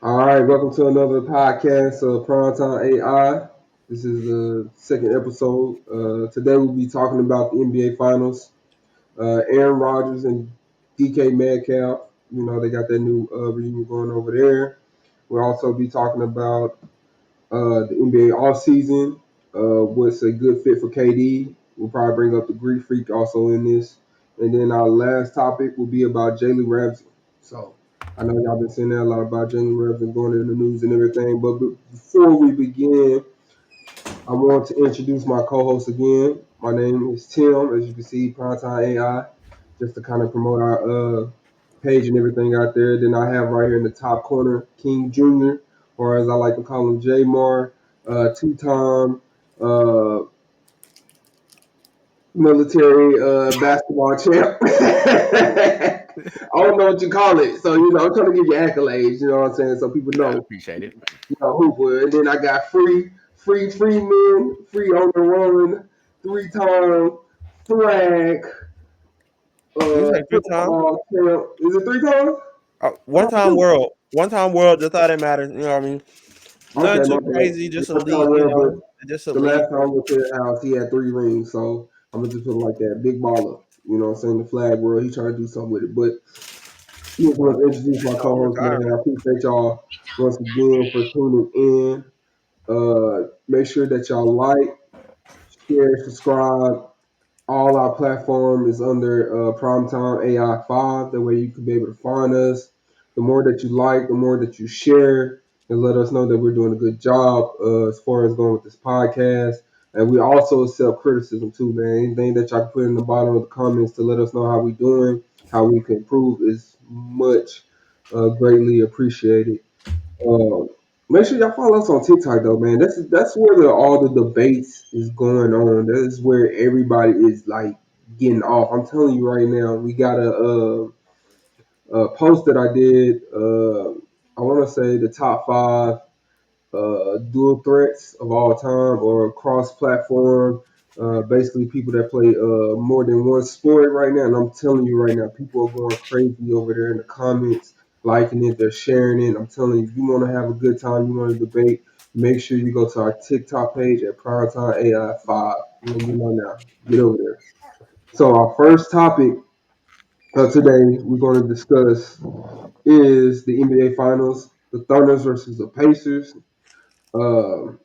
All right, welcome to another podcast of Primetime AI. This is the second episode. Today we'll be talking about the NBA Finals. Aaron Rodgers and DK Metcalf. You know they got that new reunion going over there. We'll also be talking about the NBA offseason. What's a good fit for KD? We'll probably bring up the Greek Freak also in this. And then our last topic will be about Jalen Ramsey. So I know y'all been saying that a lot about Jalen Ramsey going in the news and everything. But before we begin, I want to introduce my co-host again. My name is Tim, as you can see, Primetime AI, just to kind of promote our page and everything out there. Then I have right here in the top corner King Jr., or as I like to call him, J Mar, two-time uh, military basketball champ. I don't know what you call it, so I'm trying to give you accolades. You know what I'm saying, so people I know appreciate it. Hooper. And then I got free men, free on the run, three-time flag, You say three times? football champ. Is it three times? One time world. One time world. Just thought it mattered. You know what I mean? Nothing Okay, my too bad. crazy. Just Last time elite. around, but Just the last elite. time I went to the house, he had three rings. So I'm gonna just put it like that. Big baller. You know what I'm saying? The flag world, he trying to do something with it. But I just want to introduce my I'm co-host, man. retiring. I appreciate y'all once again for tuning in. Make sure that y'all like, share, subscribe. All our platform is under Primetime AI 5. That way you can be able to find us. The more that you like, the more that you share, and let us know that we're doing a good job as far as going with this podcast. And we also accept criticism too, man. Anything that y'all can put in the bottom of the comments to let us know how we doing, how we can improve is much greatly appreciated. Uh, Make sure y'all follow us on TikTok though, man. That's where all the debates is going on. That is where everybody is like getting off. I'm telling you right now, we got a post that I did. I want to say the top five dual threats of all time or cross-platform. Basically, people that play more than one sport right now. And I'm telling you right now, people are going crazy over there in the comments, liking it, they're sharing it. I'm telling you, if you want to have a good time, you want to debate, make sure you go to our TikTok page at Primetime AI 5. You know now, get over there. So our first topic today we're going to discuss is the NBA Finals, the Thunders versus the Pacers. Um,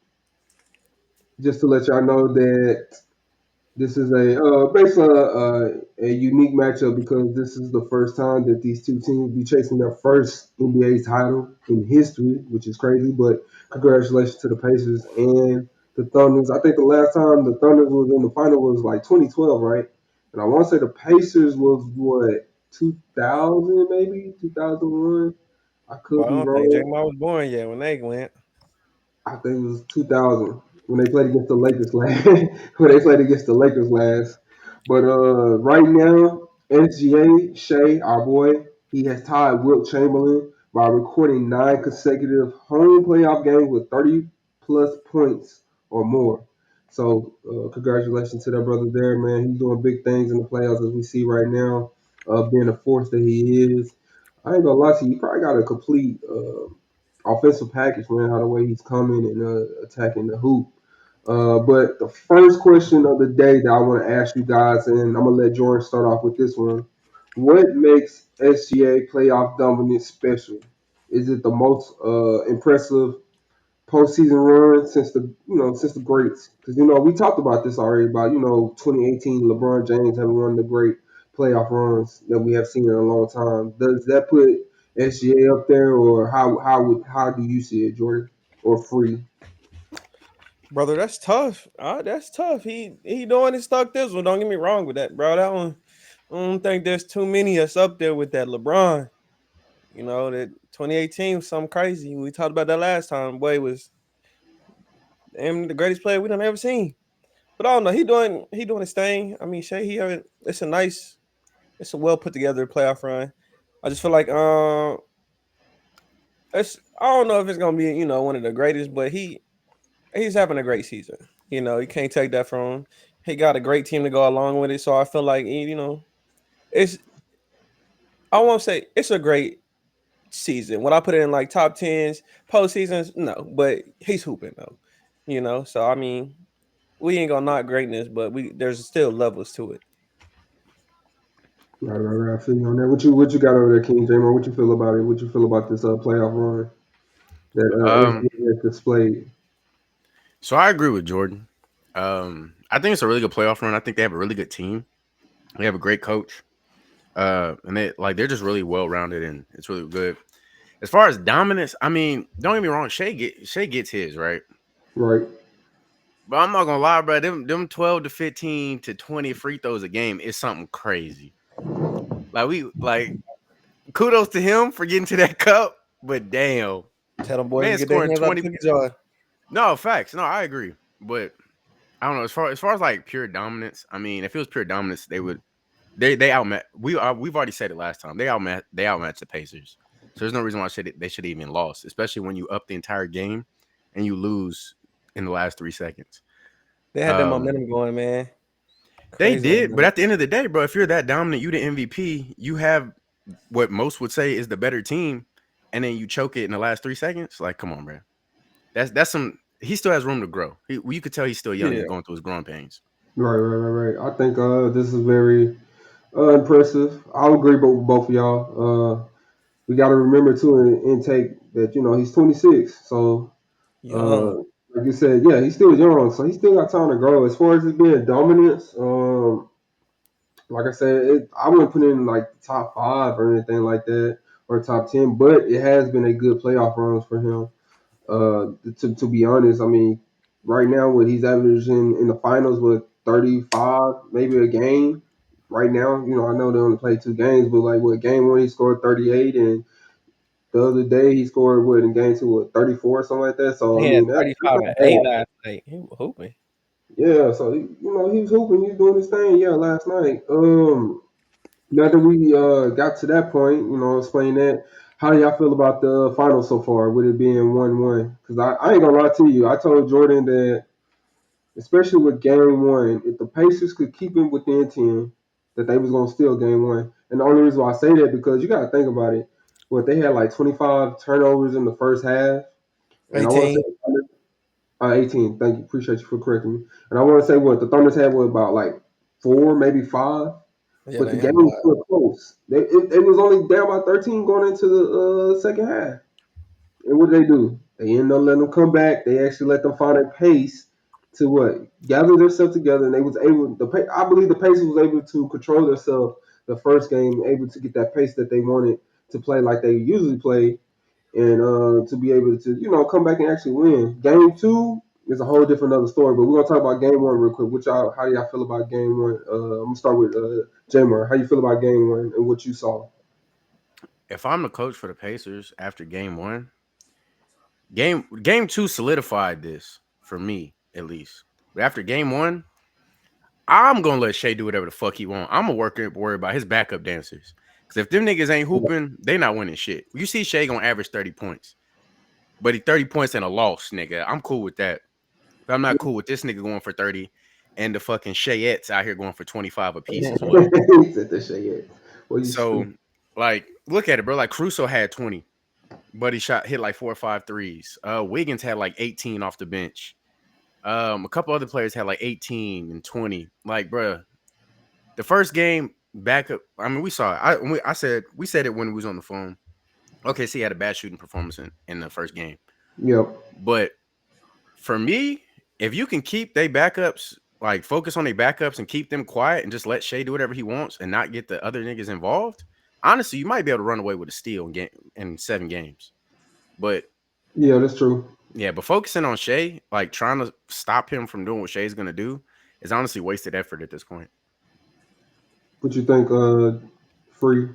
just to let y'all know that this is basically a unique matchup because this is the first time that these two teams be chasing their first NBA title in history, which is crazy. But congratulations to the Pacers and the Thunders. I think the last time the Thunders was in the final was like 2012, right? And I want to say the Pacers was what 2000 maybe 2001. I could Well, I be don't think J wrong. Ma was born yet when they went. I think it was 2000 when they played against the Lakers last. When they played against the Lakers last. But right now, SGA Shea, our boy, he has tied Wilt Chamberlain by recording 9 consecutive home playoff games with 30 plus points or more. So congratulations to that brother there, man. He's doing big things in the playoffs as we see right now, being the force that he is. I ain't gonna lie to you, he probably got a complete offensive package, man. How the way he's coming and attacking the hoop. But the first question of the day that I want to ask you guys, and I'm gonna let Jordan start off with this one. What makes SGA playoff dominance special? Is it the most impressive postseason run since the greats? Because we talked about this already about 2018 LeBron James having one of the great playoff runs that we have seen in a long time. Does that put SGA up there, or how do you see it, Jordan, or free? Brother, that's tough. That's tough. He doing his stuck this one. Don't get me wrong with that, bro. That one, I don't think there's too many us up there with that LeBron. That 2018 was something crazy. We talked about that last time. Boy, was the greatest player we done ever seen. But I don't know. He doing his thing. I mean, Shay, it's a well put together playoff run. I just feel like I don't know if it's gonna be one of the greatest, but he's having a great season. You can't take that from him. He got a great team to go along with it, so I feel like it's I won't say it's a great season. Would I put it in like top tens, postseasons? No, but he's hooping though. So I mean, we ain't gonna knock greatness, but there's still levels to it. Right, right, right. I feel you on that. What you got over there, King Jamer? What you feel about it? What you feel about this playoff run that Um, SB has displayed? so I agree with Jordan. I think it's a really good playoff run. I think they have a really good team. They have a great coach. And they're just really well rounded and it's really good. As far as dominance, I mean, don't get me wrong, Shea gets his, right? Right. But I'm not gonna lie, bro. Them 12 to 15 to 20 free throws a game is something crazy. Like kudos to him for getting to that cup, but damn, Tell them boys to man get their scoring hands out 20. the cookie jar. No, facts. No, I agree. But I don't know. As far as like pure dominance, I mean, if it was pure dominance, they outmatch. We've already said it last time. They outmatched the Pacers. So there's no reason why they should even lost, especially when you up the entire game and you lose in the last 3 seconds. They had that Um, momentum going, man. they Crazy did, but momentum. at the end of the day, bro, if you're that dominant, you the MVP. You have what most would say is the better team, and then you choke it in the last 3 seconds. Like, come on, bro. That's some. He still has room to grow. You could tell he's still young. He's Yeah, going through his growing pains. Right, right, right, right. I think this is very impressive. I'll agree with both of y'all. We got to remember too in take that he's 26, so young. uh, like you said, yeah, he's still young, so he still got time to grow. As far as it being dominance, like I said, I wouldn't put it in like the top five or anything like that or top 10, but it has been a good playoff runs for him. To be honest, I mean, right now what he's averaging in the finals with 35, maybe a game. Right now, I know they only play two games, but like what game one he scored 38, and the other day he scored what in game two what 34 or something like that. So I He had mean that's 35 not and 8 bad. last night. He was hooping. Yeah, so he was hooping, he was doing his thing. Yeah, last night. Now that we got to that point, explain that. How do y'all feel about the final so far? With it being 1-1? Because I ain't gonna lie to you. I told Jordan that, especially with game one, if the Pacers could keep it within 10, that they was gonna steal game one. And the only reason why I say that because you gotta think about it. What they had like 25 turnovers in the first half, and I want to 18. say 18. Thank you, appreciate you for correcting me. And I want to say what the Thunders had was about like four, maybe five. Yeah, But the they game had a was lot. still close. It was only down by 13 going into the second half. And what did they do? They ended up letting them come back. They actually let them find a pace to what gather themselves together, and they was able. I believe the Pacers was able to control themselves the first game, able to get that pace that they wanted to play like they usually play, and to be able to come back and actually win. Game two is a whole different other story, but we're gonna talk about game one real quick. How do y'all feel about game one? I'm gonna start with Jamar. How you feel about game one and what you saw? If I'm the coach for the Pacers after game one, game two solidified this for me at least. But after game one, I'm gonna let Shea do whatever the fuck he want. I'm gonna worry about his backup dancers. Cause if them niggas ain't hooping, they not winning shit. You see Shea gonna average 30 points, but he 30 points and a loss, nigga. I'm cool with that. But I'm not cool with this nigga going for 30 and the fucking Shayettes out here going for 25 apiece as well. He said that shit yet. Well, you So, stupid. like, look at it, bro. Like Caruso had 20, but he hit like 4 or 5 threes. Wiggins had like 18 off the bench. A couple other players had like 18 and 20. Like, bro, the first game back up. I mean, we saw it. We said it when we was on the phone. Okay, so he had a bad shooting performance in the first game. Yep. But for me, if you can keep their backups, like focus on their backups and keep them quiet and just let Shea do whatever he wants and not get the other niggas involved, honestly, you might be able to run away with a steal in 7 games. But Yeah, that's true. yeah, but focusing on Shea, like trying to stop him from doing what Shea's gonna do, is honestly wasted effort at this point. What you think, Free?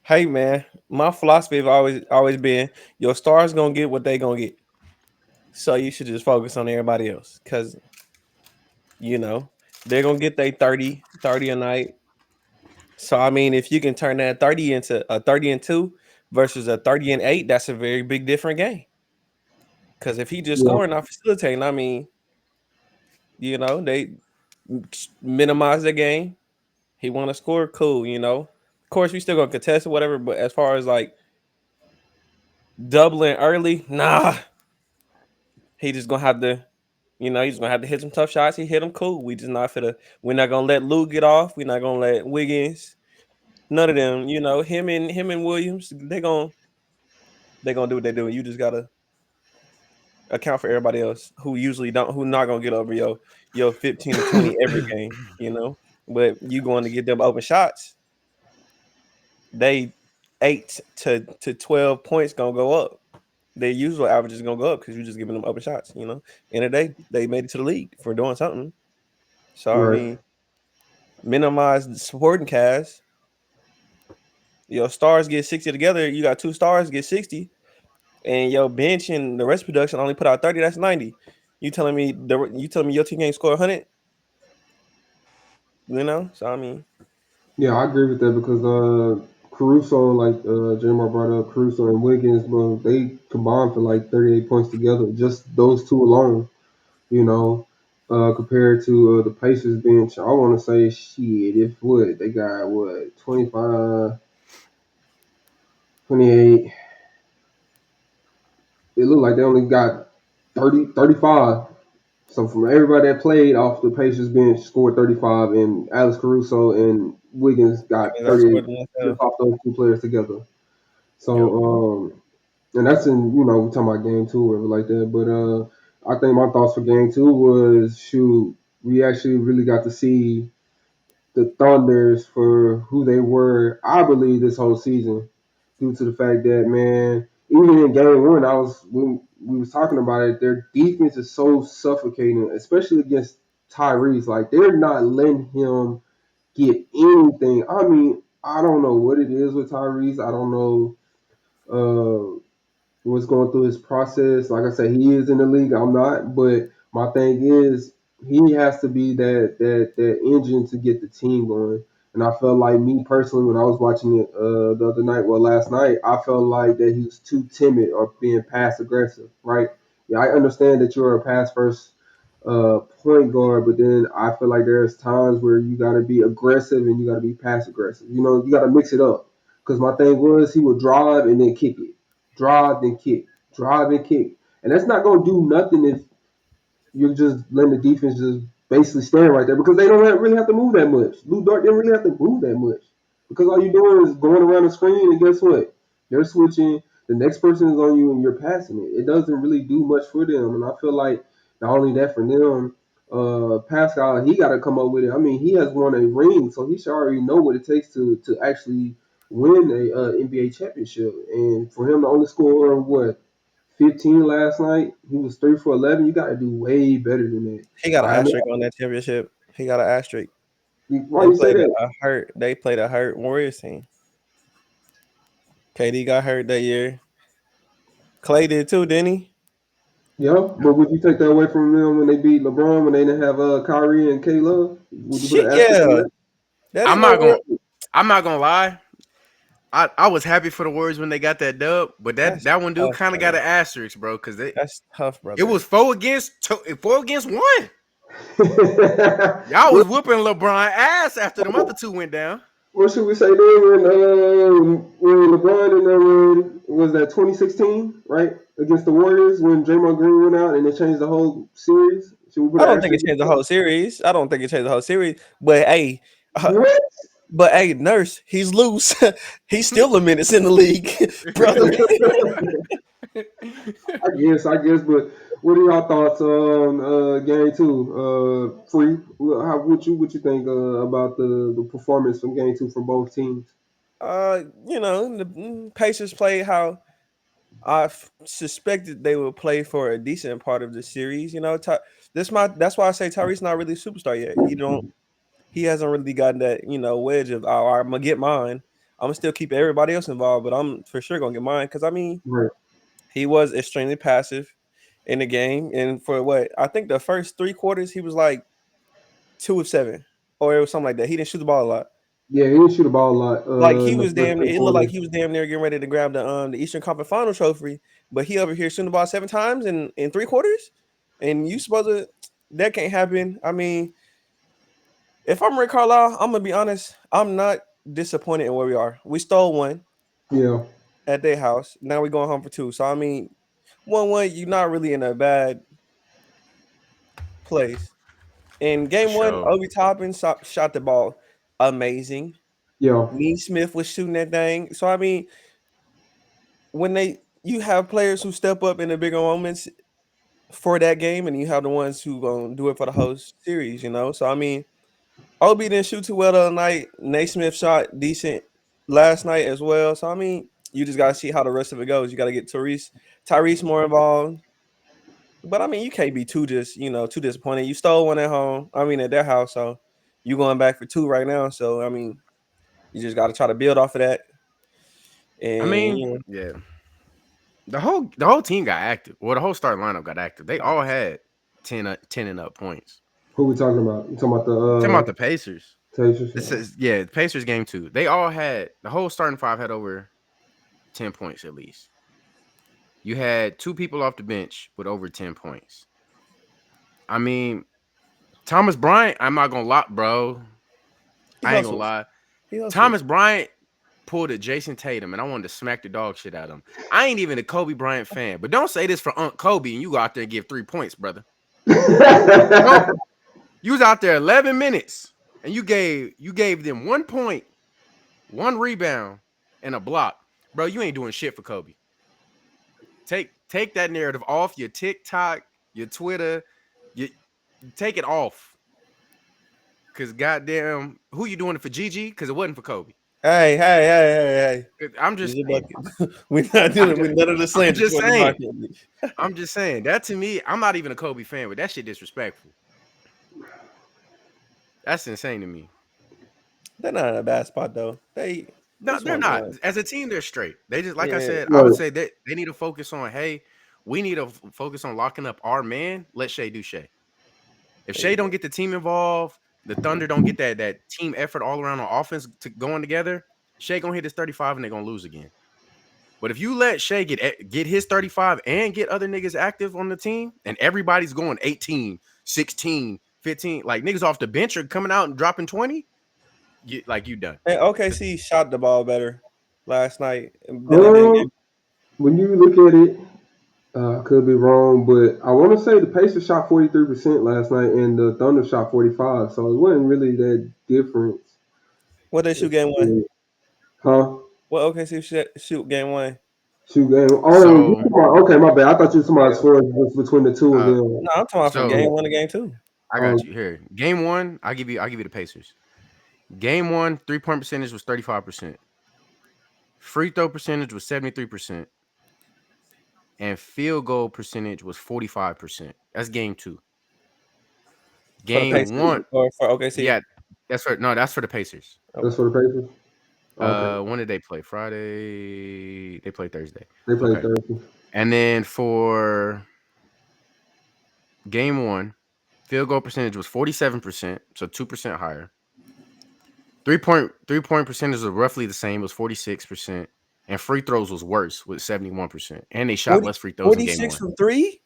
Hey man, my philosophy have always been your stars gonna get what they gonna get. So you should just focus on everybody else. Cause you know, they're gonna get their 30 a night. So I mean, if you can turn that 30 into a 30 and 2 versus a 30 and 8, that's a very big different game. Cause if he just Yeah. scoring, not facilitating, I mean, they minimize the game. He want to score, cool. Of course, we still gonna contest or whatever. But as far as like doubling early. Nah, he just gonna have to. He's gonna have to hit some tough shots. He hit them cool. We just not finna. We're not gonna let Lou get off. We're not gonna let Wiggins. None of them. Him and Williams. They gonna do what they do. You just gotta account for everybody else who usually don't. Who not gonna get over your 15 to 20 every game. But you going to get them open shots. They 8 to 12 points gonna go up. Their usual average is gonna go up because you're just giving them open shots. In a day they made it to the league for doing something. So I Right. mean, minimize the supporting cast. Your stars get 60 together. You got two stars get 60, and your bench and the rest of production only put out 30. That's 90. You telling me your team ain't score 100? So I mean, Yeah, I agree with that because Caruso, like Jamar brought up, Caruso and Wiggins, bro, they combined for like 38 points together. Just those two alone, you know, compared to the Pacers bench. I want to say, shit, if what they got, what 25, 28. It looked like they only got 30, 35. So from everybody that played off the Pacers bench, scored 35, and Alex Caruso and Wiggins got I 38 scored the just NFL. off those two players together. Yep. So, and that's in, we talking about game two or whatever like that. But I think my thoughts for game two was, shoot, we actually really got to see the Thunders for who they were, I believe, this whole season, due to the fact that, man, even in game one, when we was talking about it, their defense is so suffocating, especially against Tyrese. Like they're not letting him get anything. I mean, I don't know what it is with Tyrese. I don't know what's going through his process. Like I said, he is in the league. I'm not, but my thing is he has to be that engine to get the team going. And I felt like me personally when I was watching it the other night, well last night, I felt like that he was too timid or being pass aggressive. Right? Yeah, I understand that you're a pass first point guard, but then I feel like there's times where you got to be aggressive and you got to be pass aggressive. You got to mix it up. Because my thing was he would drive and then kick it, drive and kick, drive and kick, and that's not going to do nothing if you're just letting the defense just basically stand right there because they don't really have to move that much. Lou Dort didn't really have to move that much because all you're doing is going around the screen and guess what? They're switching. The next person is on you and you're passing it. It doesn't really do much for them, and I feel like not only that for them. Pascal, he got to come up with it. I mean, he has won a ring, so he should already know what it takes to actually win a NBA championship. And for him to only score what 15 last night. He was 3 for 11. You got to do way better than that. He got an I know. asterisk on that championship. He got an asterisk. Why They you say played that? a hurt. They played a hurt Warriors team. KD got hurt that year. Clay did too, didn't he? Yeah, but would you take that away from them when they beat LeBron when they didn't have Kyrie and K Love? Would you put Shit, an asterisk on yeah. that? That I'm ain't no not gonna. real. I'm not gonna lie. I was happy for the Warriors when they got that dub, but that That's that one dude tough, kind of got brother. an asterisk, bro, because That's tough, it brother. was 4 against 1. Y'all what, was whooping LeBron ass after them other two went down. what should we say then when LeBron and was that 2016, right? Against the Warriors when Draymond Green went out and they changed the whole series? Should we put I an don't think it asterisk changed the on whole series. I don't think it changed the whole series. But hey, that? What? Nurse, he's loose. He's still a menace in the league, brother. I guess, but what are y'all thoughts on game two? Free, what you think about the performance from game two from both teams? The Pacers played how suspected they would play for a decent part of the series. That's why I say Tyreek's not really a superstar yet. He hasn't really gotten that wedge of I'm gonna get mine. I'm gonna still keep everybody else involved, but I'm for sure gonna get mine because I mean Right. he was extremely passive in the game, and for what I think the first 3 quarters he was like 2 of 7, or it was something like that. He didn't shoot the ball a lot. Yeah, he didn't shoot the ball a lot Like he in the was first damn. three It looked like quarters. he was damn near getting ready to grab the Eastern Conference Final trophy, but he over here shooting the ball 7 times in 3 quarters, and you supposed to that can't happen. I mean, if I'm Rick Carlisle, I'm gonna be honest. I'm not disappointed in where we are. We stole one. Yeah. at their house. Now we going home for 2. So I mean, 1-1, you're not really in a bad place. In For game one, sure. Obi Toppin shot the ball amazing. Yeah. Nee Smith was shooting that thing. So I mean, when you have players who step up in the bigger moments for that game, and you have the ones who gonna do it for the whole series, you know. So I mean, Obi didn't shoot too well the other night. Naismith shot decent last night as well. So I mean, you just gotta see how the rest of it goes. You gotta get Tyrese more involved. But I mean, you can't be too disappointed. You stole one at home. I mean, at their house. So you going back for 2 right now. So I mean, you just gotta try to build off of that. I And mean, yeah. The whole team got active. Well, the whole starting lineup got active. They all had 10 and up points. Who we talking about? You talking about I'm talking about the the Pacers. Pacers? This is the Pacers game 2. They all had the whole starting 5 had over 10 points at least. You had 2 people off the bench with over 10 points. I mean, Thomas Bryant, I'm not gonna lie, bro. he I ain't gonna hustles. lie. He hustles. Thomas Bryant pulled a Jason Tatum, and I wanted to smack the dog shit out of him. I ain't even a Kobe Bryant fan, but don't say this for Unc Kobe and you go out there and give 3 points, brother. Don't. You was out there 11 minutes and you gave them 1 point, 1 rebound, and a block, bro. You ain't doing shit for Kobe. Take that narrative off your TikTok, your Twitter, you take it off. Cause goddamn, who you doing it for, Gigi? Cause it wasn't for Kobe. Hey. 'Cause I'm He's just a saying. bucket. We're not I'm dealing just, with none of the I'm slander just toward the saying. market. I'm just saying that to me. I'm not even a Kobe fan, but that shit disrespectful. That's insane to me. They're not in a bad spot though. They No, just they're want not. one. As a team, they're straight. They just, like I Yeah. said, I would Right. say that they need to focus on, hey, we need to focus on locking up our man. Let Shea do Shea. If There you Shea go. don't get the team involved, the Thunder don't get that team effort all around on offense going together, Shea gonna hit his 35 and they're gonna lose again. But if you let Shea get his 35 and get other niggas active on the team, and everybody's going 18, 16, 15, like niggas off the bench are coming out and dropping 20, you done. And OKC shot the ball better last night than they did Um, game. when you look at it, could be wrong, but I want to say the Pacers shot 43% last night, and the Thunder shot 45. So it wasn't really that difference. What they shoot game one? Huh? What OKC shoot game one? Shoot game. Oh, you So talking about, okay, my bad. I thought you were talking about Yeah. scores between the two of uh them. No, I'm talking about from game so one to game two. I got you here. Game one, I'll give you the Pacers. Game one, 3-point percentage was 35%. Free throw percentage was 73%. And field goal percentage was 45%. That's game two. For the Game Pacers one, or for OKC? yeah, that's for the Pacers. That's Okay. for the Pacers. Okay, When did they play? Friday. They played Thursday. they played Okay. Thursday. And then for game one, field goal percentage was 47%, so 2% higher. Three point percentage was roughly the same, was 46%. And free throws was worse with 71%. And they shot 40, less free throws in game 46 one. from three?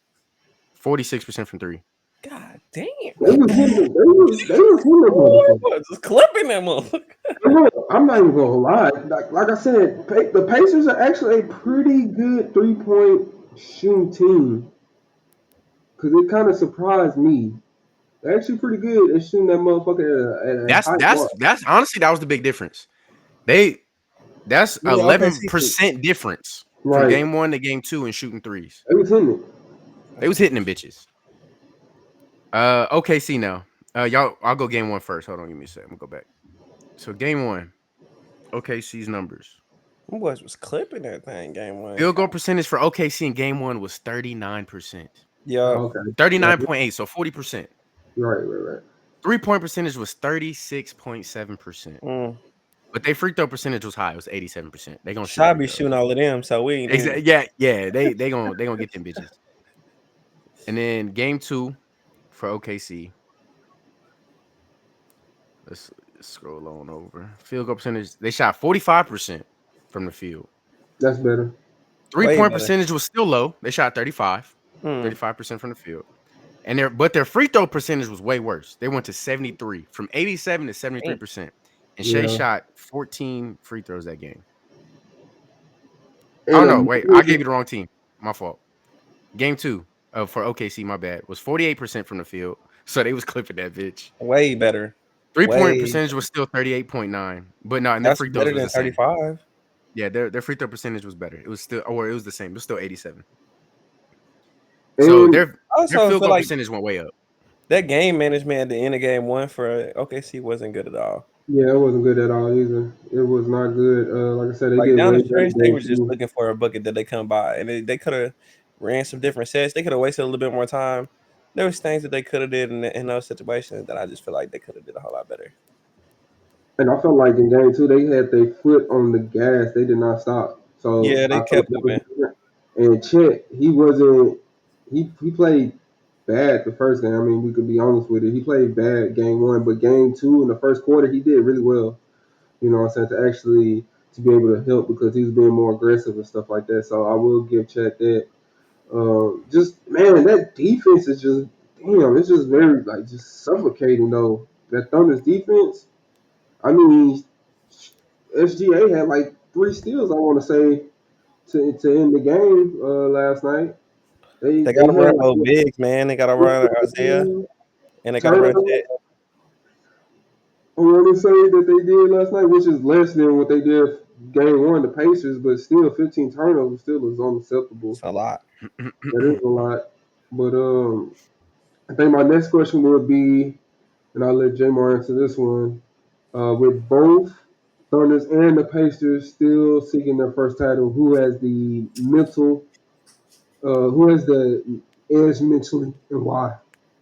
46% from 3. God damn. They was hitting. They was hitting that motherfucker. Boy, just clipping that motherfucker. Look, I'm not even gonna lie. Like I said, the Pacers are actually a pretty good 3-point shooting team. Cause it kind of surprised me. They're actually pretty good at shooting that motherfucker at a That's high that's mark. that's honestly that was the big difference. That's What did OKC shoot? 11% difference from Right. game one to game two in shooting threes. They was hitting it. They was hitting them bitches. OKC now. Y'all, I'll go game one first. Hold on, give me a second. I'm gonna go back. So game one, OKC's numbers. Them boys was clipping that thing game one. Field goal percentage for OKC in game one was 39%. Yeah. Okay. Yeah. 39.8, so 40%. Right. 3-point percentage was 36.7%. Mm. But their free throw percentage was high. It was 87%. They gonna shoot Shy free be throws. shooting all of them, so we ain't Exactly. Yeah. They gonna get them bitches. And then game two for OKC. Let's scroll on over. Field goal percentage. They shot 45% from the field. That's better. way 3-point better. percentage was still low. They shot 35. Mm. 35% from the field. And their free throw percentage was way worse. They went to 73, from 87 to Damn. 73%. And Shea Yeah. shot 14 free throws that game. Oh And no, wait, I gave you the wrong team. My fault. Game 2 for OKC, my bad, was 48% from the field. So they was clipping that bitch. Way better. 3-point Way. percentage was still 38.9, but no, and their That's free throws better was than the same. 35. Yeah, their free throw percentage was better. It was still, or it was the same. It was still 87. So and I their also field feel goal like percentage went way up. that game management at the end of game one for OKC wasn't good at all. yeah, it wasn't good at all either. It was not good. Like I said, they Like did down way the better stretch, they game were just two. looking for a bucket that they couldn't buy, and they could have ran some different sets. They could have wasted a little bit more time. There was things that they could have did in those situations that I just feel like they could have did a whole lot better. And I felt like in game two they had their foot on the gas. They did not stop. So Yeah, I they felt kept like that was moving. different. And Chet, he wasn't. He played bad the first game. I mean, we could be honest with it. He played bad game one, but game two in the first quarter he did really well. You know what I'm saying, to actually to be able to help because he was being more aggressive and stuff like that. So I will give Chet that. Just man, that defense is just damn. It's just very like just suffocating though. That Thunder's defense. I mean, SGA had like 3 steals. I want to say to end the game last night. They got They to had run like those bigs, man. They got to run Isaiah, and they got to run turnovers. Chet. I want to say that they did last night, which is less than what they did game one, the Pacers, but still 15 turnovers still is unacceptable. It's a lot. That is a lot. But I think my next question would be, and I'll let Jamar answer this one. With both Thunders and the Pacers still seeking their first title, who has the mental, who has the edge mentally, and why?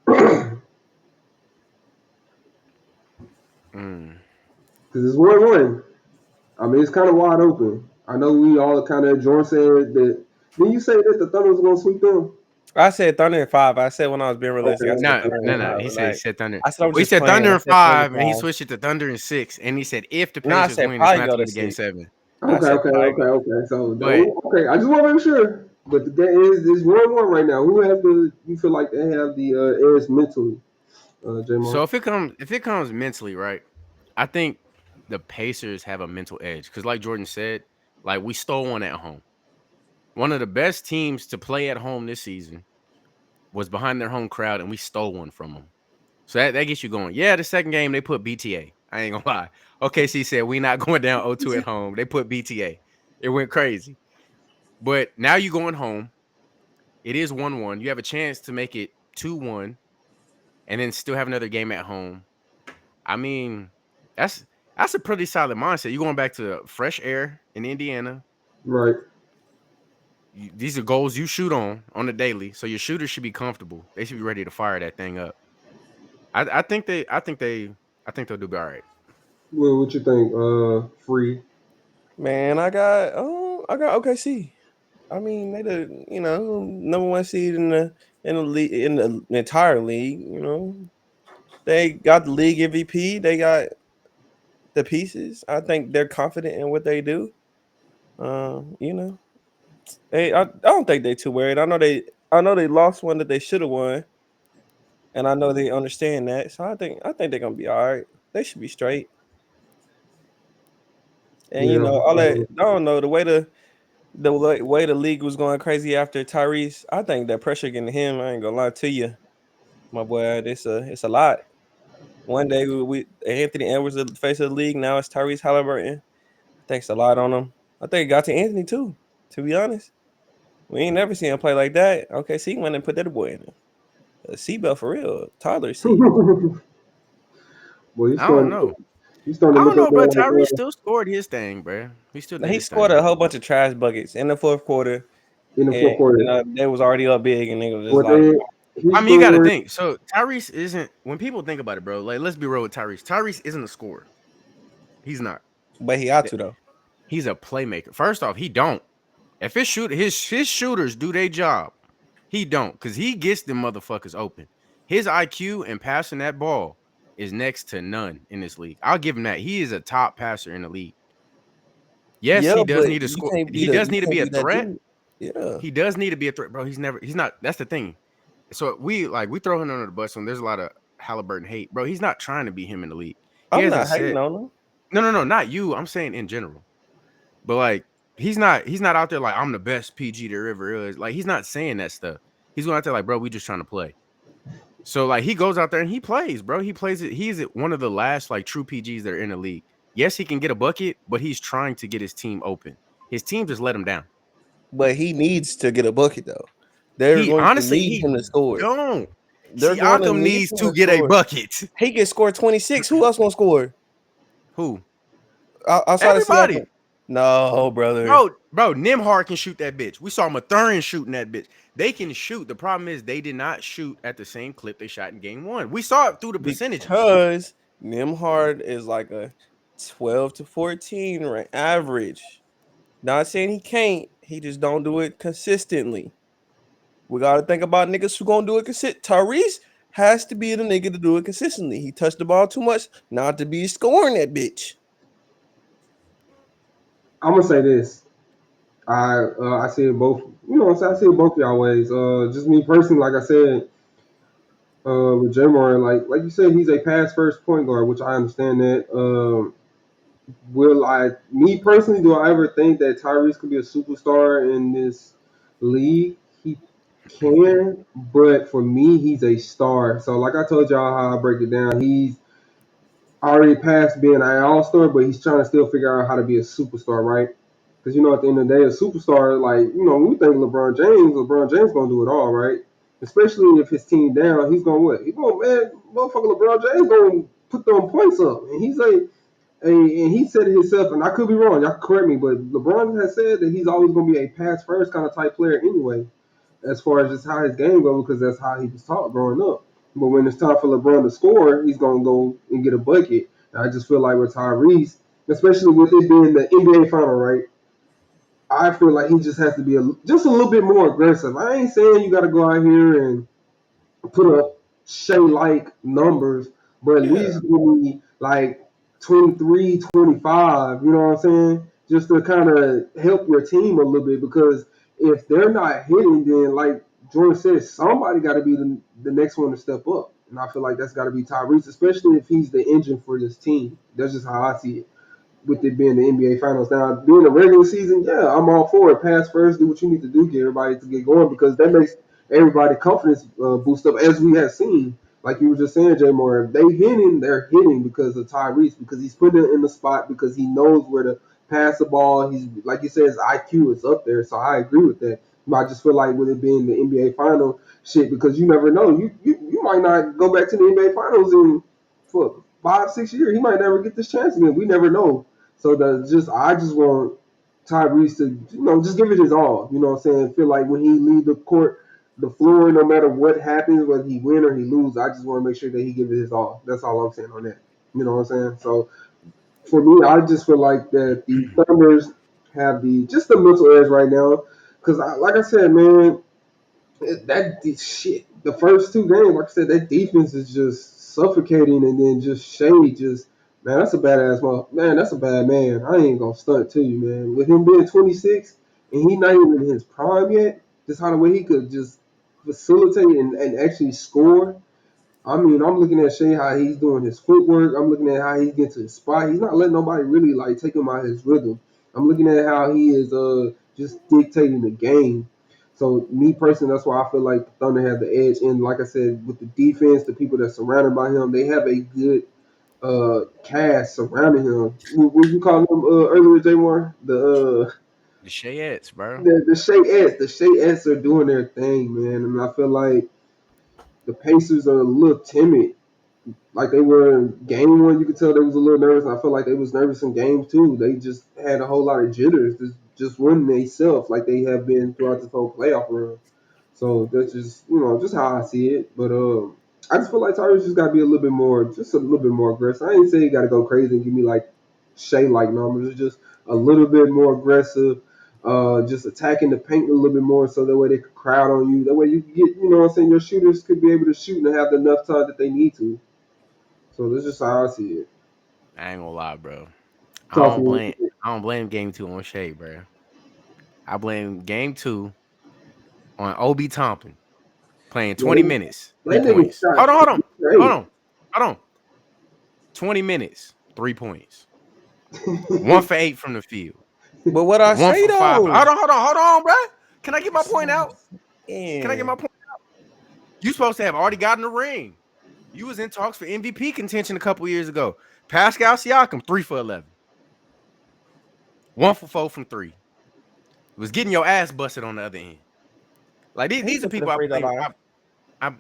Because Mm. it's 1-1. I mean, it's kind of wide open. I know we all kind of, Jordan said that. Did you say that the Thunder was going to sweep them? I said Thunder in 5. I said when I was being Okay, realistic, I said No, Thunder in no, no. 5. He said he Like said Thunder. I said, I was Well, he just said playing. Thunder I in said Thunder 5, and he 5. switched it to Thunder in 6, and he said if the No, I Pacers said win, it's probably not go to go to to Game 6. 7. I okay, said okay, probably okay, go. okay. So, But okay, I just want to make sure. But the game is 1-1 right now. Who has the? You feel like they have the edge mentally, so Jamar? if it comes mentally, right, I think the Pacers have a mental edge because, like Jordan said, like we stole one at home. One of the best teams to play at home this season was behind their home crowd, and we stole one from them. So that gets you going. Yeah, the second game they put BTA. I ain't gonna lie. OKC said we not going down 0-2 at home. They put BTA. It went crazy. But now you going home. It is 1-1. You have a chance to make it 2-1 and then still have another game at home. I mean, that's that's a pretty solid mindset. You're going back to fresh air in Indiana. Right. These are goals you shoot on the daily. So your shooters should be comfortable. They should be ready to fire that thing up. I think they'll do all right. Well, what you think? Free. Man, I got OKC. I mean, they the number one seed in the league in the entire league. They got the league MVP. They got the pieces. I think they're confident in what they do. You know, I don't think they too worried. I know they lost one that they should have won, and I know they understand that. So I think they're gonna be all right. They should be straight. And Yeah. all that. I don't know the way the league was going crazy after Tyrese. I think that pressure getting to him. I ain't gonna lie to you, my boy. It's a lot. One day we Anthony Edwards the face of the league. Now it's Tyrese Halliburton. I think it's a lot on him. I think it got to Anthony too. To be honest, we ain't never seen him play like that. Okay, so he went and put that boy in a seatbelt for real. Toddler seat. Well, I don't know. he's starting I to don't look know, up there bro. like Tyrese still scored his thing, bro. He still Now, did he his scored thing. a whole bunch of trash buckets in the fourth quarter, in the and fourth quarter. they was already up big, and they was just But like, then he I mean, you got to scored. think. So Tyrese isn't. When people think about it, bro. Like, let's be real with Tyrese. Tyrese isn't a scorer. He's not. but he got to though. He's a playmaker. First off, he don't. If his shooters do their job, he don't, because he gets them motherfuckers open. His IQ and passing that ball is next to none in this league. I'll give him that. He is a top passer in the league. Yes, Yeah, he does but need to you score. can't be He the does you need to can't be a be that threat. dude. Yeah, He does need to be a threat, bro. He's not. That's the thing. So we throw him under the bus when there's a lot of Halliburton hate, bro. He's not trying to be him in the league. He I'm hasn't not hating said on him. no, not you. I'm saying in general. But like He's not out there like I'm the best PG there ever is. Like he's not saying that stuff. He's going out there like, bro, we just trying to play. So like he goes out there and he plays, bro. He plays it. He's one of the last like true PGs that are in the league. Yes, he can get a bucket, but he's trying to get his team open. His team just let him down. But he needs to get a bucket though. They're He going to honestly need he him to score. don't. They're going to Siakam need needs him to to get a score. bucket. He can score 26. Who else gonna score Who? outside of Everybody. Siakam? No, brother. Bro, Nimhard can shoot that bitch. We saw Mathurin shooting that bitch. They can shoot. The problem is they did not shoot at the same clip they shot in game one. We saw it through the percentages. Because Nimhard is like a 12 to 14 average. Not saying he can't. He just don't do it consistently. We got to think about niggas who gonna do it consistent. Tyrese has to be the nigga to do it consistently. He touched the ball too much not to be scoring that bitch. I'm gonna say this. I see it both. You know, I see it both y'all ways. Just me personally, like I said, with Jamar, like you said, he's a pass first point guard, which I understand that. Me personally, do I ever think that Tyrese could be a superstar in this league? He can, but for me, he's a star. So, like I told y'all, how I break it down, he's already past being an all star, but he's trying to still figure out how to be a superstar, right? Because at the end of the day, a superstar, like when we think LeBron James gonna do it all, right? Especially if his team down, he's gonna what? He gonna man, motherfucker, LeBron James gonna put them points up, and and he said it himself, and I could be wrong. Y'all can correct me, but LeBron has said that he's always gonna be a pass first kind of type player anyway, as far as just how his game goes, because that's how he was taught growing up. But when it's time for LeBron to score, he's gonna go and get a bucket. And I just feel like with Tyrese, especially with it being the NBA final, right? I feel like he just has to be just a little bit more aggressive. I ain't saying you got to go out here and put up Shea like numbers, but at Yeah. least give me like 23, 25, you know what I'm saying? Just to kind of help your team a little bit because if they're not hitting, then like Jordan said, somebody got to be the next one to step up. And I feel like that's got to be Tyrese, especially if he's the engine for this team. That's just how I see it with it being the NBA Finals. Now, during the regular season, yeah, I'm all for it. Pass first, do what you need to do, get everybody to get going because that makes everybody confidence boost up, as we have seen. Like you were just saying, Jay Moore, if they hitting, they're hitting because of Tyrese, because he's putting it in the spot, because he knows where to pass the ball. He's like you said, his IQ is up there, so I agree with that. But I just feel like with it being the NBA final shit, because you never know, you might not go back to the NBA finals in for 5, 6 years. He might never get this chance again. We never know. So I just want Tyrese to just give it his all. You know what I'm saying? Feel like when he leave the court, the floor, no matter what happens, whether he win or he lose, I just want to make sure that he give it his all. That's all I'm saying on that. You know what I'm saying? So for me, I just feel like that the Thunders have the mental edge right now. Because like I said, man, shit. The first two games, like I said, that defense is just suffocating, and then just Shea, just man, that's a badass man. That's a bad man. I ain't gonna stunt to you, man. With him being 26 and he not even in his prime yet, just how the way he could just facilitate and actually score. I mean, I'm looking at Shea how he's doing his footwork. I'm looking at how he gets to his spot. He's not letting nobody really like take him out of his rhythm. I'm looking at how he is just dictating the game. So me personally, that's why I feel like the Thunder have the edge. And like I said, with the defense, the people that surrounded by him, they have a good cast surrounding him. What you call him earlier, J Moore? The Shayettes, bro. The Shea S are doing their thing, man. And I feel like the Pacers are a little timid like they were in game one. You could tell they was a little nervous. And I felt like they was nervous in game two. They just had a whole lot of jitters, just running themselves like they have been throughout this whole playoff run. So that's just just how I see it. But I just feel like Tyrese just got to be just a little bit more aggressive. I ain't say you got to go crazy and give me like Shea like numbers. It's just a little bit more aggressive. Just attacking the paint a little bit more so that way they could crowd on you. That way you get, what I'm saying, your shooters could be able to shoot and have enough time that they need to. So this is just how I see it. I ain't gonna lie, bro. I Talk to don't me. blame I don't blame game two on Shea, bro. I blame game two on Obi Toppin playing 20 Man, minutes, that three nigga points. shot Hold on, hold on, hold 68. on, hold on. 20 minutes, 3 points. 1 for 8 from the field. But what I One say for five. though, Hold on, bro. Can I get my that's what point I'm out? Can I get my saying. point? You supposed to have already gotten the ring. You was in talks for MVP contention a couple years ago. Pascal Siakam, 3 for 11. 1 for 4 from 3. Was getting your ass busted on the other end. Like He these are get to the people I free throw play. line. I,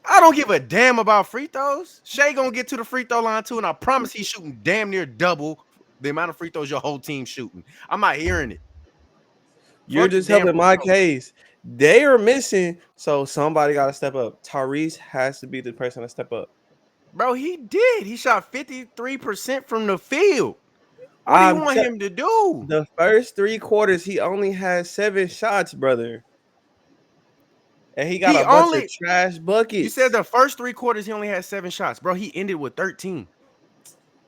I don't give a damn about free throws. Shea gonna get to the free throw line too, and I promise he's shooting damn near double the amount of free throws your whole team's shooting. I'm not hearing it. You're Fuck the just damn helping free my throw. case. They are missing, so somebody got to step up. Tyrese has to be the person to step up. Bro, he did. He shot 53% from the field. What do you I'm want te- him to do? the first 3 quarters, he only had 7 shots, brother, and he got He a bunch of only, trash you said buckets. the first 3 quarters he only had 7 shots. Bro, he ended with 13.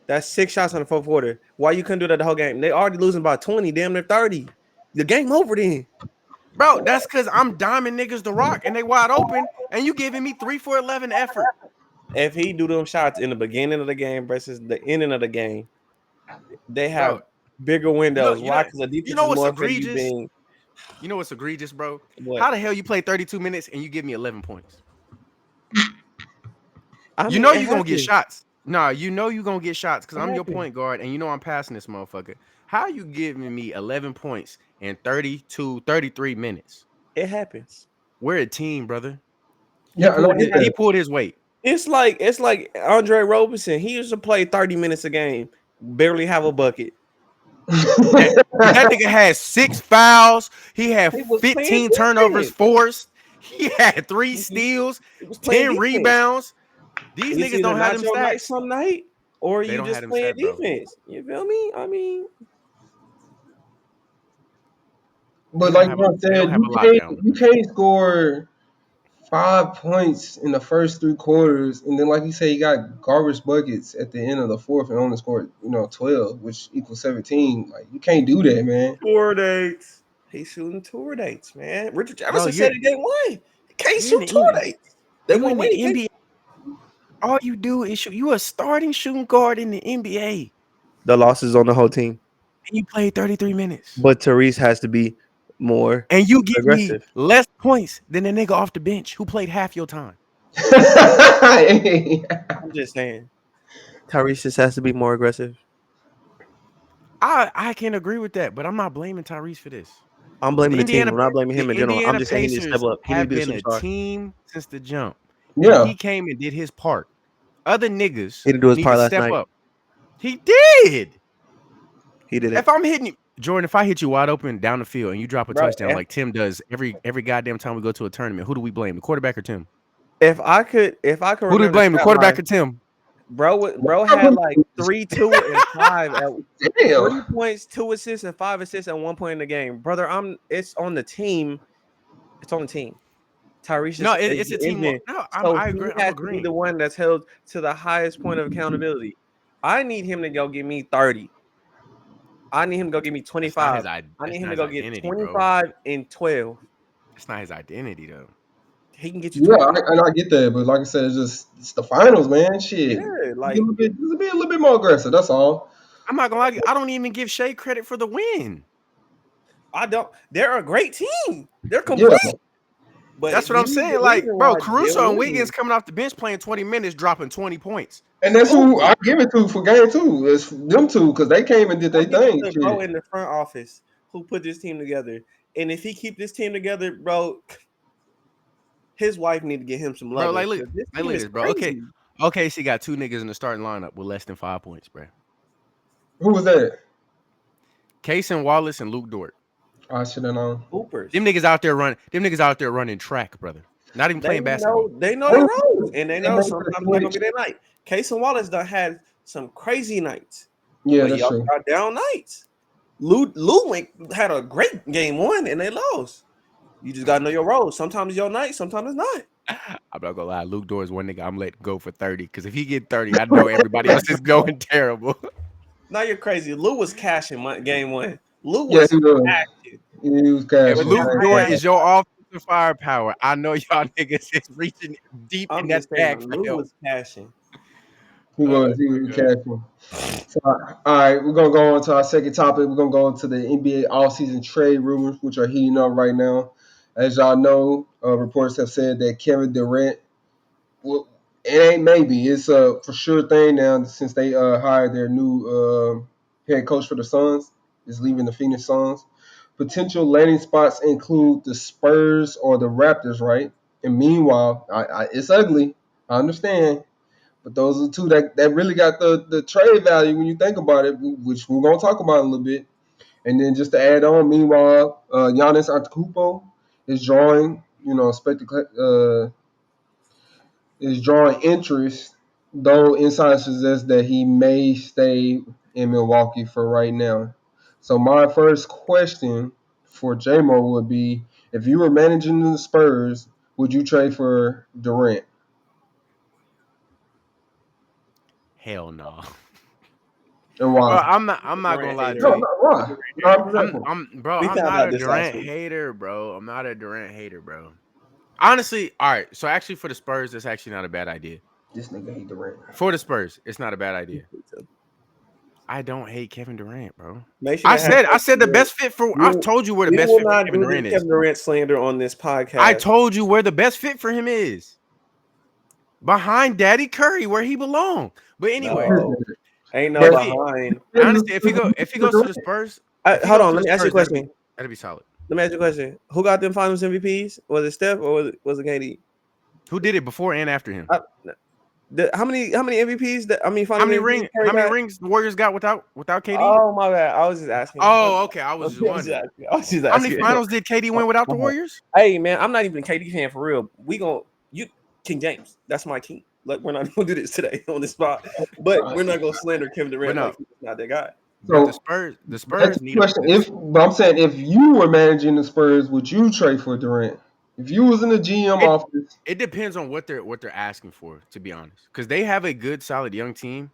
That's 6 shots in the fourth quarter. Why you couldn't do that the whole game? They already losing by 20, damn near 30. The game over then. Bro, that's because I'm diming niggas the rock and they wide open, and you giving me 3 for 11 effort. If he do them shots in the beginning of the game versus the ending of the game, they have Bro, bigger you know, windows. you know, Why? Because the you defense know is what's more for you egregious? being You know what's egregious, bro? what? How the hell you play 32 minutes and you give me 11 points? I You mean, know it you're gonna get happens. shots. Nah, you know you're gonna get shots because It I'm your happens. point guard and you know I'm passing this motherfucker. How you giving me 11 points in 32, 33 minutes? It happens. We're a team, brother. He Yeah, and I pulled get his he that. pulled his weight. It's like Andre Roberson. He used to play 30 minutes a game, barely have a bucket. That nigga had 6 fouls. He had He was playing 15 turnovers defense. forced. He had 3 He steals, was playing 10 defense. rebounds. These It's niggas either don't have not them your night stats. some night, or They you don't have just them playing stats, bro. defense. You feel me? I mean, They But don't like have a Ron they don't said, have a you lockdown. can't score 5 points in the first 3 quarters, and then like you say, you got garbage buckets at the end of the fourth and only scored 12, which equals 17. Like you can't do that, man. tour dates. He's shooting tour dates, man. Richard Bro, Jefferson said in game one, he can't you're in shoot the tour NBA. dates. They You want in to the win. He can't. NBA. All you do is shoot. You a starting shooting guard in the NBA. The losses on the whole team, And you played 33 minutes. but Therese has to be more And you give me aggressive. less points than the nigga off the bench who played half your time. I'm just saying, Tyrese just has to be more aggressive. I can agree with that, but I'm not blaming Tyrese for this. I'm The blaming the team. Indiana I'm not blaming the him in general. I'm Indiana just saying he needs to step Pacers up. He needs to have be the been a superstar. team since the jump. And Yeah. he came and did his part. Other niggas He didn't do his need part to last step night. up. He did. He did it, If I'm hitting you, Jordan, if I hit you wide open down the field and you drop a bro. touchdown like Tim does every goddamn time we go to a tournament, who do we blame? The quarterback or Tim? If I could Who do we remember the blame? The stat quarterback or line, Tim? bro had like 3, 2, and 5 at Damn. 3 points, 2 assists, and 5 assists at one point in the game, brother. It's on the team. It's on the team. Tyrese No, is it's a the team. engine, No, so I he agree. I'm has to be the agreeing. one that's held to the highest point of accountability. I need him to go give me 30. I need him to go give me That's not his 25. I need that's him not to his go get identity, bro. 25 and 12. That's not his identity though. He can get you Yeah, 25. and I get that, but like I said, it's the finals, man. Shit, Yeah, be a like little bit, just be a little bit more aggressive. That's all. I'm not gonna lie to you. I don't even give Shea credit for the win. I don't. They're a great team. They're Yeah, complete. But That's what I'm he's the saying. Like, reason bro, why they're Caruso and Wiggins winning. coming off the bench playing 20 minutes, dropping 20 points. and that's who Hoopers. I give it to for game two. It's them two because they came and did I their give it thing. to bro Shit. in the front office who put this team together. And if he keep this team together, bro, his wife need to get him some Bro, loving because this like team look at is this, bro. Okay. crazy. Okay, she got 2 niggas in the starting lineup with less than 5 points, bro. Who was that? Casey Wallace and Luke Dort. I should have known. Them Hoopers. niggas out there running. Them niggas out there running track, brother. Not even They playing know basketball. they know their Who- roles, and they They know made the sometimes it's not gonna switch. be their night. Case and Wallace done had some crazy nights, Yeah, but that's y'all true. got down nights. Lou had a great game one, and they lost. You just gotta know your roles. Sometimes it's your night, sometimes it's not. I'm not gonna lie. Luke Dort is one nigga I'm letting go for 30. Because if he get 30, I know everybody else is going terrible. Now you're crazy. Lou was cashing game one. Lou Yeah, was he was. cashing. He was If cashing. But Luke that's how Dort y'all. is your offensive firepower, I know y'all niggas is reaching deep in I'm that just saying, bag for Lou help. was cashing. He was. He was cashing. So, all right, we're gonna go on to our second topic. We're gonna go into the NBA offseason trade rumors, which are heating up right now. As y'all know, reports have said that Kevin Durant. Well, it ain't maybe. It's a for sure thing now since they hired their new head coach for the Suns. Is leaving the Phoenix Suns. Potential landing spots include the Spurs or the Raptors, right? And meanwhile, it's ugly. I understand. But those are two that really got the trade value when you think about it, which we're gonna talk about in a little bit. And then just to add on, meanwhile, Giannis Antetokounmpo is drawing, is drawing interest, though insider suggests that he may stay in Milwaukee for right now. So my first question for J-Mo would be, if you were managing the Spurs, would you trade for Durant? Hell no. And Bro, why? I'm not gonna Durant lie hater. to No, you. no, why? No, for that point. Bro, We I'm found not out a this last Durant week. hater, bro. I'm not a Durant hater, bro. Honestly, all right. So actually, for the Spurs, that's actually not a bad idea. This nigga hate Durant. For the Spurs, it's not a bad idea. I don't hate Kevin Durant, bro. Make sure I that said, happens. I said the best fit for. I've told you where the We best will fit for not Kevin do this Durant is. Kevin Durant slander on this I podcast. told you where the best fit for him is. Behind Daddy Curry, where he belongs. But anyway, No, ain't no if But he behind. honestly, if he goes to the Spurs, if he Hold goes on, to let the me ask you a Spurs, question. that'd be solid. Let me ask you a question. Who got them Finals MVPs? Was it Steph or was it KD? Who did it before and after him? I, how many MVPs that I mean Finals MVPs Curry How many got? rings the Warriors got without KD? Oh my bad, I was just asking. Oh, okay. I was just wondering. I was just How many asking. finals did KD win without the Warriors? Hey man, I'm not even a KD fan for real. We gon' you King James. That's my king. Like we're not gonna do this today on the spot, but we're not gonna slander Kevin But Durant no, like he's not that guy. but the so Spurs, the that's Spurs the need a. question. But I'm saying if you were managing the Spurs, would you trade for Durant? If you was in the GM It office, it depends on what they're asking for, to be honest, because they have a good, solid young team,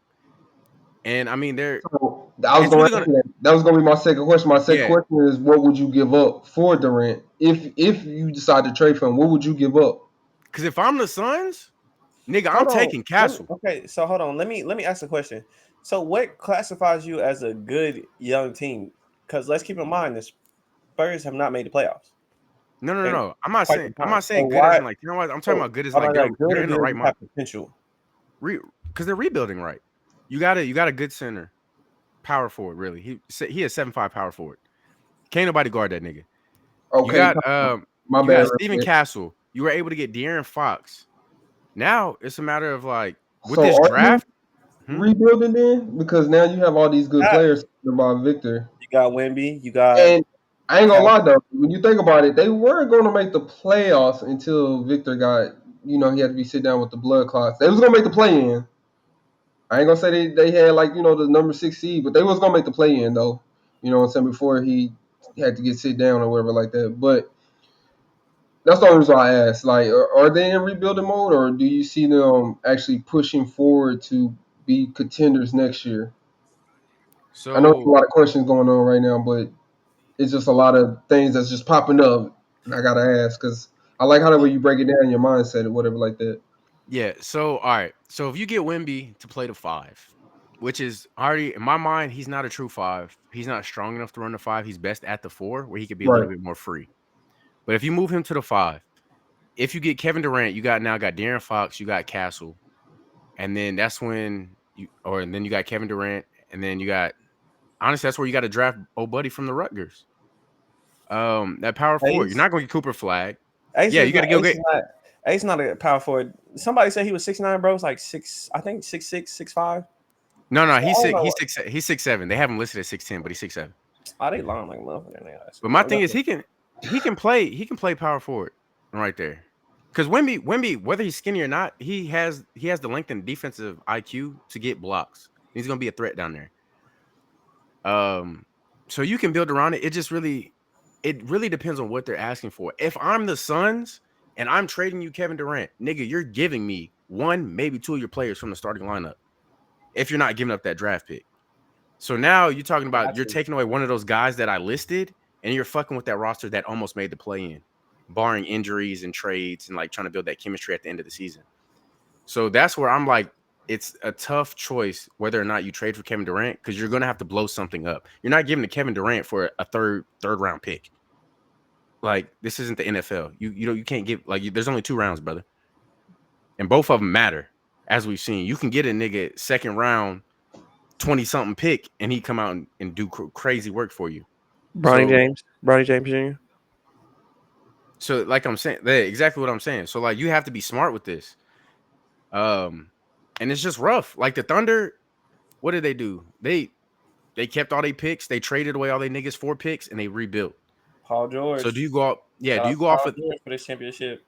and I mean they're. so I was It's going really to ask gonna. you that. That was going to be my second question. My second Yeah, question is, what would you give up for Durant if you decide to trade for him? What would you give up? because if I'm the Suns, nigga, I'm Hold on. taking Castle. Okay, so hold on. Let me ask a question. So what classifies you as a good young team? Because let's keep in mind the Spurs have not made the playoffs No, no, no, in no. I'm not quite saying some I'm time. not saying good as in like, you know what? I'm talking about good as How like about they're that good they're or in the good right you mind. have potential? Because they're rebuilding right. You got a good center, power forward. Really, he has 7'5" power forward. Can't nobody guard that nigga. You Okay, got my you bad. got Stephen Castle. You were able to get De'Aaron Fox. Now it's a matter of like with So this are you draft. Hmm? rebuilding then? Because now you have all these good Got, players about Victor. you got Wemby, you got And I ain't gonna Cal. lie though, when you think about it, they were gonna make the playoffs until Victor got, he had to be sit down with the blood clots. They was gonna make the play in. I ain't gonna say they had like, the number 6 seed, but they was gonna make the play in though. You know what I'm saying, before he had to get sit down or whatever like that. But that's the only reason why I asked. Like, are they in rebuilding mode, or do you see them actually pushing forward to be contenders next year? I know it's a So lot of questions going on right now, but it's just a lot of things that's just popping up. And I gotta ask because I like how the way you break it down in your mindset or whatever like that. yeah. So all right. So if you get Wimby to play the five, which is already in my mind, he's not a true five. He's not strong enough to run the five. He's best at the four, where he could be a Right. little bit more free. But if you move him to the five, if you get Kevin Durant, you got De'Aaron Fox, you got Castle, and then that's when and then you got Kevin Durant, and then you got honestly that's where you got to draft old buddy from the Rutgers. That power forward. You're Ace. not going to get Cooper Flag. Ace Yeah, is you got not to go Ace get. is not Ace not a power forward. Somebody said he was 6'9", bro. It's like six, I think 6'6", 6'5". No, no, So I he's don't six. know. He's 6'7". They have him listed at 6'10", but he's 6'7". Oh, they lying like motherfucker. But my thing is he can play power forward right there. Because Wimby, whether he's skinny or not, he has the length and defensive IQ to get blocks. He's gonna be a threat down there. So you can build around it. It really depends on what they're asking for. If I'm the Suns and I'm trading you Kevin Durant, nigga, you're giving me one, maybe two of your players from the starting lineup. If you're not giving up that draft pick. So now you're talking about you're taking away one of those guys that I listed, and you're fucking with that roster that almost made the play in, barring injuries and trades and like trying to build that chemistry at the end of the season. So that's where I'm like, it's a tough choice whether or not you trade for Kevin Durant because you're gonna have to blow something up. You're not giving to Kevin Durant for a third round pick. Like this isn't the NFL. You can't give there's only 2 rounds, brother, and both of them matter as we've seen. You can get a nigga second round 20 something pick and he come out and do crazy work for you. Bronny James Jr. So like I'm saying, exactly what I'm saying. So like you have to be smart with this. And it's just rough. Like the Thunder, what did they do? They kept all their picks, they traded away all their niggas for picks, and they rebuilt. Paul George. So do you go out? Yeah, Shout do out you to go Paul off of George for this championship?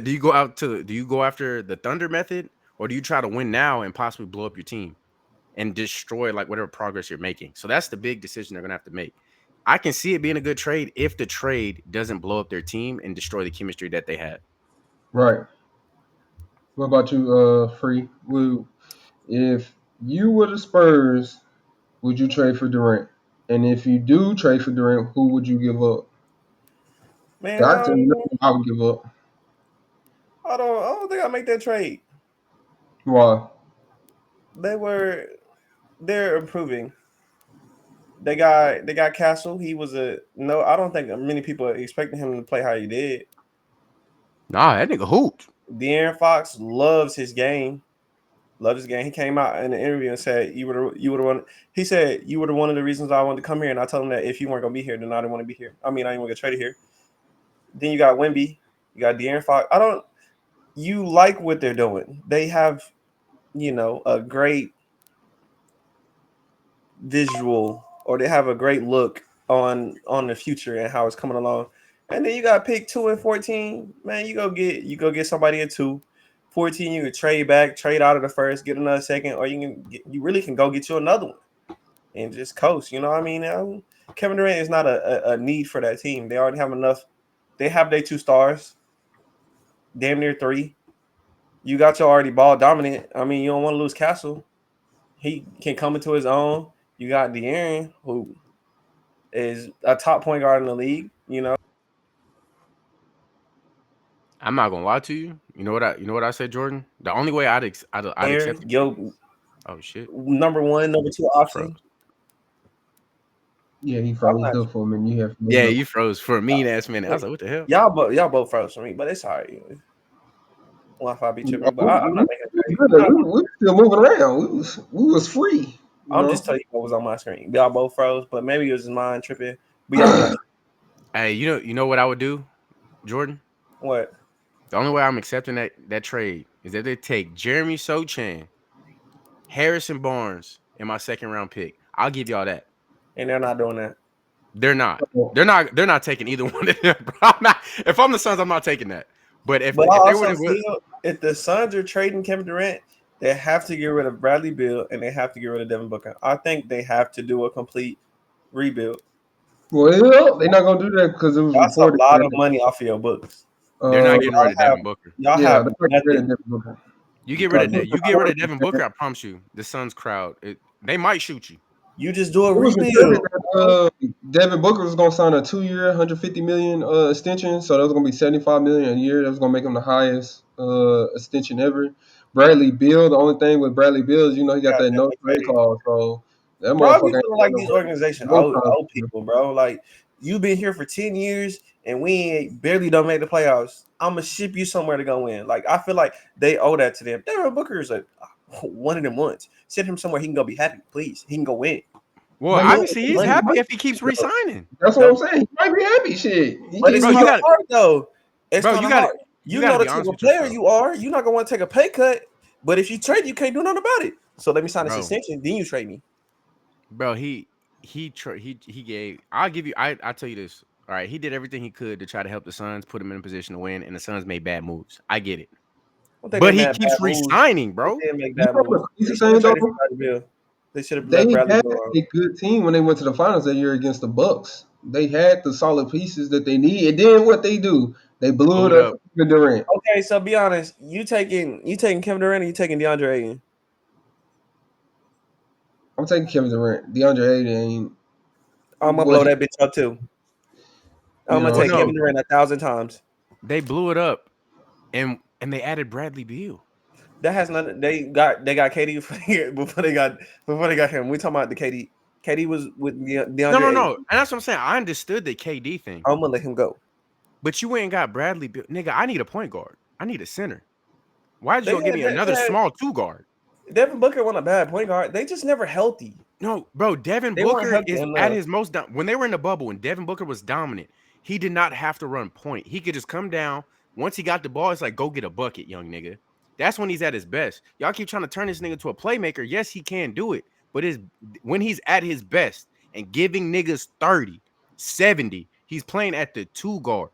do you go after the Thunder method, or do you try to win now and possibly blow up your team and destroy like whatever progress you're making? So that's the big decision they're gonna have to make. I can see it being a good trade if the trade doesn't blow up their team and destroy the chemistry that they had. Right. What about you, Free? If you were the Spurs, would you trade for Durant? And if you do trade for Durant, who would you give up? Man, I tell you, I would give up. I don't think I make that trade. Why? They're improving. They got Castle. He was no. I don't think many people are expecting him to play how he did. Nah, that nigga hooped. De'Aaron Fox loves his game. Loves his game. He came out in the interview and said you would have won. He said you were one of the reasons I wanted to come here, and I told him that if you weren't gonna be here, then I didn't want to be here. I mean, I didn't want to get traded here. Then you got Wemby, you got De'Aaron Fox. You like what they're doing. They have, a great visual, or they have a great look on the future and how it's coming along. And then you got pick 2 and 14. Man, you go get somebody at 2. 14, you can trade out of the first, get another second, or you really can go get you another one and just coast. You know what I mean? Kevin Durant is not a need for that team. They already have enough. They have their 2 stars, damn near 3. You got your already ball dominant. I mean, you don't want to lose Castle. He can come into his own. You got De'Aaron, who is a top point guard in the league. I'm not gonna lie to you. You know what I said, Jordan? The only way I'd accept it. Oh shit. Number 1, number 2 He option. froze. Yeah, he froze up for a minute. You have You froze for a mean ass minute. I was like, what the hell? Y'all both froze for me, but it's all right. Wi-Fi be tripping, but I'm not making we were still moving around. We was free. I'm just telling you what was on my screen. Y'all both froze, but maybe it was mine tripping. But y'all got Hey, you know what I would do, Jordan? what? The only way I'm accepting that trade is if they take Jeremy Sochan, Harrison Barnes, and my second round pick. I'll give y'all that. And they're not doing that. They're not. They're not taking either one of them. Bro. If I'm the Suns, I'm not taking that. But if they would have, if the Suns are trading Kevin Durant, they have to get rid of Bradley Beal and they have to get rid of Devin Booker. I think they have to do a complete rebuild. Well, they're not gonna do that because it was That's reported. a lot of money off of your books. They're not getting rid of Devin Booker. Y'all have nothing. You get rid of Devin Booker, I promise you, the Suns crowd, they might shoot you. You just do a rebuild. Devin Booker was gonna sign a 2-year, $150 million extension, so that was gonna be $75 million a year. That was gonna make him the highest extension ever. Bradley Beal, the only thing with Bradley Beal is he got that no trade clause, so that bro, motherfucker you feel like these organizations old people, bro. Like you've been here for 10 years and we ain't barely done make the playoffs. I'm gonna ship you somewhere to go in. Like I feel like they owe that to them. Devin Booker is like one of them ones. Send him somewhere he can go be happy, please. He can go win. Well, obviously he's happy if he keeps re-signing. That's what I'm saying. He might be happy, shit. But it's kind of hard though. It's kind of hard. You know the type of player you are. You're not gonna want to take a pay cut. But if you trade, you can't do nothing about it. So let me sign this extension. Then you trade me, bro. He gave. I'll give you. I tell you this. All right, he did everything he could to try to help the Suns, put him in a position to win, and the Suns made bad moves. I get it, but he keeps re-signing, bro. They should have. They had a good team when they went to the finals that year against the Bucks. They had the solid pieces that they need, and then what they do? They blew it up with Durant. Okay, so be honest. You taking Kevin Durant, or you taking DeAndre Ayton? I'm taking Kevin Durant. DeAndre Ayton. I'm gonna blow that bitch up too. I'm gonna take Kevin Durant 1,000 times. They blew it up, and they added Bradley Beal. That has nothing. They got KD before they got him. We talking about the KD. KD was with No, no, DeAndre no. Ayton. And that's what I'm saying. I understood the KD thing, I'm gonna let him go. but you ain't got Bradley. Nigga, I need a point guard. I need a center. Why did you They gonna give had, me they another had small two guard? Devin Booker wasn't a bad point guard. They just never healthy. No, bro, Devin They weren't Booker healthy is at enough. his most when they were in the bubble and Devin Booker was dominant. He did not have to run point. He could just come down. Once he got the ball, it's like, go get a bucket, young nigga. That's when he's at his best. Y'all keep trying to turn this nigga to a playmaker. Yes, he can do it. But when he's at his best and giving niggas 30, 70, he's playing at the two guard.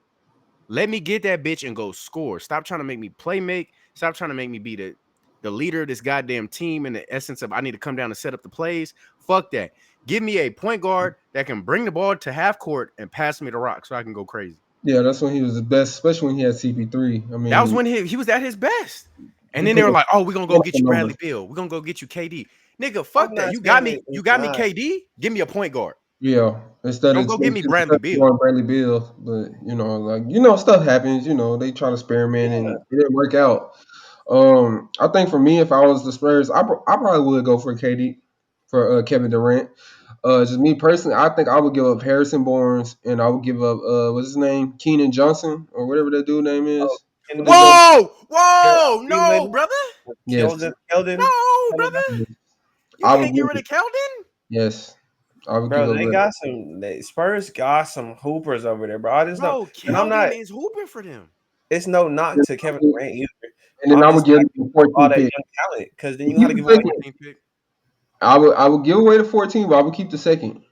Let me get that bitch and go score. Stop trying to make me play make. Stop trying to make me be the leader of this goddamn team in the essence of I need to come down and set up the plays. Fuck that. Give me a point guard that can bring the ball to half court and pass me the rock so I can go crazy. Yeah, that's when he was the best, especially when he had CP3. I That was mean, when he was at his best. And he then they put were up like, "Oh, we're gonna go get wonderful you Bradley numbers. Beal. We're gonna go get you KD." Nigga, I'm fuck that. not You got saying me. it's You got me not. KD. Give me a point guard. Yeah, instead Don't of go give me instead Bradley of Beal. going Bradley Bill, but stuff happens. They try to experiment Yeah. and it didn't work out. I think for me, if I was the Spurs, I probably would go for KD for Kevin Durant. Just me personally, I think I would give up Harrison Barnes and I would give up what's his name, Keenan Johnson or whatever that dude name Oh, is. Ken What they got? Whitley, Whoa, whoa, no, Whitley, brother. Yes, Keldon. No, brother. yes. You I would can't get give rid it. of Keldon. Yes, I would give Bro, up. they got some. Spurs got some hoopers over there, bro. I just know, Bro, and I'm Keldon not. is hooping for them. It's no knock to Kevin And Durant either. then I'm I just would give not them the giving up all 14th that pick. young talent because then To you got keep to the give up like second, 14th pick. I would give away the 14, but I would keep the second.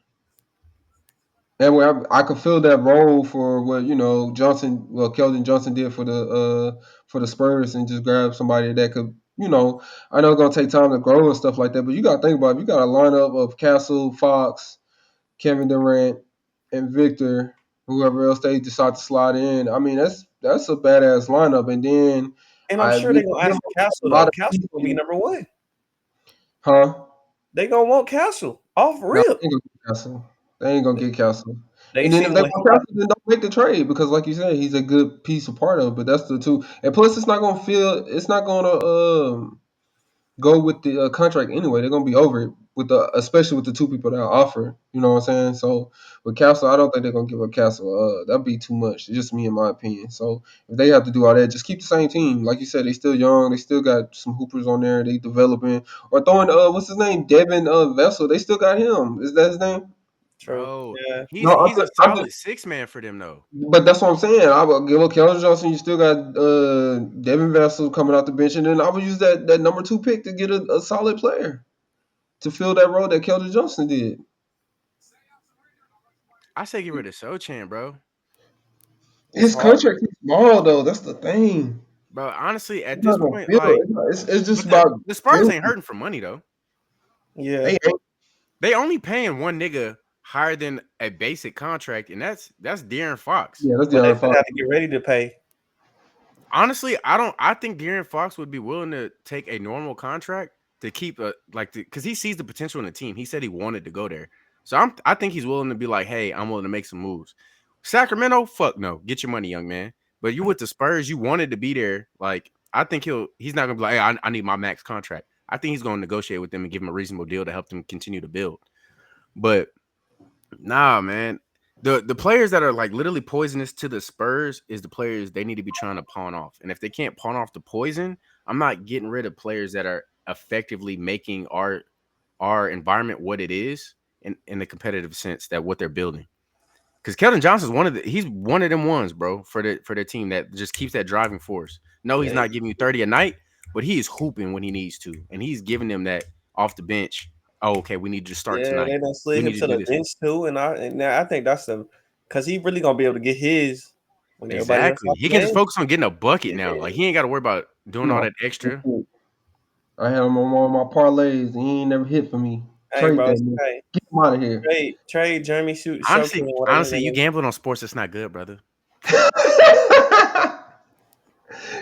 That way, I could fill that role for what Keldon Johnson did for the Spurs, and just grab somebody that could, I know it's gonna take time to grow and stuff like that, but you got to think about it. You got a lineup of Castle, Fox, Kevin Durant, and Victor, whoever else they decide to slide in. I mean, that's a badass lineup, and then and I'm I sure we they're gonna give ask 'em for a Castle lot though. of Castle gonna be pieces, number one. huh? They gonna want Castle off No, rip. they ain't gonna get Castle. They ain't gonna get Castle. They And then if seen they what he want got. Castle, then don't make the trade because, like you said, he's a good piece of part of it. But that's the two. And plus, it's not gonna go with the contract anyway. They're gonna be over it especially with the two people that are offered. You know what I'm saying? So with Castle, I don't think they're gonna give up Castle. That'd be too much. It's just me in my opinion. So if they have to do all that, just keep the same team. Like you said, they still young. They still got some hoopers on there. They developing or throwing what's his name, Devin Vessel. They still got him. Is that his name? True. Bro, Yeah. he's No, he's a I'm just. solid six man for them though. But that's what I'm saying. I would give up Keldon Johnson. You still got Devin Vessel coming out the bench, and then I would use that number two pick to get a solid player to fill that role that Keldon Johnson did. I say get rid of Sochan, bro. It's His hard. contract is small though. That's the thing. Bro, honestly, at He's this not gonna point, build. like, It's just but the about the Spurs building. ain't hurting for money though. Yeah. They ain't. They only paying one nigga higher than a basic contract, and that's De'Aaron Fox. Yeah, that's the But they other finna part. have to get ready to pay. Honestly, I think De'Aaron Fox would be willing to take a normal contract to keep because he sees the potential in the team. He said he wanted to go there, so I think he's willing to be like, hey, I'm willing to make some moves. Sacramento, fuck no, get your money, young man. But you with the Spurs, you wanted to be there. Like I think he's not gonna be like, hey, I need my max contract. I think he's gonna negotiate with them and give him a reasonable deal to help them continue to build. But nah, man. The players that are like literally poisonous to the Spurs is the players they need to be trying to pawn off. And if they can't pawn off the poison, I'm not getting rid of players that are effectively making our environment what it is in the competitive sense that what they're building. Because Keldon Johnson's he's one of them ones, bro, for their team that just keeps that driving force. No, he's Yeah. not giving you 30 a night, but he is hooping when he needs to. And he's giving them that off the bench. Oh, okay, we need to start Yeah. tonight. They done We slid him need to to do the this. bench too, and I think that's the because he really gonna be able to get his when everybody else Exactly. off He the can just bench. focus on getting a bucket now. Yeah. Like he ain't got to worry about doing all No. that extra. I had him on one of my parlays. He ain't never hit for me. Hey, Trade bro. that man. Hey, Get him out of here. trade Jeremy Shokin, Honestly, whatever his honestly, name you is. gambling on sports, that's not good, brother.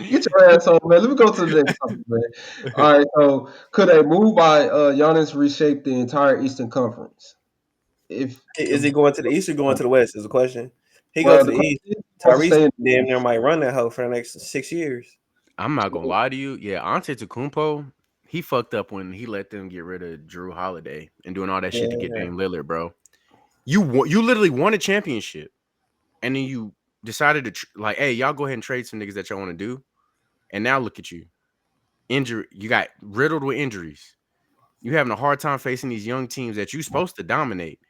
Get your ass on, man. Let me go to the next topic, man. All right, so could a move by Giannis reshape the entire Eastern Conference? If Is he going to the East or going to the West? Is the question. He go well, to the the question East. is, he wants to Tyrese stay in the damn near East. might run that hoe for the next 6 years. I'm not gonna lie to you. Yeah, Antetokounmpo, he fucked up when he let them get rid of Drew Holiday and doing all that shit to get Yeah. Dame Lillard, bro. You literally won a championship, and then you decided to like, hey, y'all go ahead and trade some niggas that y'all want to do, and now look at you, injury. You got riddled with injuries. You having a hard time facing these young teams that you supposed to dominate.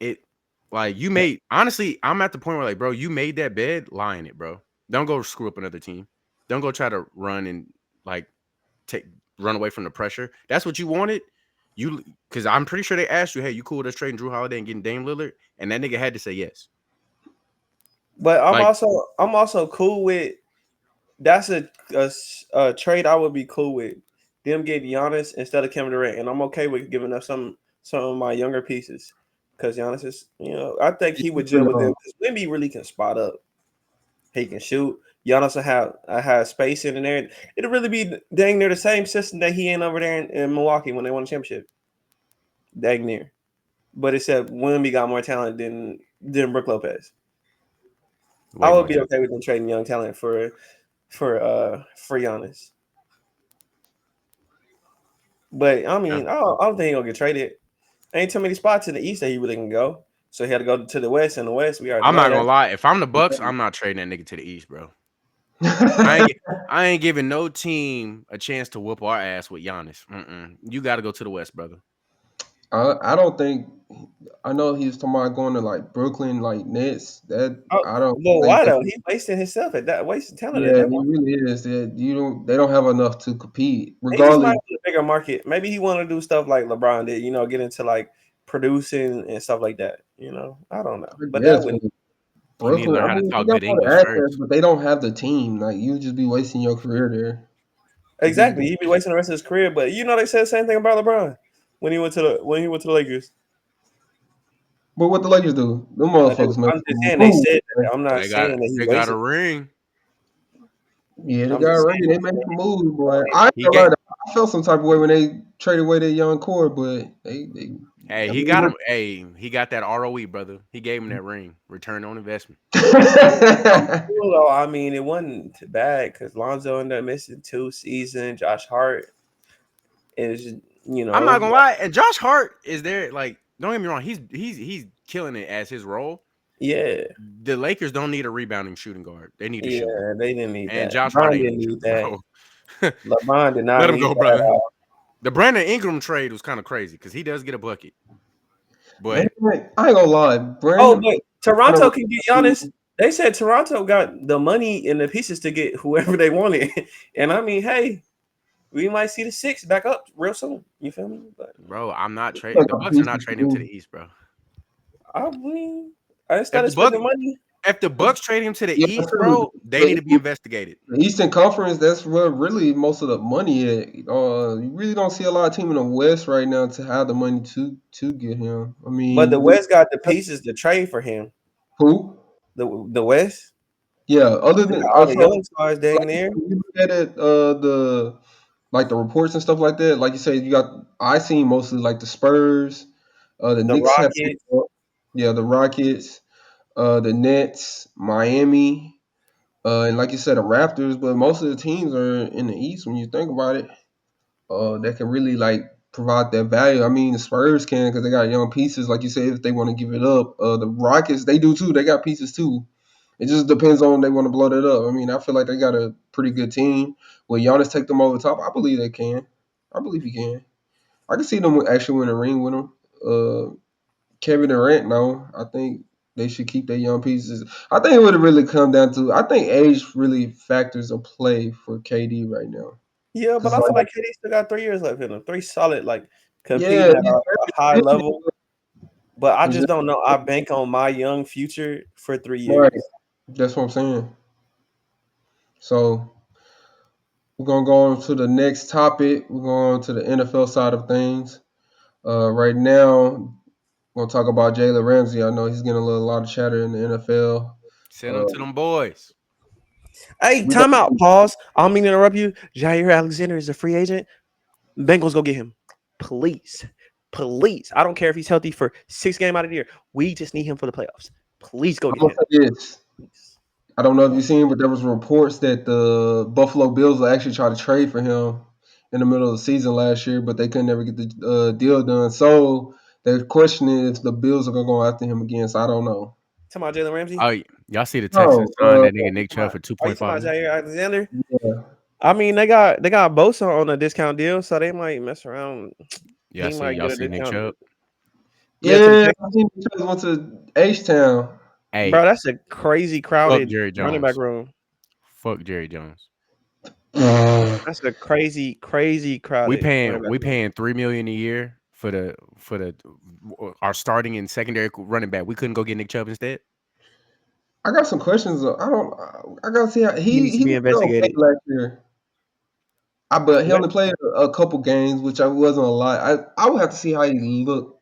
It like you made honestly, I'm at the point where like, bro, you made that bed, lie in it, bro. Don't go screw up another team. Don't go try to run and like take run away from the pressure. That's what you wanted. You because I'm pretty sure they asked you, hey, you cool with us trading Drew Holiday and getting Dame Lillard? And that nigga had to say yes. But Like, I'm also cool with that's a trade I would be cool with. Them getting Giannis instead of Kevin Durant, and I'm okay with giving up some of my younger pieces because Giannis is, I think he would gel with them because Wemby really can spot up. He can shoot. Giannis will have space in there. It'll really be dang near the same system that he in over there in Milwaukee when they won the championship. Dang near, but except Wemby got more talent than Brook Lopez. I way would more be time. okay with them trading young talent for Giannis. But I Yeah. mean, I don't think he'll get traded. Ain't too many spots in the East that he really can go. So he had to go to the West. And the West, we already I'm know not gonna that. lie. If I'm the Bucks, I'm not trading that nigga to the East, bro. I ain't, I ain't giving no team a chance to whoop our ass with Giannis. You got to go to the West, brother. I don't think I know he was talking about going to like Brooklyn, like Nets. That Oh, I don't well, think why that. though? He wasting himself at that, wasting talent at Yeah, that he point. really is. They don't have enough to compete. He just Regardless, might be a bigger market. Maybe he want to do stuff like LeBron did. Get into like producing and stuff like that. I don't know, I but that guess wouldn't. He need to Brooklyn. learn I how to mean, they talk got good all the English assets, first. but they don't have the team. Like you just be wasting your career there. If you, Exactly, he'd be wasting the rest of his career. But they said the same thing about LeBron when he went to the Lakers. but what the Lakers do? Them motherfuckers make I'm just some saying they moves. said Man. that. I'm not saying that he They got a wasted. ring. Yeah, they I'm got just ready. They saying. made some moves, boy. I ain't He gonna lie. get I felt some type of way when they traded away their young core, but they hey, I he mean, got him. Hey, he got that ROE, brother. He gave him that ring. Return on investment. Well, I mean, it wasn't too bad because Lonzo ended up missing 2 seasons. Josh Hart is, I'm not gonna lie. And Josh Hart is there. Like, don't get me wrong. He's killing it as his role. yeah, The Lakers don't need a rebounding shooting guard. They need a shooter. yeah, they didn't need And that. Josh Hart LeBron ain't no didn't need shooter, that. bro. LeBron did not Let him need go, that at brother. all. The Brandon Ingram trade was kind of crazy because he does get a bucket. Man, But I ain't gonna lie. Oh, Brandon but Toronto can get Giannis. They said Toronto got the money and the pieces to get whoever they wanted. And I mean, hey, we might see the six back up real soon. You feel me? But bro, I'm not trading. like The a Bucks are piece not of trading him to the glue. East, bro. I mean, I If started the Bucks spending money. if the Bucks trade him to the Yeah, East, true. bro, they need to be investigated. The Eastern Conference, that's where really most of the money at. You really don't see a lot of team in the West right now to have the money to get him. I But the mean, West got the pieces to trade for him. who? The West, Yeah, other they got than all the so young stars dang like near. when you look at it, the like the reports and stuff like that. Like you said, you got I seen mostly like the Spurs, the The Knicks have Rockets. picked up. Yeah, the Rockets, the Nets, Miami, and like you said, the Raptors. But most of the teams are in the East when you think about it. That can really like provide that value. I mean, the Spurs can because they got young pieces, like you said, if they want to give it up. The Rockets, they do too. They got pieces too. It just depends on they want to blow that up. I mean, I feel like they got a pretty good team. Will Giannis take them over the top? I believe they can. I believe he can. I can see them actually win a ring with him. Kevin Durant, no. I think they should keep their young pieces. I think it would really come down to. I think age really factors a play for KD right now. Yeah, but Cause I feel like, like KD still got 3 years left in him. Three solid, like yeah, competing at he's a high level. But I just exactly don't know. I bank on my young future for 3 years. right. That's what I'm saying. So we're gonna go on to the next topic. We're going to the NFL side of things. Right now, we're gonna talk about Jalen Ramsey. I know he's getting a lot of chatter in the NFL. Send them Uh, to them boys. Hey, we got time out. Pause. I don't mean to interrupt you. Jair Alexander is a free agent. Bengals go get him. Please. Please. I don't care if he's healthy for 6 games out of the year. We just need him for the playoffs. Please go I'm get gonna him. say this. Please. I don't know if you've seen, but there was reports that the Buffalo Bills will actually try to trade for him in the middle of the season last year, but they couldn't ever get the deal done. So they're questioning if the Bills are going to go after him again. So I don't know. Talking about Jalen Ramsey? Oh, y'all see the Texans No, signed that nigga Nick Chubb for Are you talking 2.5 about million? Jair Alexander? yeah. I mean, they got Bosa on a discount deal, so they might mess around. Y'all He see might y'all get a see Nick discount. Chubb? Yeah, to the Yeah, I Texans, think the Chargers went to H-Town. Hey, bro. That's a crazy fuck crowded Jerry running back Jones. room. Fuck Jerry Jones. That's a crazy, crazy crowded running back We room. paying 3 million a year for the our starting and secondary running back. We couldn't go get Nick Chubb instead. I got some questions. I got to see how He needs to he be was okay investigated. last year. But he What? only played a couple games, which I wasn't a lot. I would have to see how he looked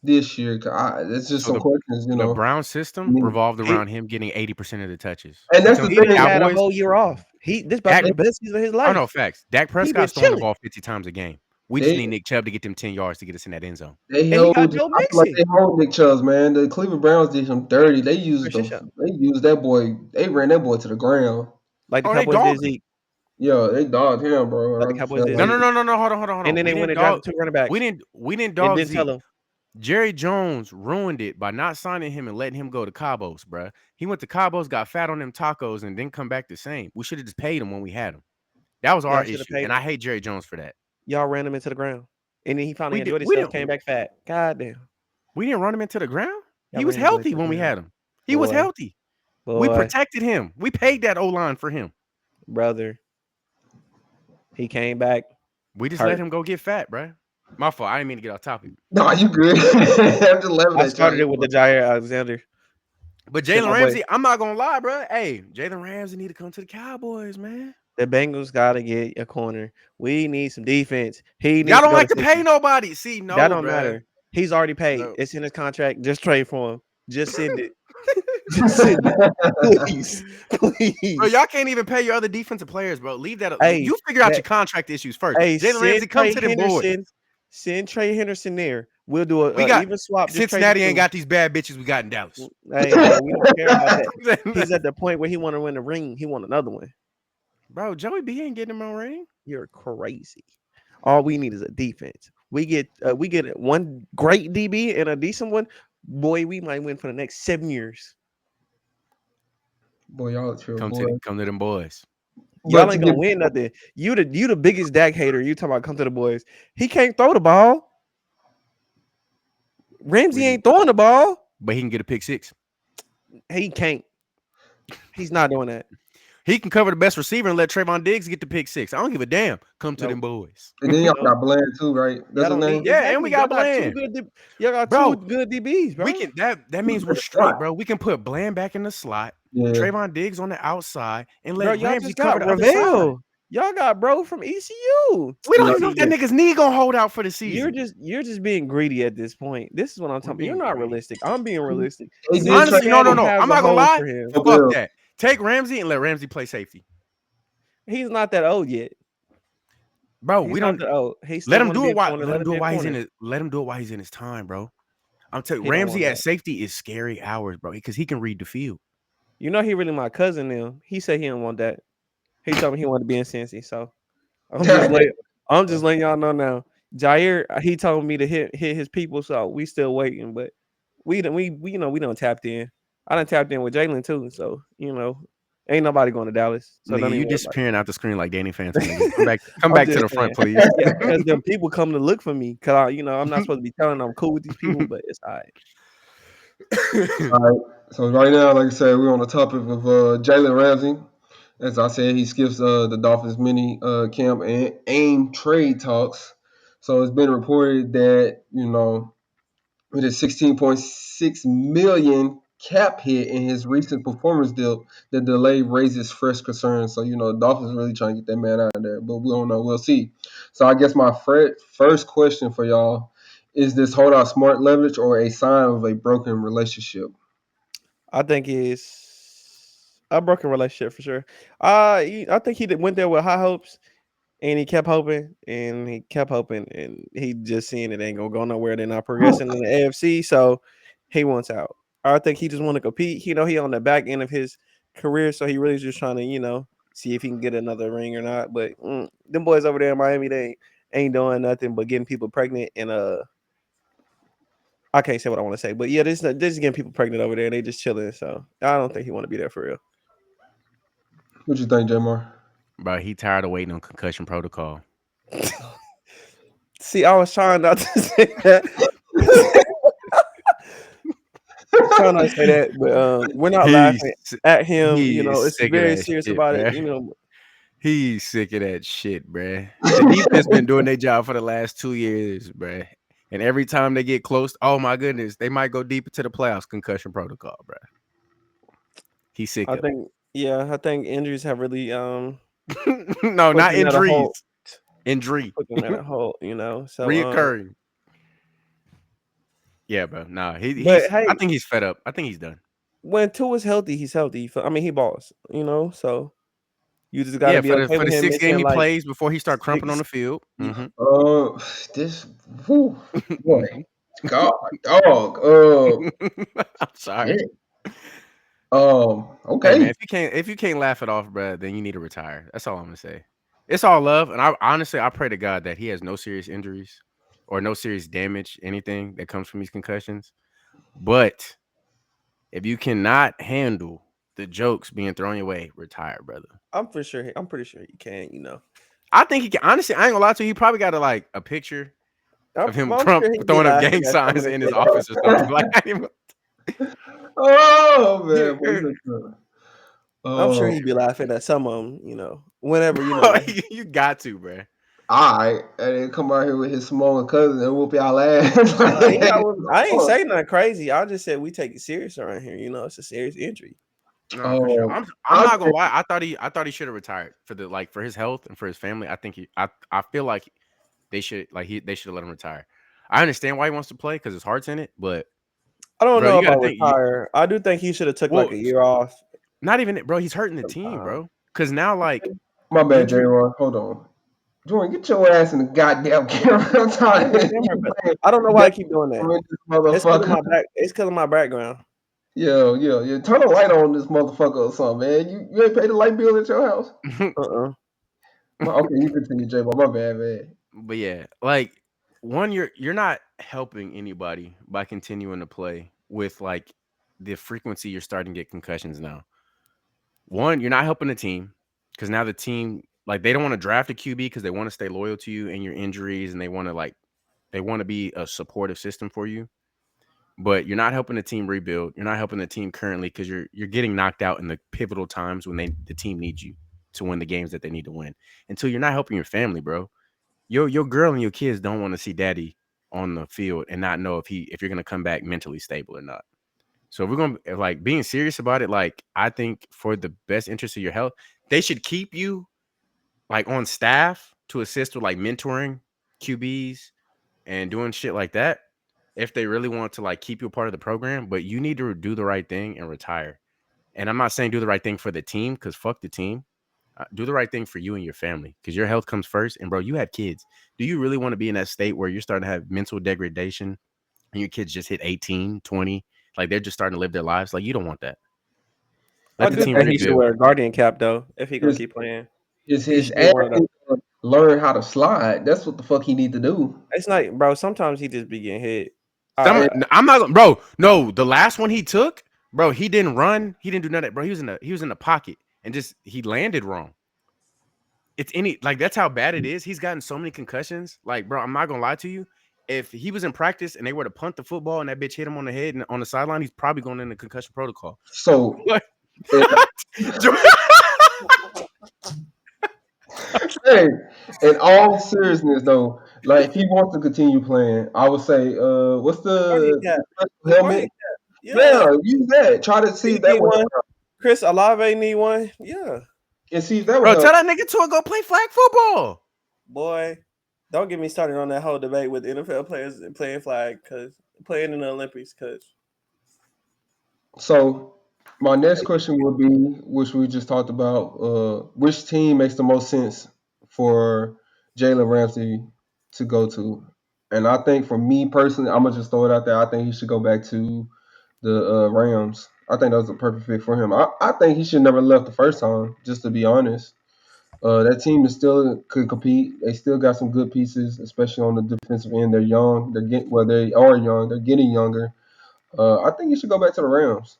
this year. It's just So some questions, the Brown system Me. revolved He around him getting 80% of the touches. And You that's tell the me he the done thing. had a Cowboys, whole year off. This about to Dak, be the best season of his I know life. facts. Dak He been Prescott's throwing the chilling, ball 50 times a game. We just They need Nick Chubb to get them 10 yards to get us in that end zone. they and he held. I got Joe feel like Mixon. they hold Nick Chubb, man. The Cleveland Browns did him dirty. For sure, sure. They used that boy. They ran that boy to the ground. Like the Oh, they Cowboys did dogged him. Zeke. Yeah, they dogged him, Like the bro. I Cowboys felt did No, like no, Zeke. no, no, no. Hold on, hold on, hold And on. then they We went didn't and dog. drafted two running backs We didn't and dog didn't tell Zeke. them. Jerry Jones ruined it by not signing him and letting him go to Cabos, bruh. He went to Cabos, got fat on them tacos, and then come back the same. We should have just paid him when we had him. That was our Y'all should have issue, paid and I him. hate Jerry Jones for that. Y'all ran him into the ground. And then he finally We did. enjoyed We himself, didn't. came back fat. God damn. We didn't run him into the ground. Y'all He was ran that boy healthy into the when we ground. had him. He was Boy, healthy. We boy, protected him. We paid that O line for him. brother. He came back We just let hurt. him go get fat, bruh. My fault. I didn't mean to get off topic. no, you good. I'm just laughing I at y'all. started it with the Jair Alexander. But Shit, Jalen my boy. Ramsey, I'm not gonna lie, bruh. Hey, Jalen Ramsey need to come to the Cowboys, man. The Bengals gotta get a corner. We need some defense. He Y'all needs to don't go to like to pay 60. nobody. See, That no, don't bruh. matter. He's already paid. No. It's in his contract. Just trade for him. Just send it. Just send it. Please. Bro, Please. y'all can't even pay your other defensive players, bro. Leave that. Hey, You figure out your that contract issues first. Jalen send Ramsey, come Trey to them boys. Henderson. Send Trey Henderson there. We'll do We a got even swap. Just trade the Cincinnati ain't two. got these bad bitches we got in Dallas. Hey, bro, we don't care about that. He's at the point where he want to win the ring. He want another one. Bro, Joey B ain't getting him on ring. You're crazy. All we need is a defense. We get one great DB and a decent one. Boy, we might win for the next 7 years. Boy, y'all true, boy. Come to them boys. Y'all But to ain't get gonna win nothing. You the biggest Dak hater. You talking about come to the boys. He can't throw the ball. We Ramsey need, ain't throwing the ball. but he can get a pick six. He can't. He's not doing that. He can cover the best receiver and let Trayvon Diggs get the pick six. I don't give a damn. Come to Nope. them boys. and then y'all Nope. got Bland too, right? That's Y'all his don't name. need Yeah, and we exactly. Y'all got got two Bland. good. Y'all got two Bro, good DBs, bro. we can that means we're straight, bro. We can put Bland back in the slot, Yeah. Trayvon Diggs on the outside, and Bro, let y'all Ramsey just cover got the other side. Ravel. Y'all got bro from ECU. We don't Yeah. even know if that Receiver. nigga's knee gonna hold out for the You're season. just being greedy at this point. This is what I'm We're talking about. You're being not greedy. realistic. I'm being realistic. They did trade Honestly, no, no, Cincinnati no. for has I'm a not gonna hole lie. for him. Fuck Bill. that. Take Ramsey and let Ramsey play safety. He's not that old yet. Bro, He's we not don't that old. He let still him want to do be it a while corner. Let him be a corner. let him do it while he's in his time, bro. I'm telling you, He don't want Ramsey at that. safety is scary hours, bro, because he can read the field. You know he really my cousin now. He said he didn't want that. He told me he wanted to be in Cincy. So I'm just letting y'all know now. Jair, he told me to hit his people, so we still waiting, but we don't tapped in. I done tapped in with Jalen too, so ain't nobody going to Dallas, so don't Nigga, even you worry about it. disappearing out the screen like Danny Phantom, nigga. Come I'm back to just the front, saying, please. yeah, because them people come to look for me, cause I'm not supposed to be telling them I'm cool with these people, but it's all right. All right. So right now, like I said, we're on the topic of Jalen Ramsey. As I said, he skips the Dolphins mini camp and AIM trade talks. So it's been reported that with his 16.6 million cap hit in his recent performance deal, the delay raises fresh concerns. So the Dolphins really trying to get that man out of there, but we don't know. We'll see. So I guess my first question for y'all is: this holdout smart leverage or a sign of a broken relationship? I think it's a broken relationship for sure. I think went there with high hopes, and he kept hoping, and he kept hoping, and he just seeing it ain't gonna go nowhere. They're not progressing in the AFC, so he wants out. I think he just want to compete. He on the back end of his career, so he really just trying to see if he can get another ring or not. But them boys over there in Miami, they ain't doing nothing but getting people pregnant and I can't say what I want to say, but yeah, this is getting people pregnant over there, and they just chilling. So I don't think he want to be there for real. What you think, Jamar? Bro, he tired of waiting on concussion protocol. See, I was trying not to say that. Trying not to say that, but we're not He's laughing at him. It's sick of very that serious shit, about it. bro. He's sick of that shit, bruh. The defense been doing their job for the last 2 years, bruh. And every time they get close, oh my goodness, they might go deep into the playoffs. Concussion protocol, bruh. He's sick I of think, yeah, I think injuries have really it. No, put not them at a injuries. halt. Injury. Put them at a halt. So Reoccurring. Yeah, bro. Nah, but he's I hey, think he's fed up. I think he's done. when Tua's healthy, he's healthy. I mean, he balls. So you just got to Yeah, be for the okay for with the him six game missing he like plays before he start crumping on six. the field. Mm-hmm. This, whew, boy, Mm-hmm. God, dog. I'm sorry. Shit. Hey man, Okay. if you can't laugh it off, bro, then you need to retire. That's all I'm gonna say. It's all love, and I honestly I pray to God that he has no serious injuries or no serious damage, anything that comes from these concussions. But if you cannot handle the jokes being thrown your way, retire, brother. I'm for sure. I'm pretty sure he can. I think he can. Honestly, I ain't gonna lie to you. He probably got a picture of him I'm Trump sure he'd be throwing up laughing gang at some of signs the in his shit. office or something like that. Oh man, boy, you look I'm sure good. he'd be laughing at some of them. Whenever Bro, you got to, bro. All right, and then come out here with his smaller cousin and whoop y'all ass. I ain't saying nothing crazy. I just said we take it serious around here. It's a serious injury. No, for sure. um, I'm I not gonna think lie. I thought he should have retired for for his health and for his family. I think I feel like they should have let him retire. I understand why he wants to play because his heart's in it, but I don't bro, know you got to about think. retire. I do think he should have took like Well, a year off. not even it, bro. He's hurting the team, Sometime. bro. Because now my bad, J. injury. Ron. Hold on, Jordan, get your ass in the goddamn camera. I'm I'm in the tired. camera, You but playing I don't know why I keep doing that. with this It's because of motherfucker. my back. It's because of my background. Yeah. Turn a light on this motherfucker or something, man. You ain't paid the light bill at your house. Okay, you continue, J. Ron. My bad, man. But yeah, one, you're not helping anybody by continuing to play with the frequency you're starting to get concussions now. One, you're not helping the team because now the team they don't want to draft a QB because they want to stay loyal to you and your injuries and they want to be a supportive system for you. But you're not helping the team rebuild. You're not helping the team currently because you're getting knocked out in the pivotal times when the team needs you to win the games that they need to win. Until you're not helping your family, bro. Your girl and your kids don't want to see daddy on the field and not know if you're gonna come back mentally stable or not. So if we're gonna being serious about it, I think for the best interest of your health, they should keep you on staff to assist with mentoring QBs and doing shit like that if they really want to keep you a part of the program. But you need to do the right thing and retire. And I'm not saying do the right thing for the team because fuck the team. Do the right thing for you and your family because your health comes first. And bro, you have kids. Do you really want to be in that state where you're starting to have mental degradation and your kids just hit 18, 20? They're just starting to live their lives? You don't want that. I Let the do team think he should rebuild. wear a guardian cap though. If he gonna His keep playing, he his should get ass one of those. needs to learn how to slide. That's what the fuck he need to do. It's not, bro. Sometimes he just be getting hit. Some I I'm not bro. No, the last one he took, bro, he didn't run. He didn't do nothing. Bro, he was in the pocket and just he landed wrong. It's that's how bad it is. He's gotten so many concussions. Bro, I'm not gonna lie to you. If he was in practice and they were to punt the football and that bitch hit him on the head and on the sideline, he's probably going into concussion protocol. So, Like, eh, hey, in all seriousness though, if he wants to continue playing, I would say, what's guardian the cap. special The guardian helmet? cap. Yeah. Yeah, use that. Try to see He if that need would one. help. Chris Olave need one. Yeah. And see if that would bro, help. tell that nigga to go play flag football. Boy, don't get me started on that whole debate with NFL players playing flag because playing in the Olympics. Because So, my next question would be, which we just talked about, which team makes the most sense for Jalen Ramsey to go to? And I think for me personally, I'm gonna just throw it out there. I think he should go back to the Rams. I think that was a perfect fit for him. I think he should never left the first time. Just to be honest, that team is still could compete. They still got some good pieces, especially on the defensive end. They're young. They are young. They're getting younger. I think he should go back to the Rams.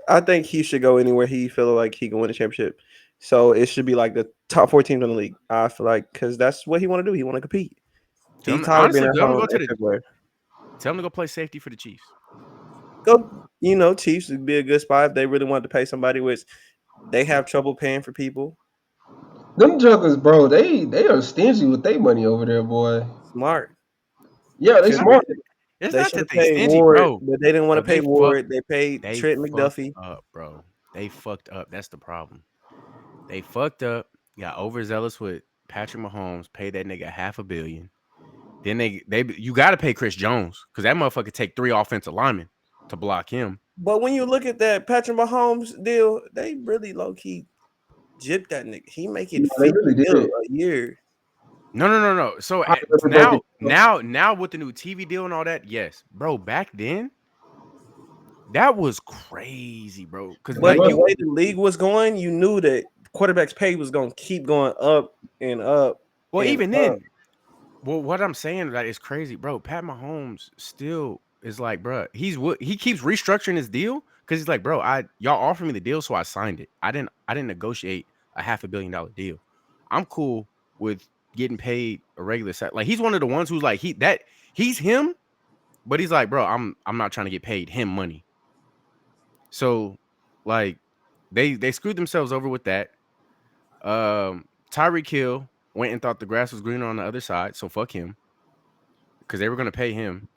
I think he should go anywhere he feel like he can win a championship. So it should be like the top 4 teams in the league. I feel like because that's what he want to do. He want to compete. Tell He him, tired of being honestly, at tell him to home go to the. everywhere. Tell him to go play safety for the Chiefs. Go, Chiefs would be a good spot if they really wanted to pay somebody, which they have trouble paying for people. Them jokers, bro, they are stingy with their money over there, boy. Smart. Yeah, they It's not They smart. that it's they not should that have they paid stingy, Ward, bro. but they didn't want Bro, to pay Ward. They paid they Trent fucked McDuffie. up, bro. They fucked up. That's the problem. They fucked up. Got overzealous with Patrick Mahomes. Paid that nigga $500 million. Then you got to pay Chris Jones because that motherfucker take 3 offensive linemen to block him. But when you look at that Patrick Mahomes deal, they really low key gypped that nigga. He making Yeah, they 50 really mil did. a year. No. So How did they broke now with the new TV deal and all that, yes, bro. Back then, that was crazy, bro. Because it? It But like the was. you, way the league was going, you knew that quarterbacks' pay was going to keep going up and up well, and even up. then, well, what I'm saying that is crazy, bro. Pat Mahomes still is like, bro. He keeps restructuring his deal because he's like, bro, y'all offered me the deal, so I signed it. I didn't negotiate a $500 million deal. I'm cool with getting paid a regular set. Like he's one of the ones who's like he's him, but he's like, bro, I'm not trying to get paid him money. So like they screwed themselves over with that. Tyreek Hill went and thought the grass was greener on the other side, so fuck him because they were gonna pay him.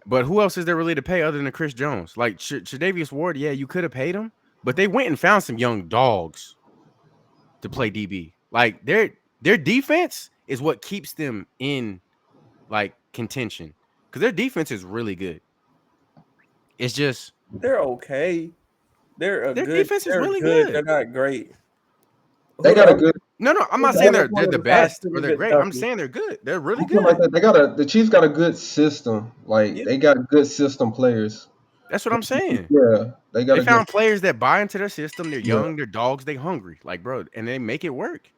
But who else is there really to pay other than Chris Jones? Like Tre'Davious Ward, yeah, you could have paid him, but they went and found some young dogs to play DB. Like their defense is what keeps them in like contention because their defense is really good. It's just They're okay. They're a their good. defense is They're really good. They're good. not great. They Who the got a other? good. No, I'm not Who's the saying other they're corner the besides best or Trent they're great. I'm McDuffie? saying they're good. They're really I'm talking about good. that. The Chiefs got a good system. Like Yeah, they got good system players. That's what I'm saying. Yeah, they got They a good. found players that buy into their system. They're Yeah, young, they're dogs, they hungry. Like, bro, and they make it work.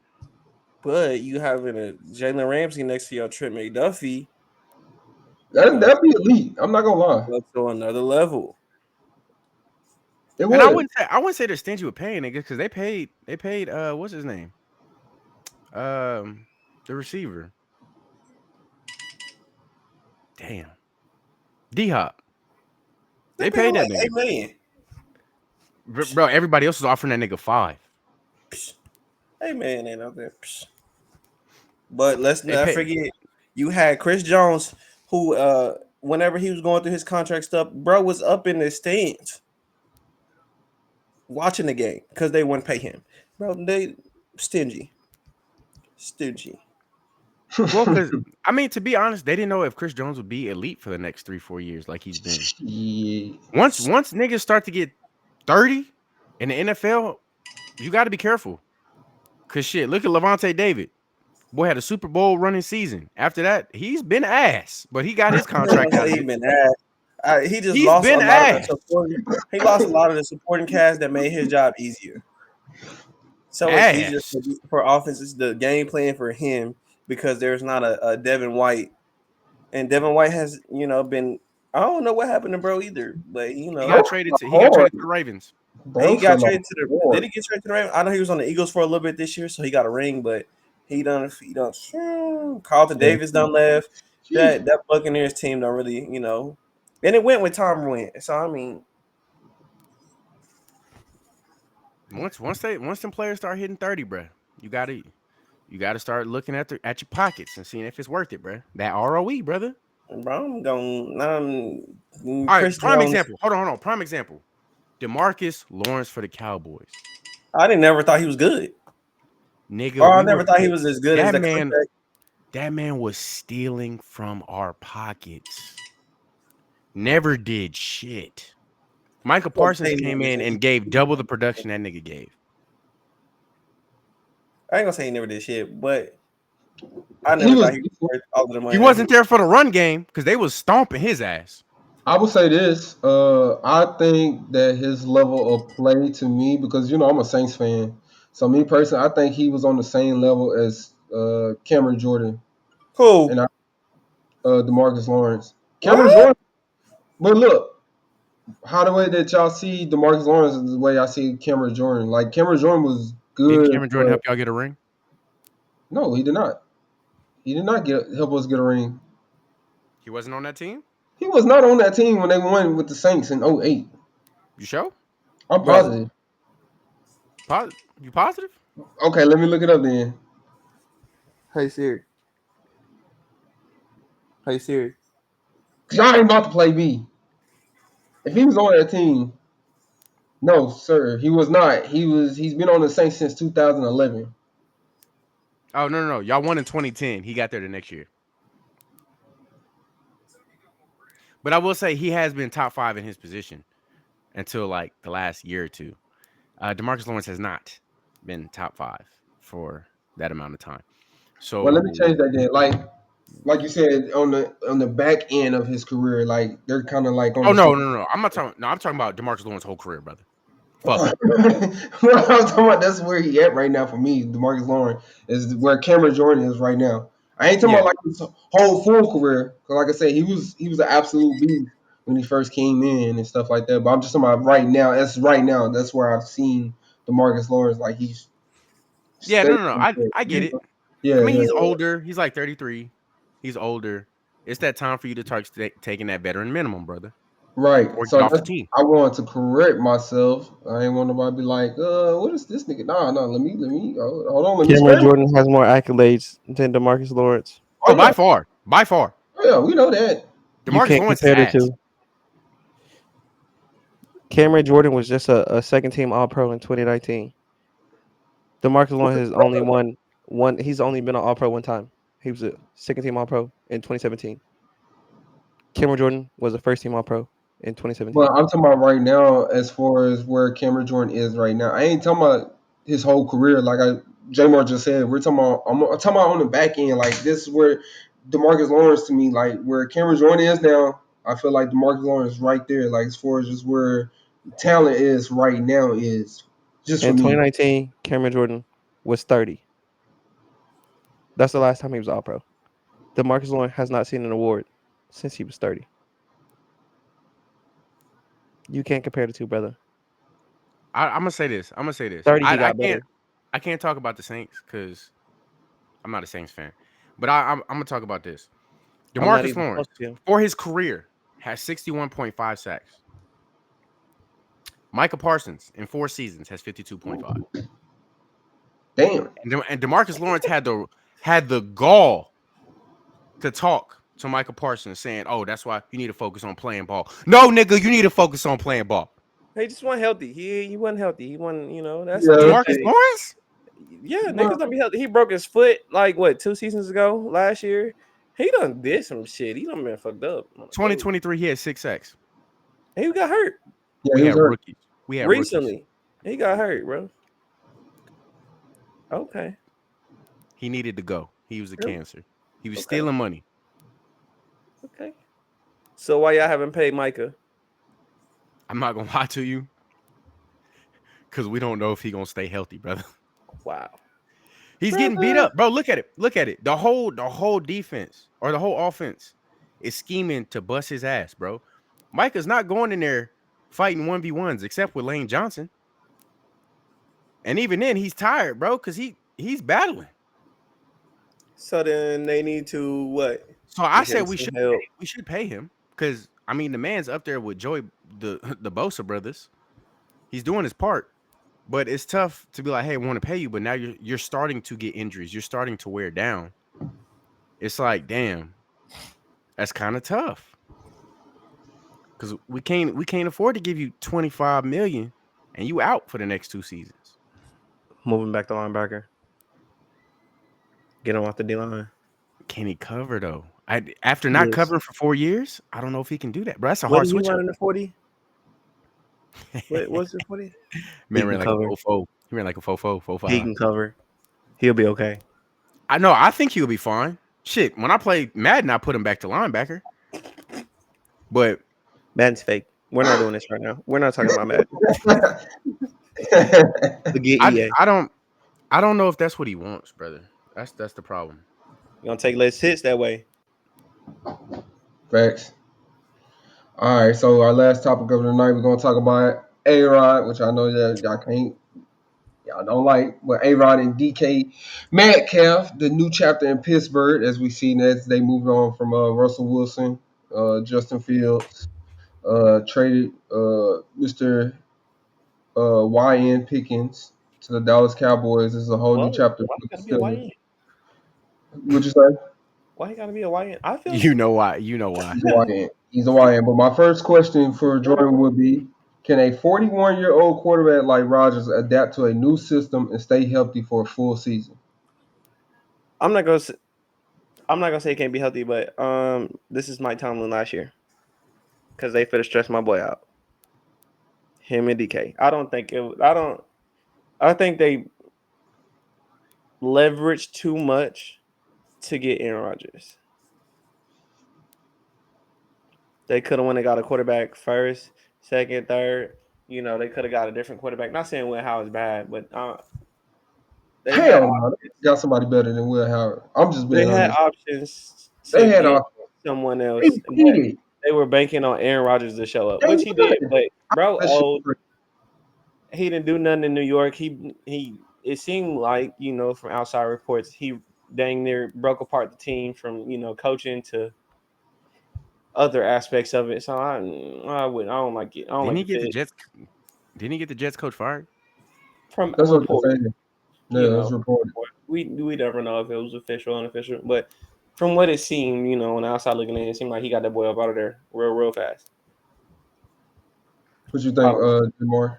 but you having a Jalen Ramsey next to your Trent McDuffie, that'd that's, be elite. I'm not gonna lie. that's on another level. It And I would. wouldn't say they're stingy with paying niggas because they paid what's his name? The receiver. Damn. D Hop. They They paid him paid that like nigga. 8 million. Bro, everybody else was offering that nigga 5. 8 million ain't nothing. But let's They not paid forget, you had Chris Jones, who whenever he was going through his contract stuff, bro was up in the stands watching the game because they wouldn't pay him. Bro, they stingy. Stingy. well, because I mean, to be honest, they didn't know if Chris Jones would be elite for the next 3-4 years like he's been. Shit. Once niggas start to get 30 in the NFL, you got to be careful. Cause shit, look at Levante David. Boy had a Super Bowl running season. After that, he's been ass, but he got his I ain't contract gonna out say of he it. been ass. He just He's lost a been lot of the ass. supporting. He lost a lot of the supporting cast that made his job easier. So it's easier Ass. for offenses. The game plan for him because there's not a Devin White, and Devin White has been. I don't know what happened to bro either, but He Bro got from traded the to hard. the Ravens. he Bro got from the traded to the. Did hard. he get traded to the Ravens? I know he was on the Eagles for a little bit this year, so he got a ring, but he done. Carlton Yeah. Davis done left. Jeez. That Buccaneers team don't really, and it went with Tom went. So I mean, Once them players start hitting 30, bruh, you gotta start looking at your pockets and seeing if it's worth it, bruh. That ROE, brother. bro, I'm going. All right, Chris prime Jones. example. Hold on. Prime example. DeMarcus Lawrence for the Cowboys. I didn't never thought he was good. Nigga, Or I never thought he was as good as that the man. contract. That man was stealing from our pockets. Never did shit. Michael Parsons came in and gave double the production that nigga gave. I ain't gonna say he never did shit, but I He never was thought he was worth all of the He money that he wasn't there for the run game because they was stomping his ass. I would say this. I think that his level of play to me, because I'm a Saints fan. So me personally, I think he was on the same level as Cameron Jordan and Who? Demarcus Lawrence. Cameron What? Jordan, but look, how the way that y'all see Demarcus Lawrence is the way I see Cameron Jordan. Like Cameron Jordan was Didn't good, Cameron Jordan but help y'all get a ring? no, he did not. He did not get help us get a ring. He wasn't on that team. He was not on that team when they won with the Saints in '08. You sure? I'm Brother. positive. You positive? Okay, let me look it up then. Hey Siri. Hey Siri. Cause y'all ain't about to play me. If he was on that team, no, sir, he was not. He's been on the Saints since 2011. Oh no. Y'all won in 2010. He got there the next year. But I will say he has been top 5 in his position until like the last year or two. Demarcus Lawrence has not been top 5 for that amount of time. Well, let me So change that then. Like you said, on the back end of his career, like they're kind of like on oh the same. no. I'm not talking. No, I'm talking about Demarcus Lawrence's whole career, brother. Fuck him. What I'm talking about, that's where he at right now for me. Demarcus Lawrence is where Cameron Jordan is right now. I ain't talking Yeah. about like his whole full career. 'Cause like I said, he was an absolute beast when he first came in and stuff like that. But I'm just talking about right now. That's right now. That's where I've seen Demarcus Lawrence. Like he's Yeah, steady. no. I get it. I Yeah, mean, yeah. he's older. He's like 33. He's older. It's that time for you to start taking that veteran minimum, brother, Right. or get So off the that's team. I wanted to correct myself. I ain't want nobody to be like, what is this nigga? Nah, nah, let me hold on, let me Cameron scramble. Jordan has more accolades than Demarcus Lawrence. Oh Oh, yeah, by far, oh, yeah, we know that. You Demarcus can't Lawrence is compare the ass. two. Cameron Jordan was just a second team All Pro in 2019. Demarcus Lawrence has only won one. He's only been an All Pro one time. He was a second team All Pro in 2017. Cameron Jordan was a first team All Pro in But 2017. I'm talking about right now, as far as where Cameron Jordan is right now. I ain't talking about his whole career. Like Jamar just said, we're talking about. I'm talking about on the back end. Like this is where Demarcus Lawrence to me, like where Cameron Jordan is now. I feel like Demarcus Lawrence is right there. Like as far as just where talent is right now is just for In me. 2019, Cameron Jordan was 30. That's the last time he was All Pro. Demarcus Lawrence has not seen an award since he was 30. You can't compare the two, brother. I'm gonna say this. 30, he got better. I can't talk about the Saints because I'm not a Saints fan. But I'm gonna talk about this. I'm not Demarcus even Lawrence supposed to. for his career has 61.5 sacks. Micah Parsons in 4 seasons has 52.5. Damn. And Demarcus Lawrence had the gall to talk to Micah Parsons saying, "Oh, that's why you need to focus on playing ball." No, nigga, you need to focus on playing ball. He just wasn't healthy. He wasn't healthy. He wasn't, that's a good Yeah. Demarcus thing. Lawrence, Yeah, niggas Well, don't be healthy. He broke his foot like what 2 seasons ago last year. He done did some shit. He done been fucked up. On the foot. 2023, he had 6 sacks. He got hurt yeah, We he was had hurt. rookies. We had rookies. recently. He got hurt, bro. Okay. He needed to go. He was a Yep. cancer. He was Okay. stealing money. Okay. So why y'all haven't paid Micah? I'm not gonna lie to you, because we don't know if he gonna stay healthy, brother. Wow, He's getting beat brother. up, bro. Look at it. Look at it. The whole defense or the whole offense is scheming to bust his ass, bro. Micah's not going in there fighting 1v1s except with Lane Johnson. And even then, he's tired, bro, because he's battling. So then they need to what? So I Get said him we some should help. we should pay him because I mean the man's up there with Joey the Bosa brothers. He's doing his part, but it's tough to be like, hey, I want to pay you, but now you're starting to get injuries. You're starting to wear down. It's like, damn, that's kind of tough because we can't afford to give you 25 million and you out for the next 2 seasons. Moving back to linebacker. Get him off the D line. Can he cover though? After not Yes. covering for 4 years, I don't know if he can do that, bro. That's a What hard did he switch run up. in the 40? What's the 40? He Man can ran like a cover. fofo. He ran like a fofo, fo He five. can cover. He'll be okay. I know. I think he'll be fine. Shit, when I played Madden, I put him back to linebacker. But Madden's fake. We're not doing this right now. We're not talking about Madden. Forget I EA. I don't I don't know if that's what he wants, brother. That's the problem. You're gonna take less hits that way. Facts. All right, so our last topic of the night, we're gonna talk about A-Rod, which I know that y'all don't like, but A-Rod and DK Metcalf, the new chapter in Pittsburgh, as we see as they moved on from Russell Wilson, Justin Fields, traded Mr. YN Pickens to the Dallas Cowboys. This is a whole new Whoa, chapter why for you the gotta be a Steelers. YN? Would you say? Why you gotta be a YN? I feel You know why? You know why? He's a YN. He's a YN. But my first question for Jordan would be, can a 41-year-old quarterback like Rodgers adapt to a new system and stay healthy for a full season? I'm not gonna. I'm not gonna say it can't be healthy, but this is Mike Tomlin last year because they finna stress my boy out. Him and DK. I don't think it. I don't. I think they leveraged too much to get Aaron Rodgers. They could have went and got a quarterback first, second, third. You know, they could have got a different quarterback. Not saying Will Howard's bad, but they had Hell no. options. They got somebody better than Will Howard. I'm just They being had honest. options They to had get a someone they else, but needed. they were banking on Aaron Rodgers to show up, They which he did. would. But bro, That shit. old, he didn't do nothing in New York. He. It seemed like from outside reports he dang near broke apart the team from coaching to other aspects of it. So I would I don't like it. I don't Didn't like he the get the fit Jets? Didn't he get the Jets coach fired? from That's what they're report. saying. Yeah, it's reported. We never know if it was official or unofficial, but from what it seemed, on the outside looking in, it seemed like he got that boy up out of there real fast. What you think, Um, Jamar?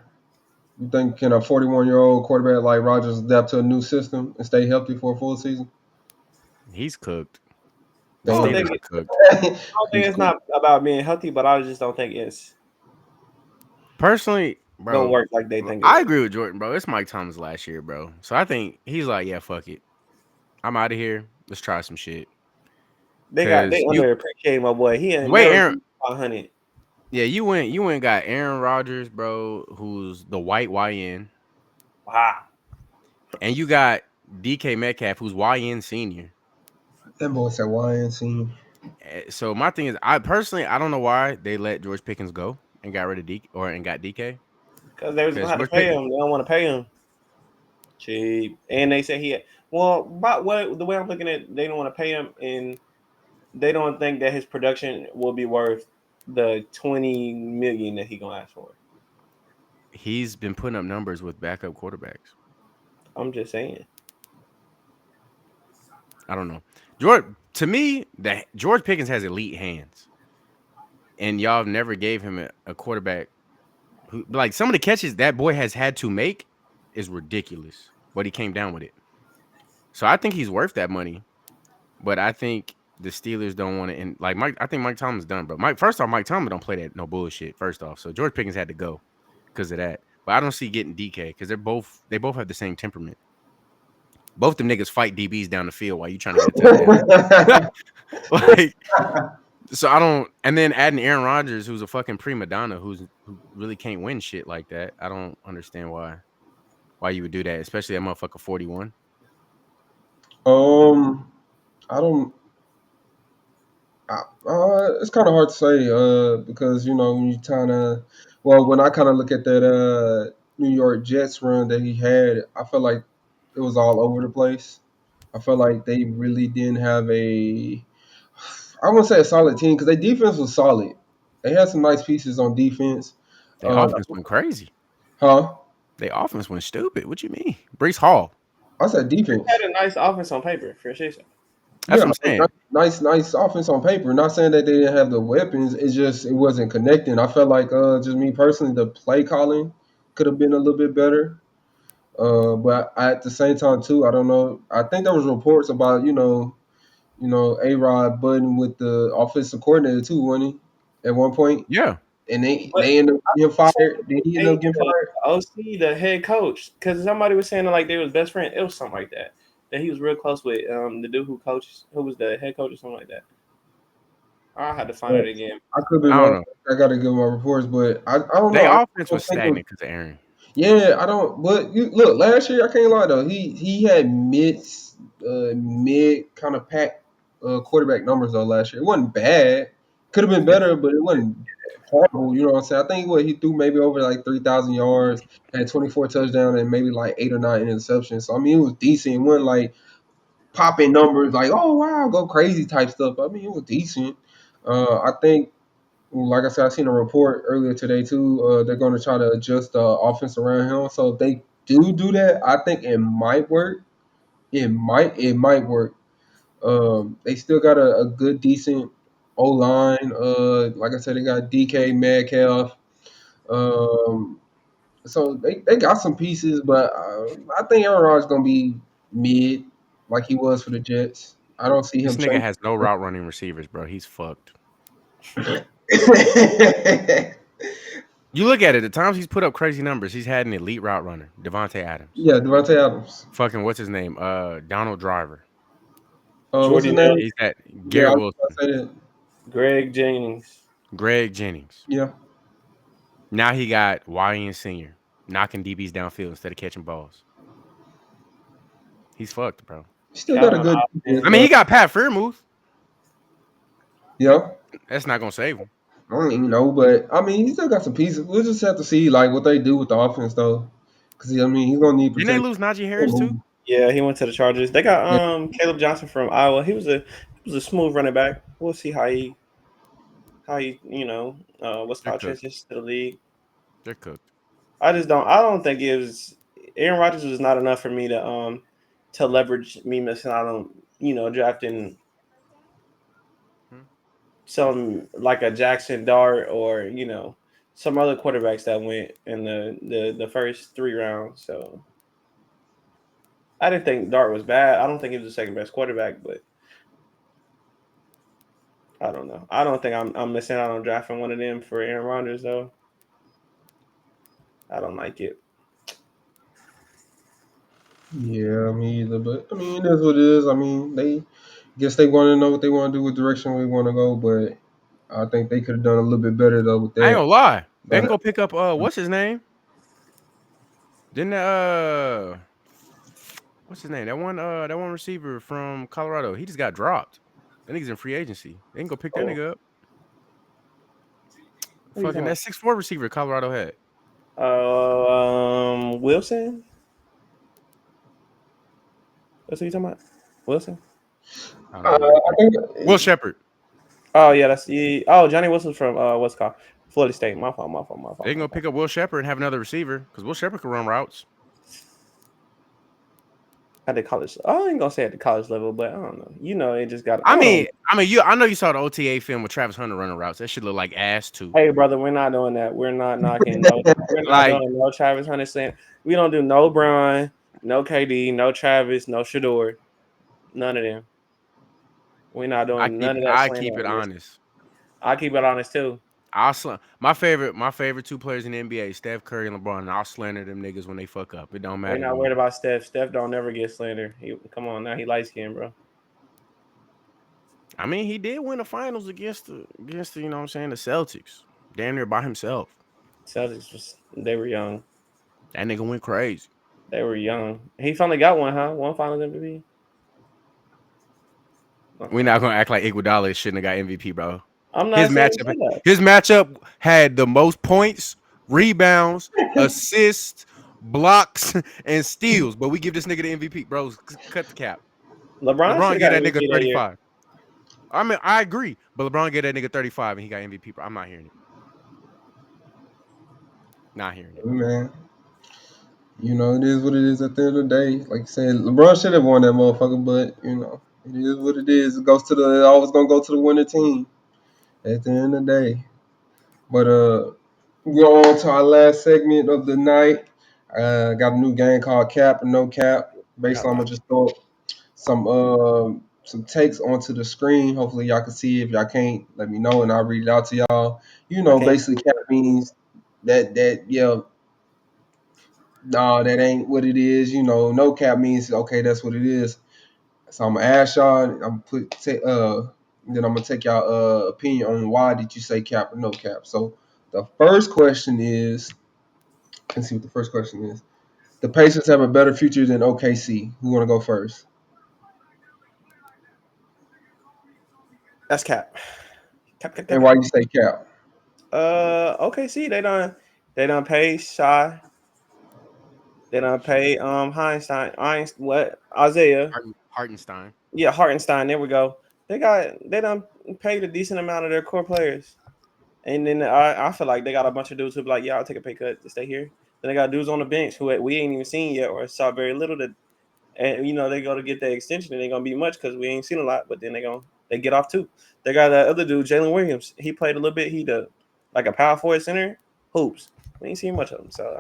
You think can a 41-year-old quarterback like Rodgers adapt to a new system and stay healthy for a full season? He's cooked. I The Don't don't look think Steelers it, are cooked. I don't think He's it's cool. not about being healthy, but I just don't think it's Personally, gonna bro, work like they think it's I gonna. agree with Jordan, bro. It's Mike Thomas last year, bro. So I think he's like, yeah, fuck it. I'm out of here. Let's try some shit. They Cause you underappreciated my boy. He the ain't way never Aaron, been 500. yeah, you went and got Aaron Rodgers, bro, who's the white YN, Wow. and you got DK Metcalf, who's YN senior. That boy said YNC. So my thing is, I don't know why they let George Pickens go and got rid of DK and got DK. Because they was gonna Because have to George pay Pickens, him. They don't want to pay him cheap. And they said he had, well, but what the way I'm looking at, they don't want to pay him, and they don't think that his production will be worth the 20 million that he gonna ask for. he's been putting up numbers with backup quarterbacks. I'm just saying. I don't know. To me, that George Pickens has elite hands, and y'all have never gave him a quarterback who, like, some of the catches that boy has had to make is ridiculous, but he came down with it. So I think he's worth that money, but I think the Steelers don't want to. And like Mike, I think Mike Tomlin's done, bro. First off, Mike Tomlin don't play that no bullshit. First off, so George Pickens had to go because of that. But I don't see getting DK because they both have the same temperament. Both them niggas fight DBs down the field while you trying to get a touchdown. Like, so I don't. And then adding Aaron Rodgers, who's a fucking prima donna, who really can't win shit like that. I don't understand why you would do that, especially that motherfucker 41. um, I don't. It's kind of hard to say because when you kind of when I kind of look at that New York Jets run that he had, I felt like it was all over the place. I felt like they really didn't have I wouldn't say a solid team because their defense was solid. They had some nice pieces on defense. Their Uh, offense went crazy. huh? Their offense went stupid. What you mean? Brees Hall. I said He defense. had a nice offense on paper for sure. That's Yeah, what I'm saying. nice offense on paper. Not saying that they didn't have the weapons. It's just it wasn't connecting. I felt like just me personally, the play calling could have been a little bit better. But at the same time too, I don't know. I think there was reports about A Rod button with the offensive coordinator too, wasn't he? At one point, Yeah. and they But they ended up getting so fired. Did he end up getting the fired? OC, the head coach, because somebody was saying that, like they was best friend. It was something like that. That he was real close with the dude who was the head coach or something like that. I had to find But it again. I could be I don't wrong. know. I got to give my reports, but I don't They know. I offense don't was think of stagnant because of Aaron. yeah. I don't. But you look last year. I can't lie though. He had mid kind of pack quarterback numbers though last year. It wasn't bad. Could have been better, but it wasn't horrible. You know what I'm saying? I think what he threw maybe over like 3,000 yards, had 24 touchdowns, and maybe like 8 or 9 interceptions. So I mean, it was decent. It wasn't like popping numbers like oh wow, go crazy type stuff. I mean, it was decent. I think like I said, I seen a report earlier today too. They're going to try to adjust the offense around him. So if they do that, I think it might work. It might work. They still got a good decent O line. Like I said, they got DK Metcalf. Um, so they got some pieces, but I think Aaron Rodgers gonna be mid like he was for the Jets. I don't see This him nigga changing. has no route running receivers, bro. He's fucked. You look at it. The times he's put up crazy numbers, he's had an elite route runner, Devontae Adams. Yeah, Devontae Adams. Fucking what's his name? Donald Driver. What's Jordy his name? Nelson, He's got Yeah, I Garrett was Wilson, gonna say that. Greg Jennings. Greg Jennings. Yeah, Now he got YN Senior knocking DBs downfield instead of catching balls. He's fucked, bro. still got a Calvin good defense I Austin. mean, though. he got Pat Freiermuth. Yeah, That's not gonna save him. I don't even know, but I mean, he still got some pieces. We'll just have to see like what they do with the offense though, because I mean, he's gonna need Didn't they protection. lose Najee Harris too? Yeah, he went to the Chargers. They got Yeah, Caleb Johnson from Iowa. He was a smooth running back. We'll see how he what's They're called cooked. transition to the league. They're cooked. I don't think it was Aaron Rodgers was not enough for me to leverage me missing out on drafting Hmm. some like a Jackson Dart or some other quarterbacks that went in the first 3 rounds. So I didn't think Dart was bad. I don't think he was the second best quarterback, but I don't know. I don't think I'm missing out on drafting one of them for Aaron Rodgers though. I don't like it. yeah, me either. But I mean, it is what it is. I mean, they guess they want to know what they want to do, what direction we want to go, but I think they could have done a little bit better though with I ain't that. gonna lie. They can But go pick up what's his name? Didn't what's his name? That one receiver from Colorado. He just got dropped. That nigga's in free agency. They can go pick that Oh, nigga up. what are you Fucking talking that 6'4" receiver Colorado had. about? Wilson. That's what you talking about? Wilson. I don't know. I think Will Shepard. Oh yeah, that's Johnny Wilson from what's it called Florida State. My fault. My fault. My They fault. can My go fault. pick up Will Shepard and have another receiver because Will Shepard can run routes. At the college, I ain't gonna say at the college level, but I don't know. It just got. I I don't know. mean, I know you saw the OTA film with Travis Hunter running routes. That should look like ass too. Hey, brother, we're not doing that. We're not knocking no. We're not Like doing no Travis Hunter saying we don't do no Brian, no KD, no Travis, no Shador, none of them. We're not doing none of that I slander keep it on this. honest. I keep it honest too. My favorite two players in the NBA, Steph Curry and LeBron. And I'll slander them niggas when they fuck up. It don't We're matter to not me. worried about Steph. Steph don't never get slander. Come on now, he light skinned, bro. I mean, he did win the finals against the you know what I'm saying, the Celtics. Damn near by himself. Celtics they were young. That nigga went crazy. They were young. He finally got one, huh? One Finals MVP. We're Okay. not gonna act like Iguodala shouldn't have got MVP, bro. I'm His not saying matchup, say that. his matchup had the most points, rebounds, assists, blocks, and steals. But we give this nigga the MVP, bro. Cut the cap. LeBron should LeBron have gave got that nigga MVP that year. 35. I mean, I agree, but LeBron gave that nigga 35 and he got MVP. Bro. I'm not hearing it. Not hearing it. man, it is what it is at the end of the day. Like you said, LeBron should have won that motherfucker, but it is what it is. It always gonna go to the winning team at the end of the day. But we go on to our last segment of the night. Got a new game called Cap and No Cap. Forgot Basically, I'm about gonna just throw some takes onto the screen. Hopefully, y'all can see. If y'all can't, let me know and I'll read it out to y'all. I can't. Basically, cap means that yeah, nah, that ain't what it is. No cap means okay, that's what it is. So I'm gonna ask y'all. I'm put Then I'm gonna take y'all opinion on why did you say cap or no cap. So the first question is, let's see what the first question is. The Pacers have a better future than OKC. Who want to go first? That's cap. Cap, cap, cap, And why cap. you say cap? Okay. See, they done pay Shy. They done pay what Isaiah. Hartenstein. Yeah, Hartenstein. There we go. They done paid a decent amount of their core players. And then I feel like they got a bunch of dudes who be like, yeah, I'll take a pay cut to stay here. Then they got dudes on the bench who we ain't even seen yet or saw very little. And they go to get that extension and they gonna be much because we ain't seen a lot. But then they get off too. They got that other dude, Jalen Williams. He played a little bit. He like a power forward center hoops. We ain't seen much of him, so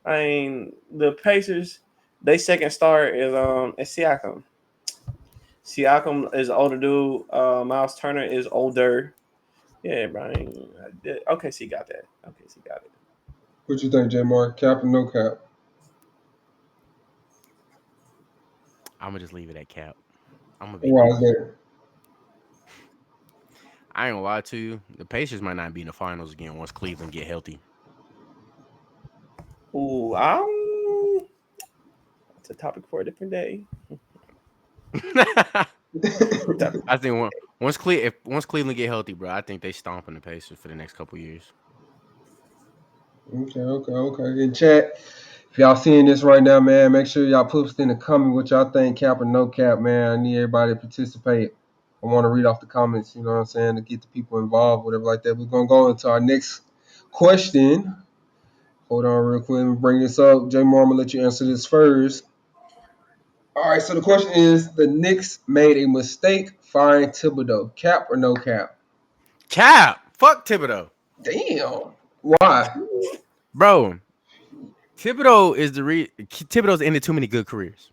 I ain't the Pacers. They second star is Siakam. Siakam is an older dude. Miles Turner is older. Yeah, Brian. Okay, so you got that. Okay, so you got it. What you think, J Mark? Cap or no cap? I'm gonna just leave it at cap. I'm gonna be Why is honest. that? I ain't gonna lie to you. The Pacers might not be in the finals again once Cleveland get healthy. Ooh, that's a topic for a different day. Topic. I think once Cleveland get healthy, bro, I think they stomping the Pacers for the next couple years. Okay. In chat, if y'all seeing this right now, man, make sure y'all post in the comment what y'all think, cap or no cap, man. I need everybody to participate. I want to read off the comments, you know what I'm saying, to get the people involved, whatever like that. We're gonna go into our next question. Hold on real quick. Let me bring this up. J Moore, I'm gonna let you answer this first. All right, so the question is: the Knicks made a mistake firing Thibodeau. Cap or no cap? Cap, fuck Thibodeau, Damn. Why? bro. Thibodeau's ended too many good careers.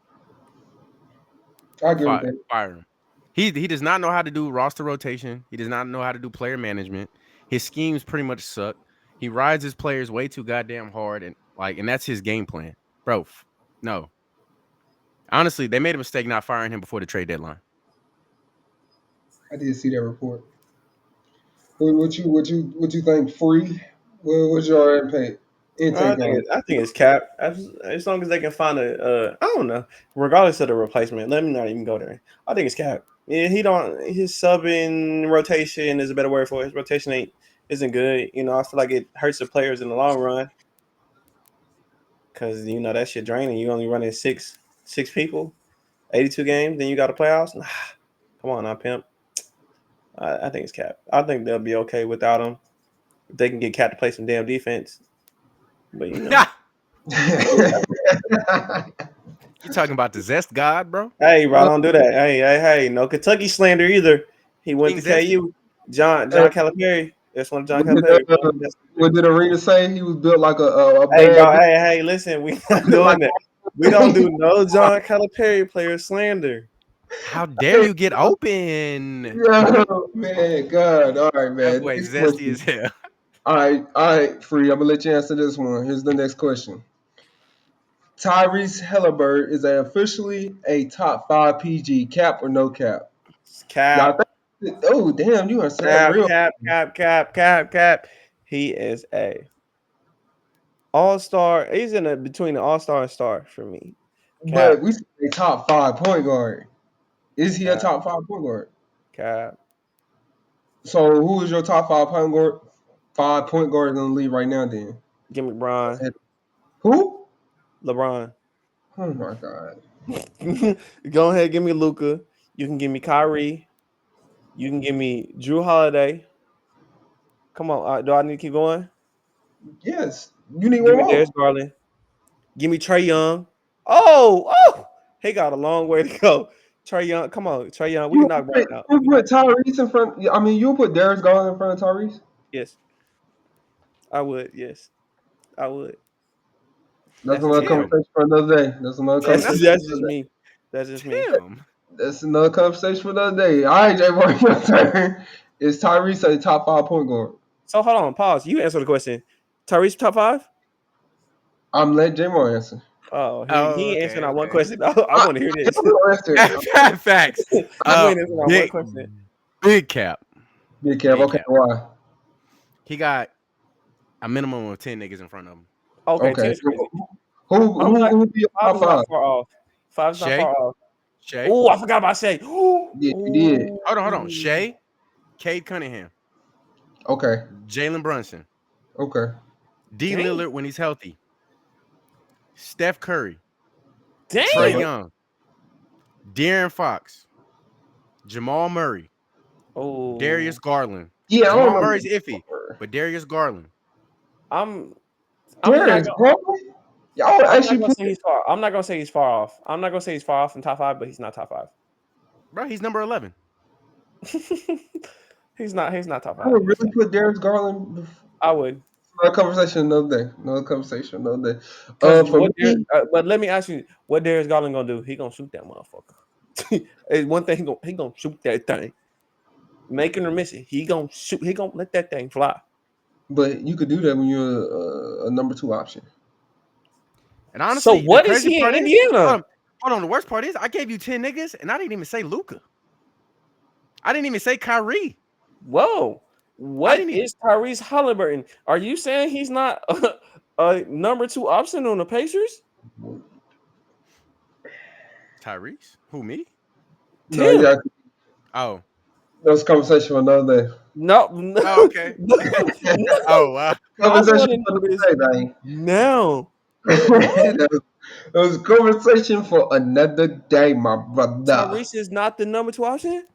I agree with that. Fire him. He does not know how to do roster rotation. He does not know how to do player management. His schemes pretty much suck. He rides his players way too goddamn hard, and that's his game plan, bro. No, honestly, they made a mistake not firing him before the trade deadline. I did see that report. What you think? Free? What's your intake on it? I think it's cap. As long as they can find I don't know. Regardless of the replacement, let me not even go there. I think it's cap. Yeah, he don't. His subbing rotation is a better word for it. His rotation isn't good. I feel like it hurts the players in the long run because that shit draining. You only running six people, 82 games, then you got a playoffs. Nah, come on, now pimp. I think it's cap. I think they'll be okay without him. If they can get Cat to play some damn defense, but You talking about the zest god, bro? hey, bro, don't do that. Hey, no Kentucky slander either. He went King to Zesty. KU. John Hey, Calipari. That's one of John what did Calipari. Don't do that slander. what did Arena say? He was built like a Hey, bad bro. bitch. Hey, listen, we not like doing that. We don't do no John Calipari player slander. How dare you get open? Yo, man, God. All right, That man. boy Next zesty question. as hell. All right, Free. I'm gonna let you answer this one. Here's the next question. Tyrese Halliburton is officially a top five PG, cap or no cap? Y'all Cap, think? Oh, damn, you answer that cap, real. cap, cap, cap, cap, cap. He is a all-star. He's in between the all-star and star for me. But Cap, we say top five point guard. Is he a cap, top five point guard? cap. So who is your top five point guard? 5 point guard in the league right now? Then Give me LeBron. who? LeBron. Oh my God. Go ahead, give me Luca. You can give me Kyrie. You can give me Drew Holiday. Come on, do I need to keep going? Yes, you need Give one me Darius more. Garland. Give me Trey Young. Oh, he got a long way to go. Trey Young, come on, Trey Young. We You can would knock put, Brian out. you put Tyrese in front. I mean, you put Darius Garland in front of Tyrese. Yes, I would. Yes, I would. That's That's just another me though. Tim. conversation for another day. That's another Tim, conversation. that's That's For just another day. me. That's just me. Tim. That's another conversation for another day. All right, Jay, Boy, your turn. Is Tyrese a top five point guard? So hold on, pause. You answer the question. Tyrese top five? I'm letting J Moore answer. Oh, Oh, he ain't answering okay, that one okay. question. I want to hear this. J-Mo answer. Facts. You ain't answering that one Big question. Big cap. Big Cap. Big Okay, cap. why? He got a minimum of 10 niggas in front of him. Okay, Okay. 10 is crazy. Who I'm not. who be your Five top is not five? far off. Five is not Shay. far off. Shay. Oh, I forgot about Shay. Yeah, you did. Ooh. Hold on. Shay. Cade Cunningham. Okay. Jalen Brunson. Okay. D. Dang. Lillard when he's healthy. Steph Curry. Trey Uh-huh. Dang. Young. De'Aaron Fox. Jamal Murray. Darius Oh, Garland. Yeah, I don't Jamal know. Murray's iffy, but Darius Garland. I'm. I'm not Darius gonna. Garland? Y'all I'm not actually gonna put say he's far. I'm not gonna say he's far off. I'm not gonna say he's far off in top five, but he's not top five. Bro, he's number 11. He's not. He's not top I five. would really put Darius Garland. I would. Another conversation another day. Another conversation another day. Because For what? me, But let me ask you, what Darius Garland gonna do? He gonna shoot that motherfucker. It's one thing he gonna shoot that thing, making or missing. He gonna shoot. He gonna let that thing fly. but you could do that when you're a number two option. And So honestly, the what is crazy he in part is, Indiana? hold on, the worst part is I gave you 10 niggas and I didn't even say Luca. I didn't even say Kyrie. Whoa. I What didn't even is Tyrese Halliburton? Are you saying he's not a number two option on the Pacers? Tyrese? Who, me? No, Tim. yeah, Oh. that's conversation for another day. No, no, Oh, okay. no. Oh, wow. I Conversation want to for know this another day, now. What? man. That was conversation for another day, my brother. Tyrese is not the number two option?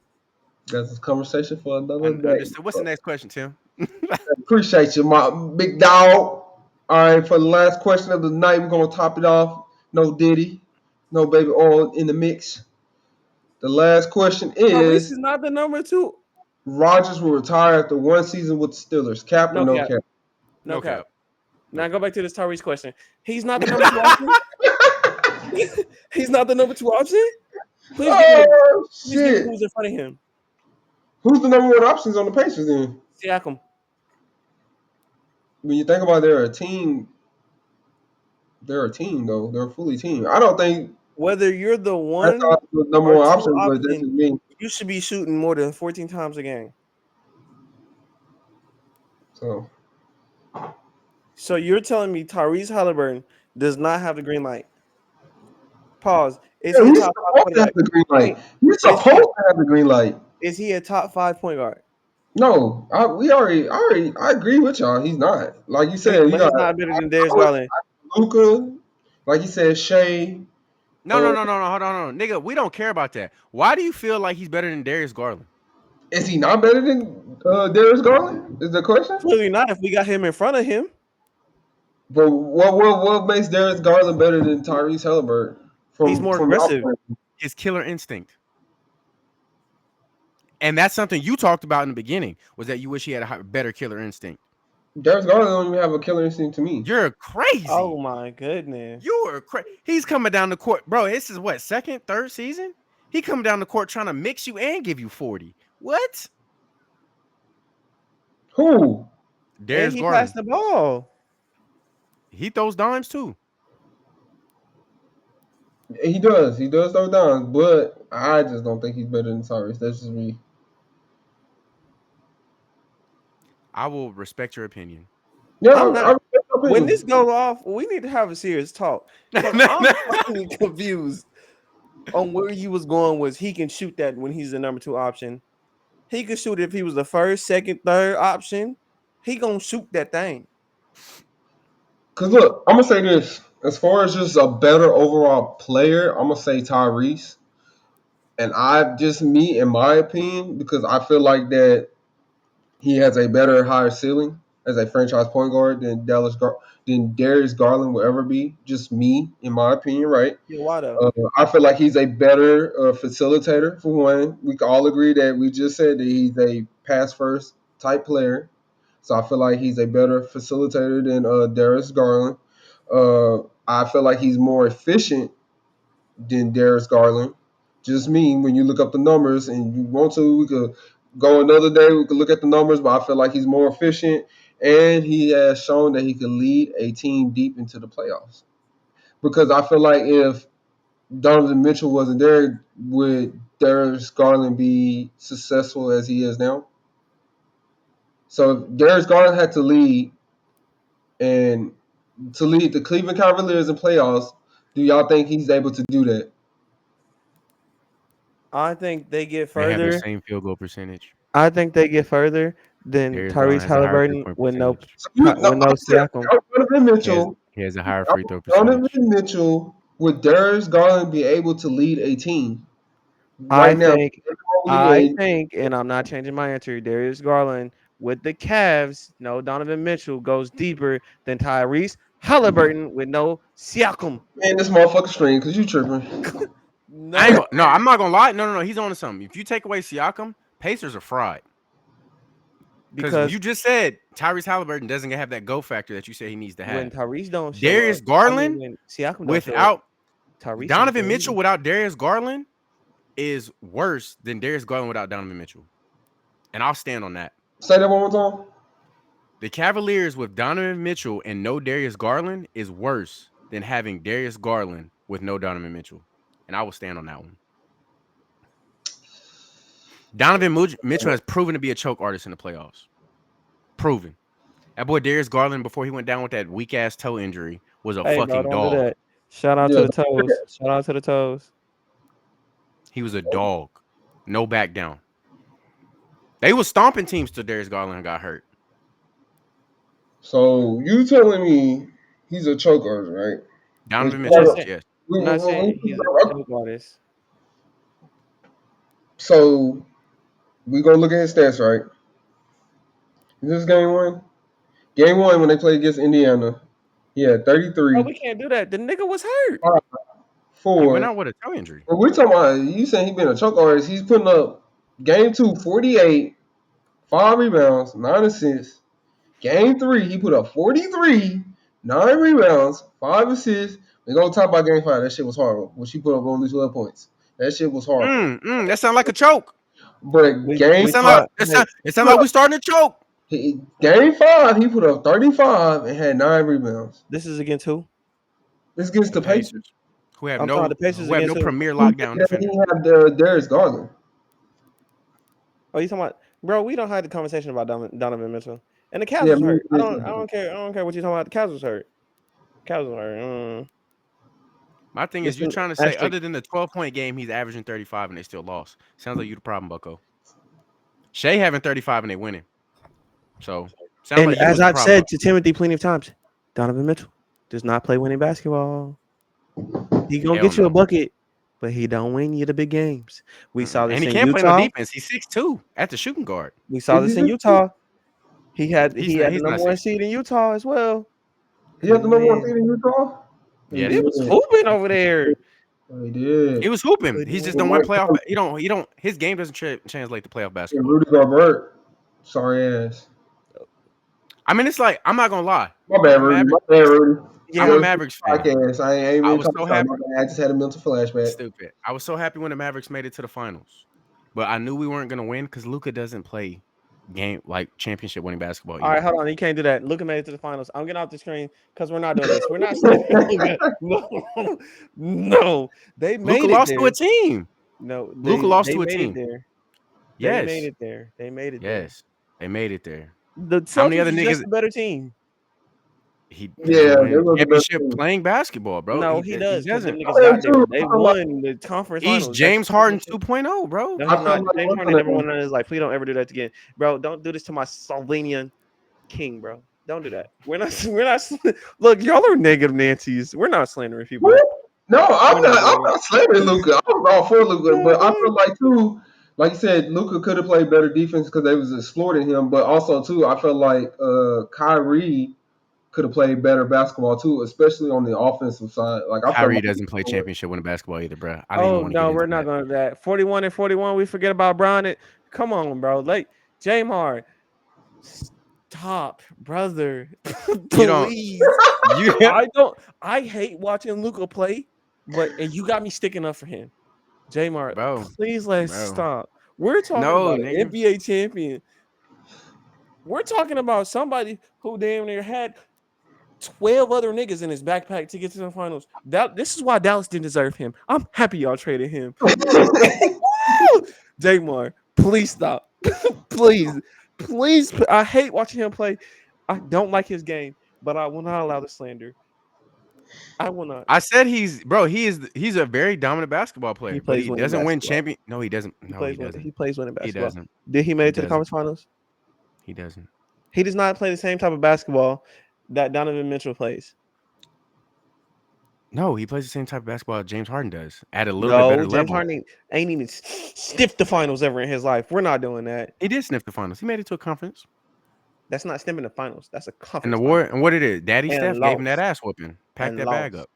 That's a conversation for another day. Understood. What's the next question, Tim? Appreciate you, my big dog. All right, for the last question of the night, we're gonna top it off. No Diddy, no baby oil in the mix. The last question Tyrese is: is not the number two. Rodgers will retire after one season with the Steelers. Cap or No no cap. cap? No No cap. cap. No Now go cap. back to this Tyrese question. He's not the number two option. He's not the number two option. Please give me. Oh Please give me shit! who's in front of him. Who's the number one options on the Pacers then? Siakam. When you think about it, they're a team though. They're a fully team. I don't think Whether you're the that's one not the number or one two option, but that's option, just me. you should be shooting more than 14 times a game. So So you're telling me Tyrese Halliburton does not have the green light? Pause. Is yeah, he a he's top five supposed point to have guard? the green light. Wait, He's is supposed to have the green light. he a top five point guard? No, I agree with y'all. He's not. Like you said, you But got he's not better than I Darius would Garland. Luca, like you said, Shea. No, no, no, no, no. Hold on, hold on. Nigga, we don't care about that. Why do you feel like he's better than Darius Garland? Is he not better than Darius Garland? Is the question? Clearly not. If we got him in front of him, But what makes Darius Garland better than Tyrese Halliburton he's more from your aggressive. point? His killer instinct. And that's something you talked about in the beginning, was that you wish he had a better killer instinct. Darius Garland don't even have a killer instinct to me. You're crazy. oh my goodness. You are crazy. He's coming down the court. Bro, this is what, second, third season? He coming down the court trying to mix you and give you 40. What? Who? And Darius he passed Garland. the ball. He throws dimes too. He does. He does throw down, but I just don't think he's better than Tyrese. That's just me. I will respect your opinion. Yeah, I'm I not. respect your When this opinion. goes off, we need to have a serious talk because I'm fucking confused on where you was going. Was he can shoot that when he's the number two option? He could shoot it if he was the first, second, third option. He gonna shoot that thing. Cause look, I'm gonna say this. As far as just a better overall player, I'm gonna say Tyrese. And I just me in my opinion, because I feel like that he has a better higher ceiling as a franchise point guard than Darius Garland will ever be. Just me in my opinion, right? Yeah, why though? I feel like he's a better facilitator for one. We can all agree that we just said that he's a pass first type player. So I feel like he's a better facilitator than Darius Garland. I feel like he's more efficient than Darius Garland. Just me, when you look up the numbers and you want to, we could go another day. We could look at the numbers, but I feel like he's more efficient, and he has shown that he can lead a team deep into the playoffs. Because I feel like if Donovan Mitchell wasn't there, would Darius Garland be successful as he is now? So if Darius Garland had to lead and to lead the Cleveland Cavaliers in playoffs, do y'all think he's able to do that? I think they get They have the further. same field goal percentage. I think they get further than Darius Garland Tyrese has a higher Halliburton 3-point with no percentage. So you, no, with no I said Siakam. Donovan Mitchell. He has a higher free throw Donovan percentage. Mitchell, would Darius Garland be able to lead a team I right now? think and I'm not changing my answer. Darius Garland with the Cavs, no Donovan Mitchell goes deeper than Tyrese Halliburton with no Siakam. Man, this motherfucker string because you tripping. I ain't No, gonna, no, I'm not gonna lie. No. He's on to something. If you take away Siakam, Pacers are fried. Because because you just said Tyrese Halliburton doesn't have that go factor that you say he needs to when have. Tyrese don't show Darius up, I mean Garland when Siakam don't show up, without Tyrese ain't Donovan there Mitchell either. without Darius Garland is worse than Darius Garland without Donovan Mitchell. And I'll stand on that. Say that one more time. The Cavaliers with Donovan Mitchell and no Darius Garland is worse than having Darius Garland with no Donovan Mitchell. And I will stand on that one. Donovan Mitchell has proven to be a choke artist in the playoffs. Proven. That boy Darius Garland, before he went down with that weak ass toe injury, was a Hey, bro, fucking don't do dog. that. Shout out to Yeah, the toes. Shout out to the toes. He was a dog. No back down. They was stomping teams till Darius Garland got hurt. so you telling me he's a choke artist, right? Donovan I'm not Mitchell is, saying yes. I'm not saying he's a choke artist So we gonna look at his stats, right? Is this game one? Game one when they played against Indiana, he had bro. 33, We can't do that. The nigga was hurt. 5, He went 4. out with a toe injury. When we're talking about you saying he been a choke artist, he's putting up game two 48, 5 rebounds, 9 assists. Game three, he put up 43, 9 rebounds, 5 assists. We gonna talk about game five. That shit was horrible. When she put up only 12 points. That shit was horrible. That sound like a choke. But We thought, hey, It sound like we starting to choke. game five, he put up 35 and had 9 rebounds. this is against who? This gets The the Pacers. Pacers, who have I'm talking the Pacers against who? premier He lockdown defender. had Darius Garland. Oh, you talking about, bro? We don't have the conversation about Donovan Mitchell and the Cavs Yeah, was hurt. I don't care. I don't care what you talking about. The Cavs was hurt. Cavs was hurt. My thing is, Just you an trying to say asterisk. other than the 12-point game, he's averaging 35 and they still lost. Sounds like you the problem, Bucko. Shea having 35 and they winning. So sounds And like you was as the I've problem. said to Timothy plenty of times, Donovan Mitchell does not play winning basketball. He gonna Hell get you a no. bucket, but he don't win you the big games. We saw this And he in can't play no Utah. defense. He's 6'2" at the shooting guard. We saw this in Utah. He had He's the number not one 6'2". seed in Utah as well. He had the Couldn't number one win. seed in Utah. He Yes. It did. was hooping over there. He did. He was hooping. He Couldn't just win. don't win Mike playoff. Conley He don't. His game doesn't translate to playoff and basketball. Rudy Gobert. Sorry ass. I mean, it's like I'm not gonna lie. My bad, I'm a Rudy. My Maverick. bad, Rudy. I'm Yeah, a Well, it's Mavericks a fan. podcast. I ain't I even was talking so about happy. my bad. I just had a mental flashback. Stupid. I was so happy when the Mavericks made it to the finals, but I knew we weren't gonna win because Luka doesn't play game like championship winning basketball all right, either. hold on. You can't do that. Luka made it to the finals. I'm getting off the screen because we're not doing this. We're not slandering Luka. No, no. They Luka made it lost to a there. team. No, Luka lost they to a made it team. there. They made Yes. it there. They made it there. Yes. They made it there. The How many Celtics other is just niggas? a better team. He Yeah, doesn't they win was the best championship team. playing basketball, bro. No, he He does because them doesn't. niggas I am got there. too. They won the conference He's finals. That's James Harden championship. 2.0, bro. No, I he's feel not. like James what's Harden the never name? won in his life. Please don't ever do that again, bro. Don't do this to my Slovenian king, bro. Don't do that. We're not. We're not. Look, y'all are negative Nancy's. We're not slandering people. What? No, We're I'm not not. I'm doing not slandering Luca. I'm all for Luca, but I it. feel like too, like you said, Luca could have played better defense because they was exploiting him. But also too, I feel like Kyrie could have played better basketball too, especially on the offensive side. Like I felt Kyrie like doesn't play championship winning basketball either, bro. I didn't even Oh want to get no, into we're not that. going to that. 41 and 41. We forget about Brown. Come on, bro. Like Jamar, stop, brother. You don't. Please. You I don't. I hate watching Luca play, and you got me sticking up for him. Jamar, bro, please let's bro. stop. We're talking No, about an nigga. NBA champion. We're talking about somebody who damn near had 12 other niggas in his backpack to get to the finals. This is why Dallas didn't deserve him. I'm happy y'all traded him. Jamar, please stop. please, please. I hate watching him play. I don't like his game, but I will not allow the slander. I will not. I said he's a very dominant basketball He player, but plays he winning doesn't win basketball. champion. No, he doesn't. He No, he plays winning. doesn't. He plays winning He basketball. doesn't. Did he make He it to the doesn't. conference finals? He doesn't. He does not play the same type of basketball that Donovan Mitchell plays. No, he plays the same type of basketball James Harden does at a little bit No, better James level. Harden ain't even sniffed the finals ever in his life. We're not doing that. He did sniff the finals. He made it to a conference. That's not sniffing the finals. That's a And the conference war final and what it is, Daddy and Steph gave him that lost ass whooping. Pack and that bag lost. up.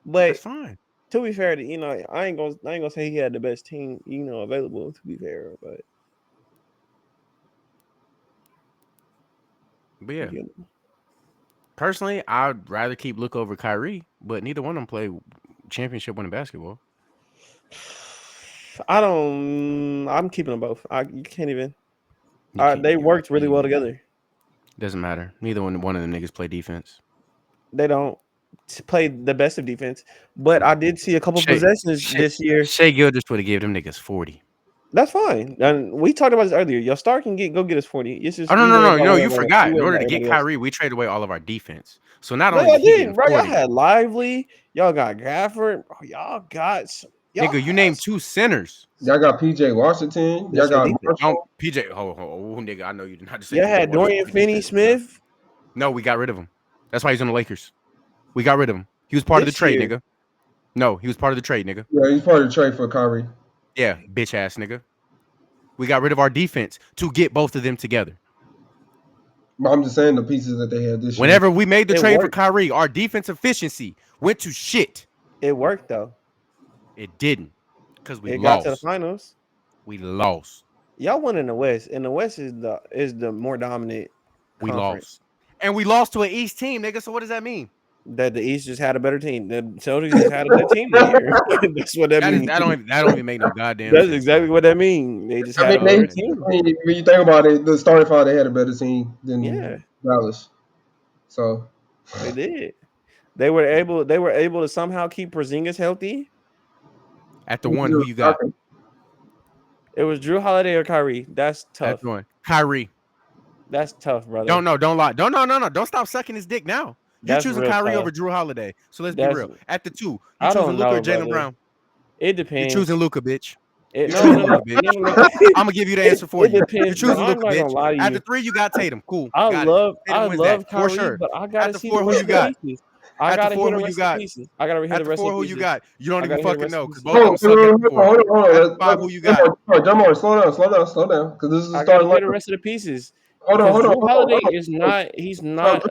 But That's fine. to be fair, I ain't gonna say he had the best team available. To be fair, But yeah, you know. personally, I'd rather keep Luka over Kyrie, but neither one of them play championship winning basketball. I'm keeping them both. You can't even. They You worked really well together. doesn't matter. Neither one of the niggas play defense. They don't play the best of defense, but I did see a couple possessions this year. Shea Gilgeous would have gave them niggas 40. That's fine. And we talked about this earlier. Your star can go get us 40. It's just Oh we worry about no! You whatever. forgot. We In worry order about to get everybody else. Kyrie, we traded away all of our defense. So not No, only y'all did he didn't, getting bro. Y'all 40, had Lively. Y'all got Gafford. Oh, y'all got nigga, you named two centers. Y'all got PJ Washington. Y'all That's your got defense. Marshall. PJ, nigga, I know you did not just say Y'all PJ had Washington. Dorian Finney-Smith No, we got rid of him. That's why he's on the Lakers. We got rid of him. He was part of the this trade, year. nigga. No, he was part of the trade, nigga. Yeah, he's part of the trade for Kyrie. Yeah, bitch ass nigga. We got rid of our defense to get both of them together. But I'm just saying the pieces that they had this year. Whenever we made the It trade for worked. Kyrie, our defense efficiency went to shit. It worked though. It didn't. Because we It got to the lost. finals. We lost. Y'all won in the West, and the West is the more dominant We conference. lost. And we lost to an East team, nigga. So what does that mean? That the East just had a better team. The Celtics just had a good team that year. That's what that means. That don't even make no goddamn That's sense. exactly what that means. They just I had mean, a better Okay. team. when you think about it, the starting five they had a better team than Yeah, Dallas. So they did. They were able to somehow keep Porzingis healthy. At the one, who you got? It was Drew Holiday or Kyrie. That's At tough. the one. Kyrie. That's tough, brother. Don't lie. No. Don't stop sucking his dick now. You're That's choosing real Kyrie tough. over Drew Holiday. So let's be That's real. At the two, you I choosing don't Luka or know, Jalen brother. Brown? It You're depends. choosing Luka, bitch. You're No, choosing no, no, Luka, bitch. no, no. I'm gonna give you the answer for It you. depends, You're but choosing I'm Luka, not bitch. gonna lie to At you. the three, you got Tatum. Cool. I Got it. I Tatum wins that love for Kyrie, sure. but I At gotta the see the four, who rest you of the got? pieces. I At the gotta hear four, the who you rest of the got? pieces. I gotta hear At the the rest of four, the who you pieces. got? You don't I even gotta hear the fucking rest of know the because pieces. both of them suck at the four. Hold At on. the five, who you got? Jamar, slow down, because this is the I gotta starting hear the lineup. rest of the pieces Hold on, because hold on, Drew hold on, Holiday hold on. is not. He's So not.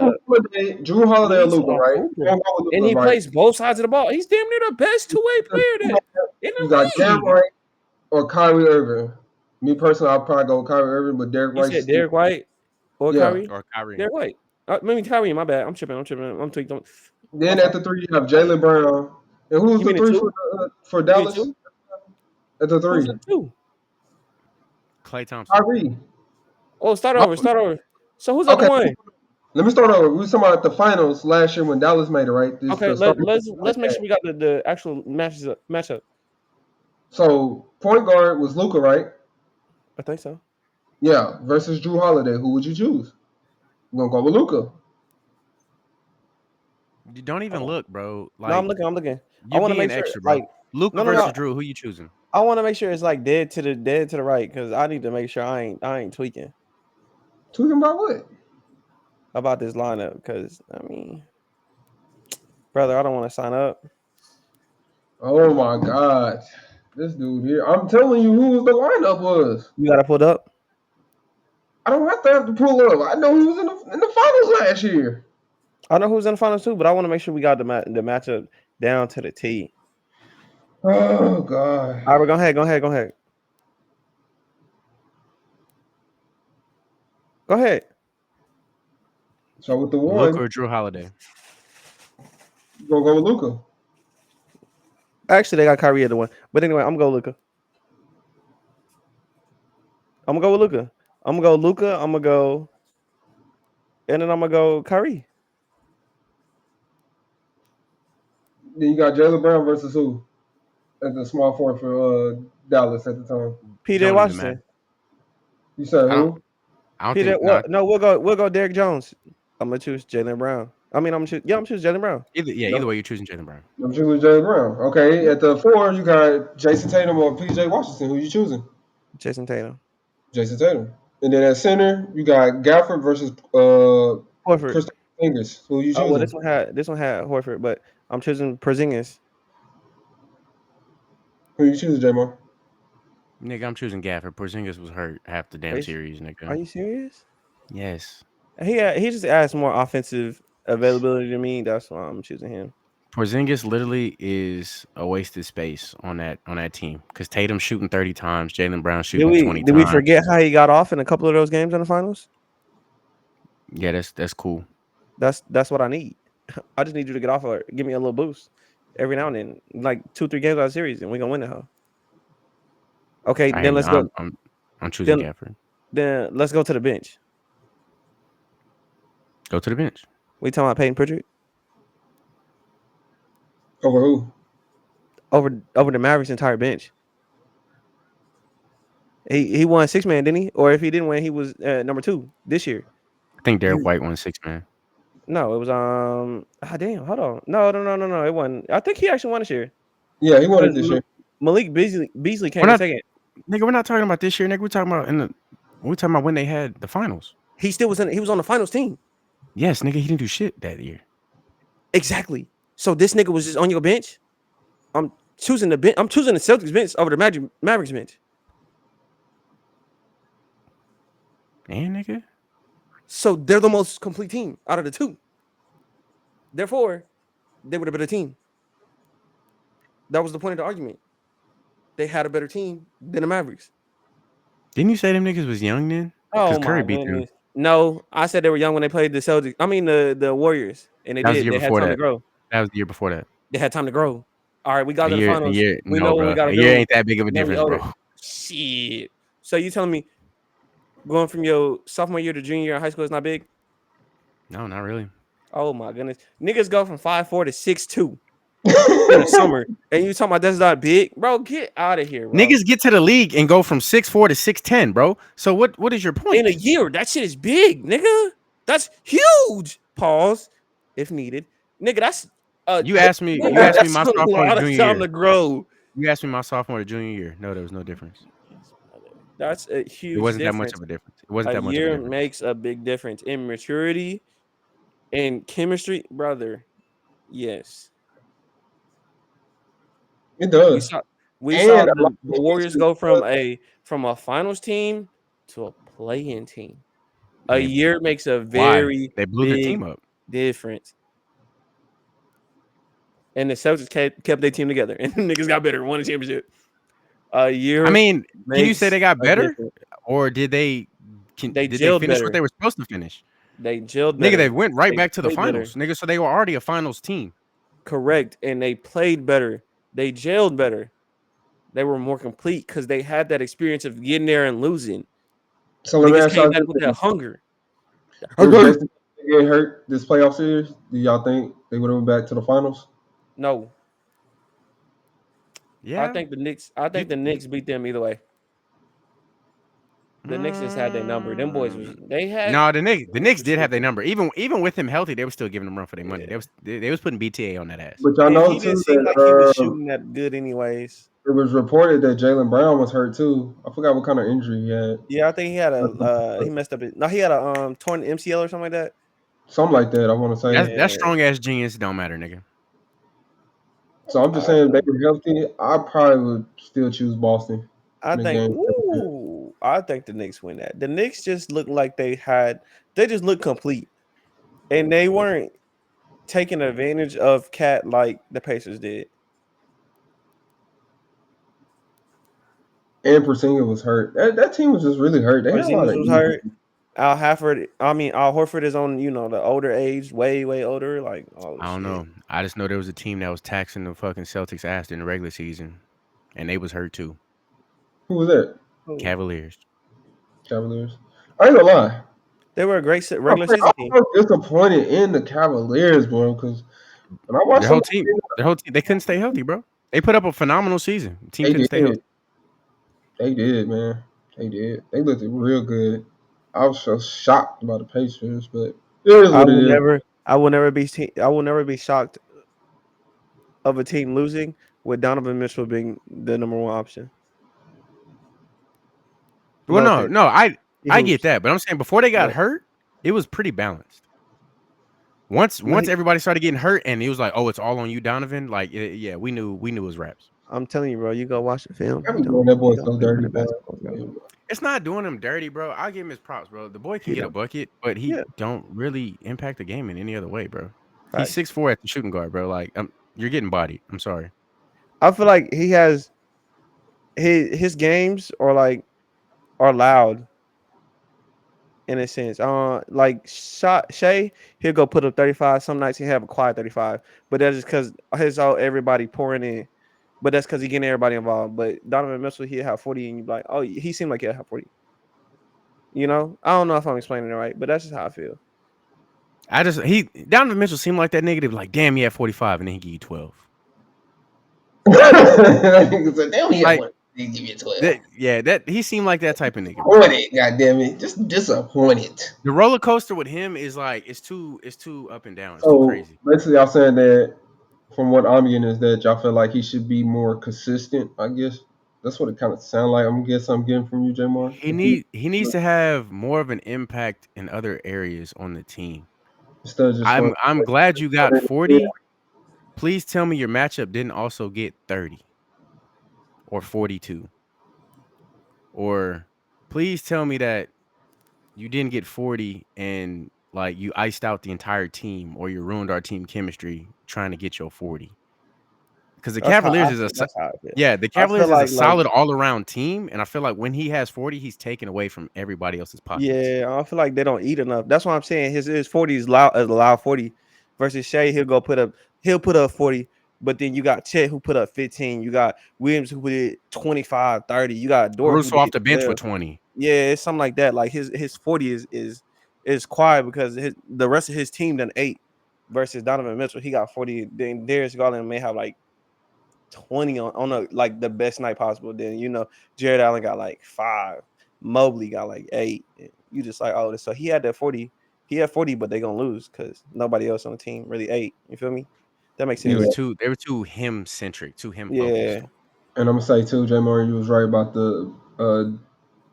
Drew Holiday or He's Luca, a right? We're hooper, gonna go with and Luca, he right? plays both sides of the ball. He's damn near the best two-way player in You got the Derek league. White or Kyrie Irving. Me personally, I'll probably go with Kyrie Irving, but Derek You White's said still, Derek White or yeah. Kyrie? Or Kyrie? Derek White. Kyrie. My bad. I'm tripping. I'm tweaked. My Then at fault. the three, you have Jalen Brown. And who's You the mean a three two? for You mean a Dallas? two? At the Who's three, a two? Klay Thompson. Kyrie. Oh, start Oh, over. Start over. So who's at the Okay, one? let me start over. We were talking about the finals last year when Dallas made it, right? This Okay, the starting. let's make sure we got the actual matchup. So point guard was Luca, right? I think so. Yeah, versus Drew Holiday. Who would you choose? I'm gonna go with Luca. you don't even Oh. look, bro. No, I'm Like looking. I'm looking. I you're want to being make sure, extra, bro. like, Luka no. versus Drew. Who you choosing? I want to make sure it's like dead to the right because I need to make sure I ain't tweaking Tweaking about what? about this lineup because I mean, brother, I don't want to sign up. Oh my God, this dude here. I'm telling you who the lineup was. You got to pull up. I don't have to pull up. I know who was in the finals last year. I know who's in the finals too, but I want to make sure we got the matchup down to the T. Oh God. All right, go ahead. Go ahead. So with the Luka one, or Drew Holiday? you're gonna go with Luca. Actually, they got Kyrie at the one, but anyway, I'm gonna go Luka. I'm gonna go with Luka. I'm gonna go Luka. I'm gonna go, and then I'm gonna go Kyrie. Then you got Jalen Brown versus who? at the small forward for Dallas at the time. It PJ don't even matter. Washington. You said I don't. who? I don't PJ. think Well, not no, we'll go Derrick Jones. I'm gonna choose Jalen Brown. I mean, I'm choosing Jalen Brown. either. Yeah, either No, way, you're choosing Jalen Brown. I'm choosing Jalen Brown. Okay, at the 4, you got Jason Tatum or PJ Washington. Who you choosing? Jason Tatum. Jason Tatum. And then at center, you got Gafford versus Horford. Christopher Fingers. Who you Oh well, choosing? this one had Horford, but I'm choosing Porzingis. Who you choosing, Jamar? Nigga, I'm choosing Gafford. Porzingis was hurt half the Are damn you, series, are nigga. you serious? Yes. He just adds more offensive availability to me. That's why I'm choosing him. Porzingis literally is a wasted space on that team because Tatum shooting 30 times, Jalen Brown shooting 20 Did we times. forget how he got off in a couple of those games in the finals? Yeah, that's cool. That's what I need. I just need you to get off or give me a little boost every now and then, like 2-3 games out of the series, and we gonna win the hell. Okay, I then ain't, let's go. I'm choosing Then Gafford. then let's go to the bench. Go to the bench. We talking about Peyton Pritchard Over who? over the Mavericks entire bench. He won 6-man, didn't he? Or if he didn't win, he was number 2 this year. I think Derek You, White won 6-man. No, it was damn, hold on. No, it wasn't. I think he actually won this year. yeah, he won it Because this year. Malik Beasley We're came in not, second. nigga. We're not talking about this year, nigga. We're talking about when they had the finals. He was on the finals team. Yes, nigga. He didn't do shit that year. Exactly. So this nigga was just on your bench. I'm choosing the bench. I'm choosing the Celtics bench over the Mavericks bench. And nigga, So they're the most complete team out of the two. Therefore, they were the better team. That was the point of the argument. They had a better team than the Mavericks. didn't you say them niggas was young then? Because Oh Curry my beat them. goodness. No, I said they were young when they played the Celtics. I mean the Warriors, and they That was the did. year They had before time to that. grow. That was the year before that. They had time to grow. All right, we got A to the year, a finals. year. We No, know what we bro. got to A year do. ain't that big of a Now we difference, older. bro. Shit. So you telling me going from your sophomore year to junior year in high school is not big? No, not really. Oh my goodness. Niggas go from 5'4" to 6'2" in the summer. And you talking about that's not big? Bro, get out of here, bro. Niggas get to the league and go from 6'4" to 6'10", bro. So what is your In a point? year, that shit is big, nigga. That's huge. Pause, if needed. Nigga, that's You nigga, asked me that's my a sophomore to lot of junior time year. to grow. You asked me my sophomore to junior year. No, there was no difference. That's a It huge wasn't that much difference. of a difference. It wasn't A that much of a year difference. makes a big difference in maturity and chemistry, brother. Yes. It We does. saw we And saw a lot the of Warriors chemistry. go from a finals team to a play-in team. A And year makes a why? very They blew their big team up. difference. And the Celtics kept their team together, and niggas got better, won a championship. A I year mean, can you say makes they got a better, difference. or They did they gelled finish what better. they were supposed to finish? They gelled Nigga, they better. went right They back to the played better. finals, nigga. So they were already a finals team. Correct. And they played better. They gelled better. They were more complete because they had that experience of getting there and losing. So let me Niggas ask came y'all back this with that thing. hunger. Based on getting hurt this playoff series, do y'all think they would have went back to the finals? No, I Yeah. think the Knicks. I think the You Knicks beat them either way. The Knicks just had their number. Them boys was mm, they had. no, the Knicks For did sure. have their number. Even with him healthy, they were still giving them run for their money. Yeah, They was putting BTA on that ass. But y'all and know he didn't too seem like he was that shooting that good, anyways. it was reported that Jalen Brown was hurt too. I forgot what kind of injury he had. Yeah, I think he had he messed up. No, he had a torn MCL or something like that. Something like that, I want to say. That's Yeah, strong ass genius. Don't matter, nigga. So I'm just I, saying, if they were healthy, I probably would still choose Boston I in the think. game. Ooh, I think the Knicks win that. The Knicks just looked like they just looked complete, and they weren't taking advantage of Cat like the Pacers did. And Porzingis was hurt. That team was just really hurt. They had a lot Porzingis of was injuries. hurt. Al Horford is on, the older age, way older. Like, oh I don't shit. know. I just know there was a team that was taxing the fucking Celtics ass during the regular season, and they was hurt too. Who was that? Ooh. Cavaliers. Cavaliers. I ain't gonna lie. They were a great I regular season team. was disappointed in the Cavaliers, bro, because when I watched Their some whole of team, the they couldn't stay healthy, bro. They put up a phenomenal season. The team They couldn't stay did. healthy. They did, man. They did. They looked real good. I was so shocked about the Pacers, but it is I what it will is. never, I will never be, I will never be shocked of a team losing with Donovan Mitchell being the number one option. Well, No no, offense, no, he I get hoops, that, but I'm saying before they got but hurt, it was pretty balanced. Once no, once everybody started getting hurt, and it was like, oh, it's all on you, Donovan. Like, yeah, we knew it was raps. I'm telling you, bro, you go watch the film. I be doing that You boy don't so be looking dirty, at bro. basketball, bro. It's not doing him dirty, bro. I'll give him his props, bro. The boy can You get a know, bucket, but he yeah, don't really impact the game in any other way, bro. He's facts. 6'4" at the shooting guard, bro. Like, you're getting bodied. I'm sorry. I feel like he has his games are like are loud in a sense. Like Shay, he'll go put up 35. Some nights he have a quiet 35, but that's just because his all everybody pouring in. But that's because he getting everybody involved. But Donovan Mitchell, he'll have 40, and you be like, oh, he seemed like he'll have 40. You know, I don't know if I'm explaining it right, but that's just how I feel. Donovan Mitchell seemed like that nigga to be like, damn, he had 45, and then he give you 12. So they only have Like one. They give you 12. that, yeah, that he seemed like that type of nigga, bro. Disappointed, goddamn it. Just disappointed. The roller coaster with him is like it's too up and down. It's too So crazy. basically, y'all saying that from what I'm getting is that y'all feel like he should be more consistent. I guess that's what it kind of sound like. I'm getting from you, Jamar. He needs to have more of an impact in other areas on the team. Instead of just going I'm glad you got 40. Please tell me your matchup didn't also get 30 or 42. Or please tell me that you didn't get 40 and like you iced out the entire team or you ruined our team chemistry trying to get your 40. Because the That's how Cavaliers I is feel. That's how I feel. yeah, the I feel Cavaliers is a like solid all around team, and I feel like when he has 40, he's taken away from everybody else's pockets. yeah, I feel like they don't eat enough. That's what I'm saying. His 40 is loud as a loud 40 versus Shea. He'll put up 40, but then you got Chet who put up 15. You got Williams who put it 25, 30. You got Dort who Caruso off did the bench with 12. 20. Yeah, it's something like that. Like his 40 is quiet because the rest of his team done 8 versus Donovan Mitchell. He got 40. Then Darius Garland may have like 20 on a like the best night possible. Then Jared Allen got like 5. Mobley got like 8. You just like, oh, so he had that 40. He had 40, but they gonna lose because nobody else on the team really 8. You feel me? That makes They Yeah, were sense. too him centric, too him Yeah. focused. and I'm gonna say too, Jamar, you was right about the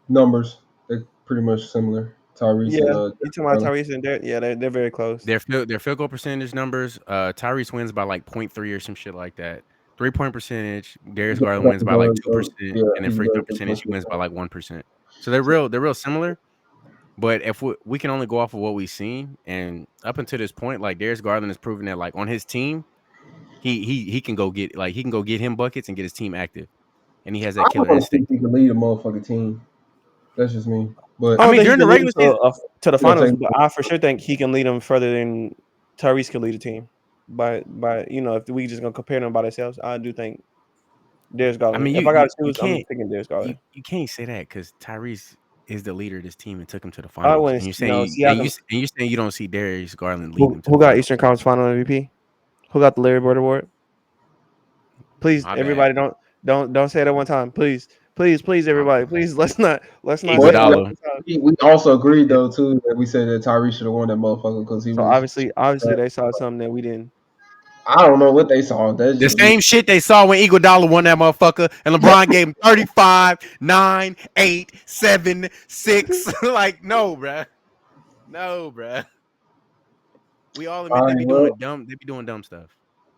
numbers. They're pretty much similar. Tyrese and Yeah. You talking about Garland. Tyrese and Derek? Yeah, they're very close. Their field goal percentage numbers, Tyrese wins by like .3 or some shit like that. 3-point percentage, Darius Garland wins by like 2%, Yeah, and then he's free throw very percentage, he consistent. wins by like 1%. So they're real similar. But if we can only go off of what we've seen, and up until this point, like Darius Garland has proven that like on his team, he can go get him buckets and get his team active, and he has I that don't killer want to see instinct. if he can lead a motherfucking team. That's just me. I But I don't mean, think he during the can lead them regular season, to the you know, finals, take but I for sure think he can lead them further than Tyrese can lead a team. By if we just gonna compare them by themselves, I do think Darius I mean, Garland. you If I got you to you choose, I'm can't picking Darius you Garland. you can't say that because Tyrese is the leader of this team and took him to the I finals. wouldn't. And you're saying Siakam. you're saying you don't see Darius Garland leading Who them to who the got finals. Eastern Conference Final MVP? Who got the Larry Bird Award? Please, My bad, everybody, don't say it at one time. Please, my everybody, please. Let's not say but it all at Iguodala. one time. we also agreed though too that we said that Tyrese should have won that motherfucker because he So was. obviously, they saw something that we didn't. I don't know what they saw. That's The just me. same shit they saw when Iguodala won that motherfucker, and LeBron gave him 35, 9, 8, 7, 6. Like, no, bruh. No, bruh. We all All admit right, well, they be doing dumb stuff.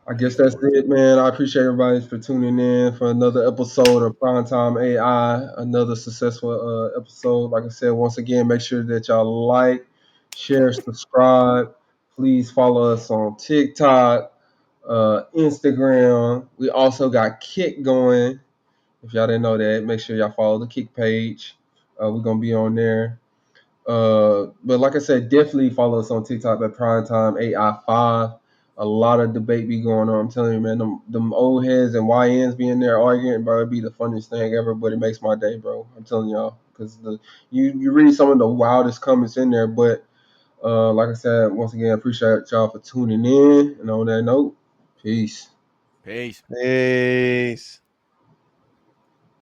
I But it guess is what that's it is. it, man. I appreciate everybody for tuning in for another episode of Primetime AI, another successful episode. Like I said, once again, make sure that y'all like, share, subscribe. Please follow us on TikTok, Instagram. We also got Kick going. If y'all didn't know that, make sure y'all follow the Kick page. We're gonna be on there. But like I said, definitely follow us on TikTok at Primetime AI5. A lot of debate be going on. I'm telling you, man, them old heads and YNs being there arguing, bro, it'd be the funniest thing ever. But it makes my day, bro. I'm telling y'all, because you read some of the wildest comments in there. But like I said, once again, I appreciate y'all for tuning in. And on that note, peace. Peace. Peace.